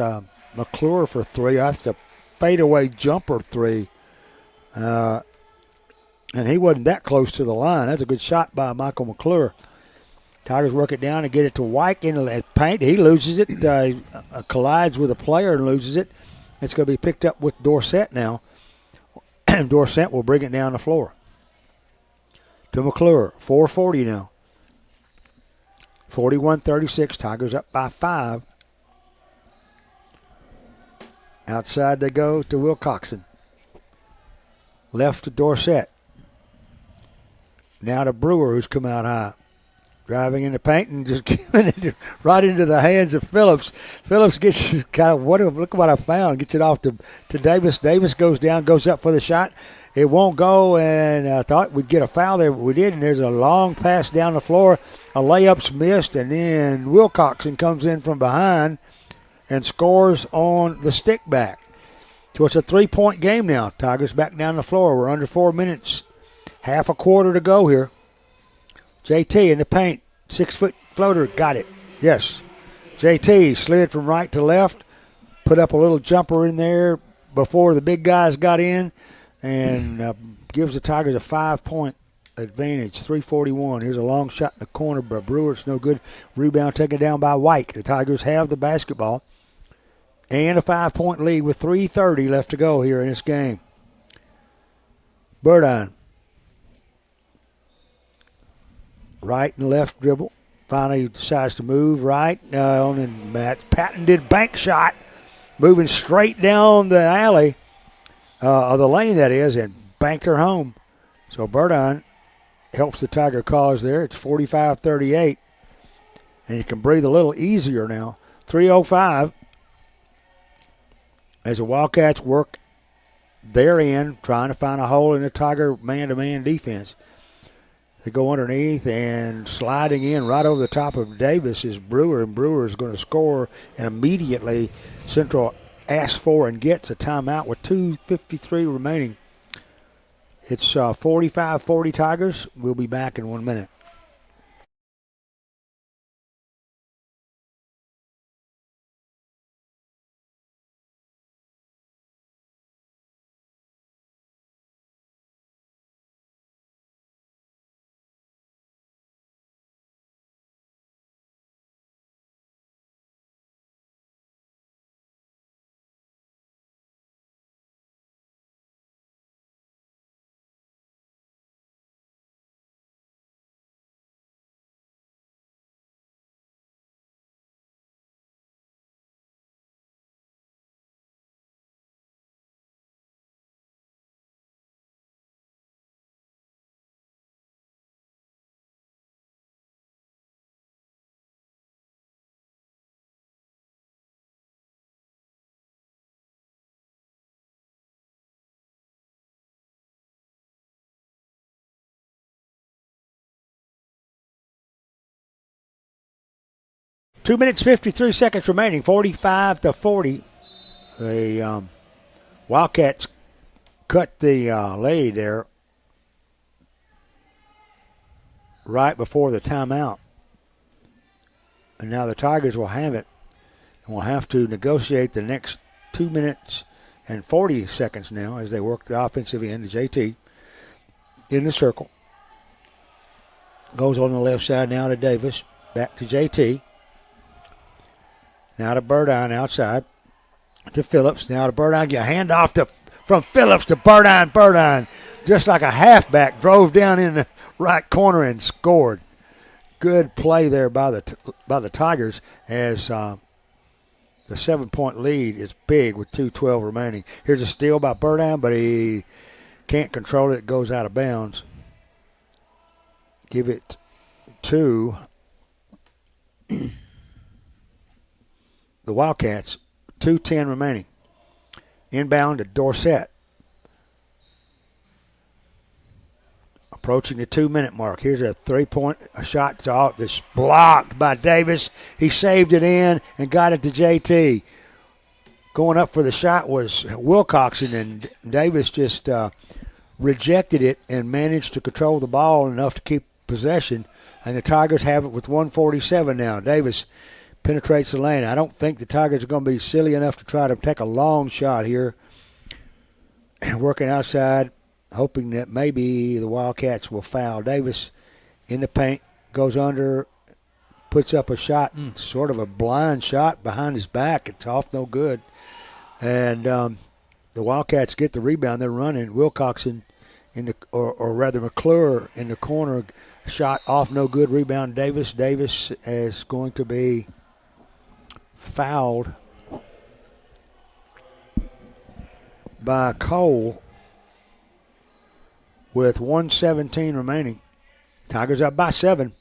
McClure for 3. That's a fadeaway jumper 3. And he wasn't that close to the line. That's a good shot by Michael McClure. Tigers work it down and get it to White into the paint. He loses it. Collides with a player and loses it. It's going to be picked up with Dorsett now. Dorsett will bring it down the floor. To McClure. 4:40 now. 41-36. Tigers up by 5. Outside they go to Wilcoxon. Left to Dorsett. Now to Brewer, who's come out high. Driving in the paint and just giving it right into the hands of Phillips. Phillips gets kind of, look what I found, gets it off to Davis. Davis goes down, goes up for the shot. It won't go, and I thought we'd get a foul there, but we did, and there's a long pass down the floor. A layup's missed, and then Wilcoxon comes in from behind and scores on the stick back. So it's a 3-point game now. Tigers back down the floor. We're under 4 minutes. Half a quarter to go here. JT in the paint. 6-foot floater. Got it. Yes. JT slid from right to left. Put up a little jumper in there before the big guys got in. And gives the Tigers a 5-point advantage. 3:41. Here's a long shot in the corner by Brewer. It's no good. Rebound taken down by White. The Tigers have the basketball. And a 5-point lead with 3:30 left to go here in this game. Burdine. Right and left dribble. Finally decides to move right on, and Matt patented bank shot. Moving straight down the alley, of the lane that is, and banked her home. So Burdine helps the Tiger cause there. It's 45-38. And you can breathe a little easier now. 3:05. As the Wildcats work their end, trying to find a hole in the Tiger man-to-man defense. They go underneath, and sliding in right over the top of Davis is Brewer, and Brewer is going to score, and immediately Central asks for and gets a timeout with 2:53 remaining. It's 45-40 Tigers. We'll be back in 1 minute. Two minutes, 53 seconds remaining, 45-40. The Wildcats cut the lead there right before the timeout. And now the Tigers will have it and will have to negotiate the next 2 minutes and 40 seconds now as they work the offensive end. JT in the circle. Goes on the left side now to Davis. Back to JT. Now to Burdine outside to Phillips. Now to Burdine. Get a handoff from Phillips to Burdine. Burdine, just like a halfback, drove down in the right corner and scored. Good play there by the Tigers as the 7-point lead is big with 2:12 remaining. Here's a steal by Burdine, but he can't control it. It goes out of bounds. Give it to the Wildcats, 2:10 remaining. Inbound to Dorsett. Approaching the 2-minute mark. Here's a 3-point shot that's blocked by Davis. He saved it in and got it to JT. Going up for the shot was Wilcoxon, and Davis just rejected it and managed to control the ball enough to keep possession. And the Tigers have it with 1:47 now. Davis penetrates the lane. I don't think the Tigers are going to be silly enough to try to take a long shot here. Working outside, hoping that maybe the Wildcats will foul. Davis in the paint, goes under, puts up a shot, sort of a blind shot behind his back. It's off no good. And the Wildcats get the rebound. They're running. Wilcoxon in the, or rather McClure in the corner, shot off no good. Rebound Davis. Davis is going to be fouled by Cole with 1:17 remaining. Tigers up by 7.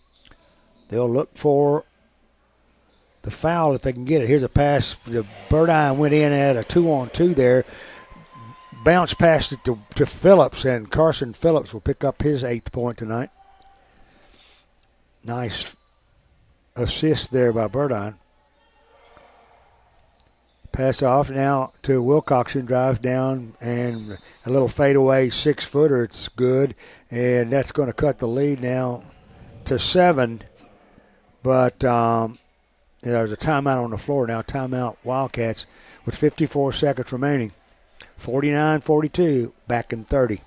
They'll look for the foul if they can get it. Here's a pass. The Burdine went in at a 2-on-2 there. Bounce past it to Phillips, and Carson Phillips will pick up his 8th point tonight. Nice assist there by Burdine. Pass off now to Wilcoxon, drives down, and a little fadeaway 6-footer. It's good, and that's going to cut the lead now to 7. But there's a timeout on the floor now. Timeout Wildcats with 54 seconds remaining. 49-42, back in 30.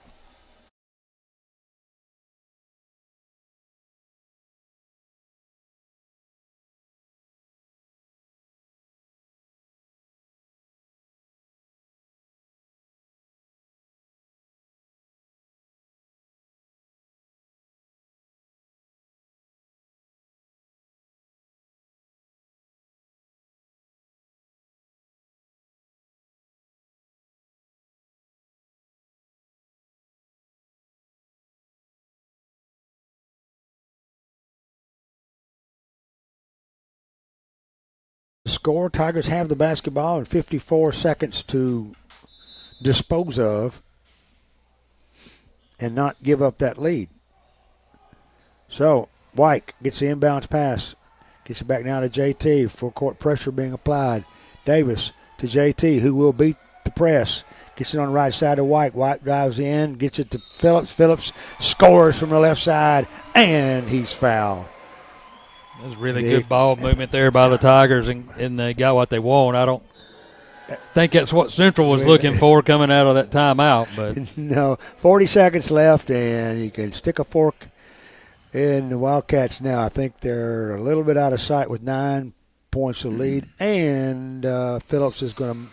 Score, Tigers have the basketball and 54 seconds to dispose of and not give up that lead. So White gets the inbounds pass, gets it back now to JT. Full court pressure being applied. Davis to JT, who will beat the press. Gets it on the right side to White. White drives in, gets it to Phillips. Phillips scores from the left side, and he's fouled. That was really good ball movement there by the Tigers, and they got what they want. I don't think that's what Central was looking for coming out of that timeout. But no, 40 seconds left, and you can stick a fork in the Wildcats now. I think they're a little bit out of sight with 9 points of lead, and Phillips is going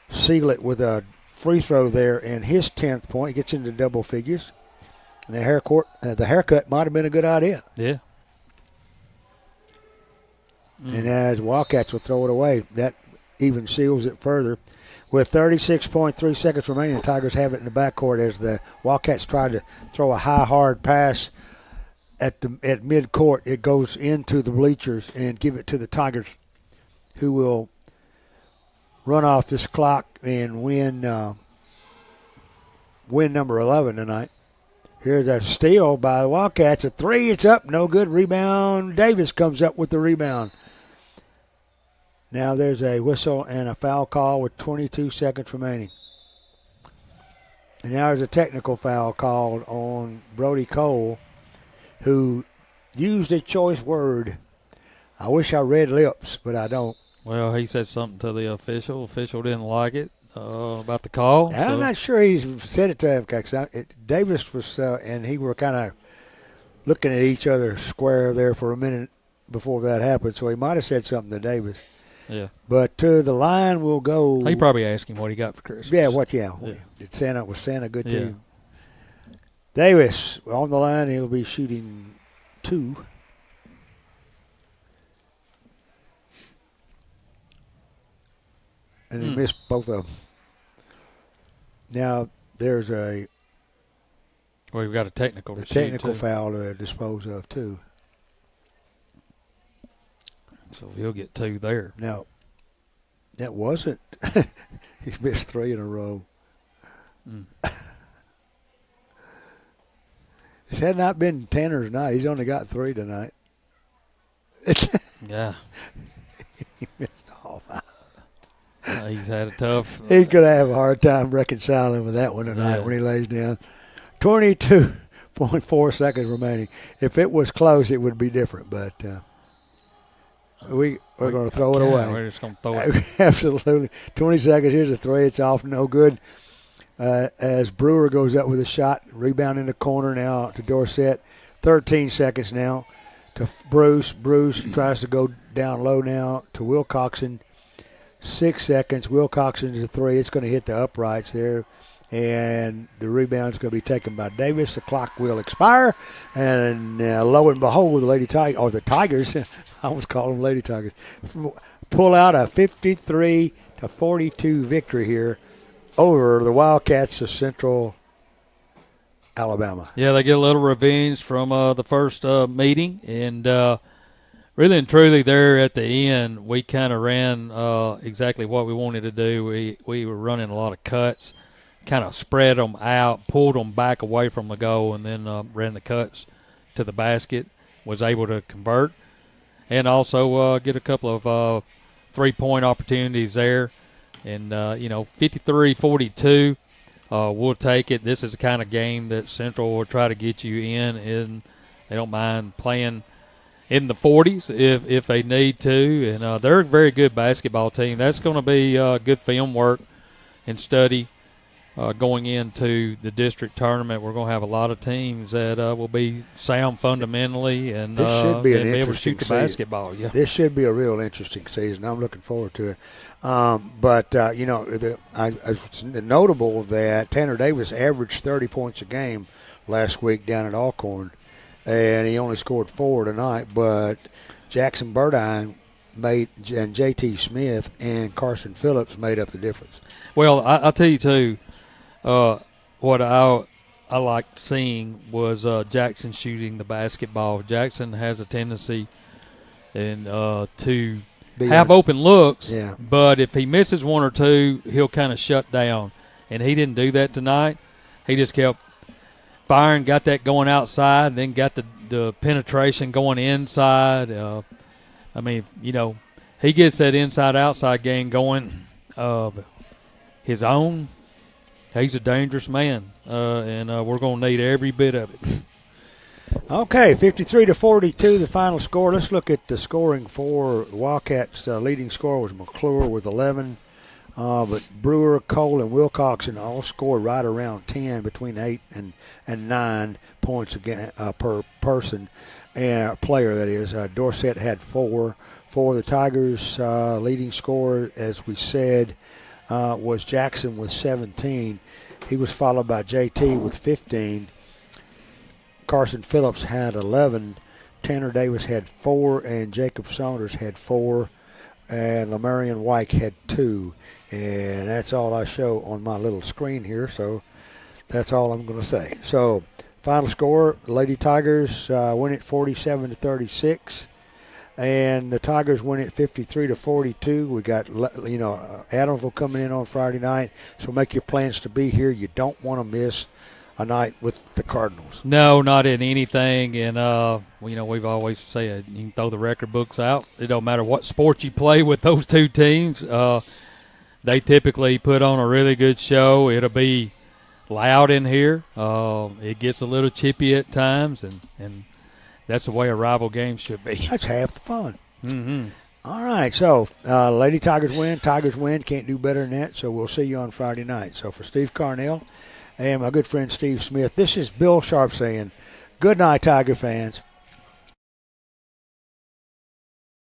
to seal it with a free throw there, and his 10th point. He gets into double figures. And the haircut might have been a good idea. Yeah. And as Wildcats will throw it away, that even seals it further. With 36.3 seconds remaining, the Tigers have it in the backcourt as the Wildcats try to throw a high, hard pass at midcourt. It goes into the bleachers and give it to the Tigers, who will run off this clock and win number 11 tonight. Here's a steal by the Wildcats. A 3, it's up, no good. Rebound. Davis comes up with the rebound. Now there's a whistle and a foul call with 22 seconds remaining. And now there's a technical foul called on Brody Cole, who used a choice word. I wish I read lips, but I don't. Well, he said something to the official. Official didn't like it about the call. I'm not sure he said it to him, because Davis was and he were kind of looking at each other square there for a minute before that happened, so he might have said something to Davis. Yeah. But to the line will go. He probably asked him what he got for Christmas. Yeah, was Santa good to you? Davis on the line, he'll be shooting 2. And he missed both of them. Now there's we've got a technical foul to dispose of too. So he'll get 2 there. Now, that wasn't. He missed 3 in a row. It had not been Tanner's night. He's only got 3 tonight. Yeah. He missed all that. He's had a tough. He's going to have a hard time reconciling with that one tonight when he lays down. 22.4 seconds remaining. If it was close, it would be different, but we're going to throw it away. We're just going to throw it. Absolutely. 20 seconds. Here's a 3. It's off. No good. As Brewer goes up with a shot. Rebound in the corner now to Dorsett. 13 seconds now to Bruce. Bruce tries to go down low now to Wilcoxon. 6 seconds. Wilcoxon's a 3. It's going to hit the uprights there. And the rebound's going to be taken by Davis. The clock will expire. And lo and behold, the Tigers, I always call them Lady Tigers, pull out a 53-42 victory here over the Wildcats of Central Alabama. Yeah, they get a little revenge from the first meeting, and really and truly, there at the end, we kind of ran exactly what we wanted to do. We were running a lot of cuts, kind of spread them out, pulled them back away from the goal, and then ran the cuts to the basket. Was able to convert, and also get a couple of 3-point opportunities there. And 53-42. We'll take it. This is the kind of game that Central will try to get you in, and they don't mind playing in the 40s if they need to. And they're a very good basketball team. That's going to be good film work and study going into the district tournament. We're going to have a lot of teams that will be sound fundamentally and this should be be able to shoot the basketball. Yeah, this should be a real interesting season. I'm looking forward to it. It's notable that Tanner Davis averaged 30 points a game last week down at Alcorn, and he only scored 4 tonight. But Jackson Burdine and J.T. Smith and Carson Phillips made up the difference. Well, I'll tell you, too, what I liked seeing was Jackson shooting the basketball. Jackson has a tendency to have open looks, yeah. But if he misses one or two, he'll kind of shut down. And he didn't do that tonight. He just kept firing, got that going outside, and then got the penetration going inside. He gets that inside-outside game going his own. He's a dangerous man, and we're going to need every bit of it. Okay, 53-42, the final score. Let's look at the scoring for Wildcats. Leading scorer was McClure with 11, but Brewer, Cole, and Wilcoxon all scored right around 10, between 8 and 9 points again, per person and player. That is, Dorset had 4. For the Tigers, leading scorer, as we said, was Jackson with 17. He was followed by JT with 15. Carson Phillips had 11. Tanner Davis had 4, and Jacob Saunders had 4, and Lamarion White had 2. And that's all I show on my little screen here, so that's all I'm going to say. So, final score, Lady Tigers win it 47-36. And the Tigers win it 53-42. We got, Adamsville coming in on Friday night. So make your plans to be here. You don't want to miss a night with the Cardinals. No, not in anything. And, we've always said you can throw the record books out. It don't matter what sport you play with those two teams. They typically put on a really good show. It'll be loud in here. It gets a little chippy at times, and that's the way a rival game should be. That's half the fun. Mm-hmm. All right, so Lady Tigers win. Tigers win. Can't do better than that, so we'll see you on Friday night. So for Steve Carnell and my good friend Steve Smith, this is Bill Sharp saying good night, Tiger fans.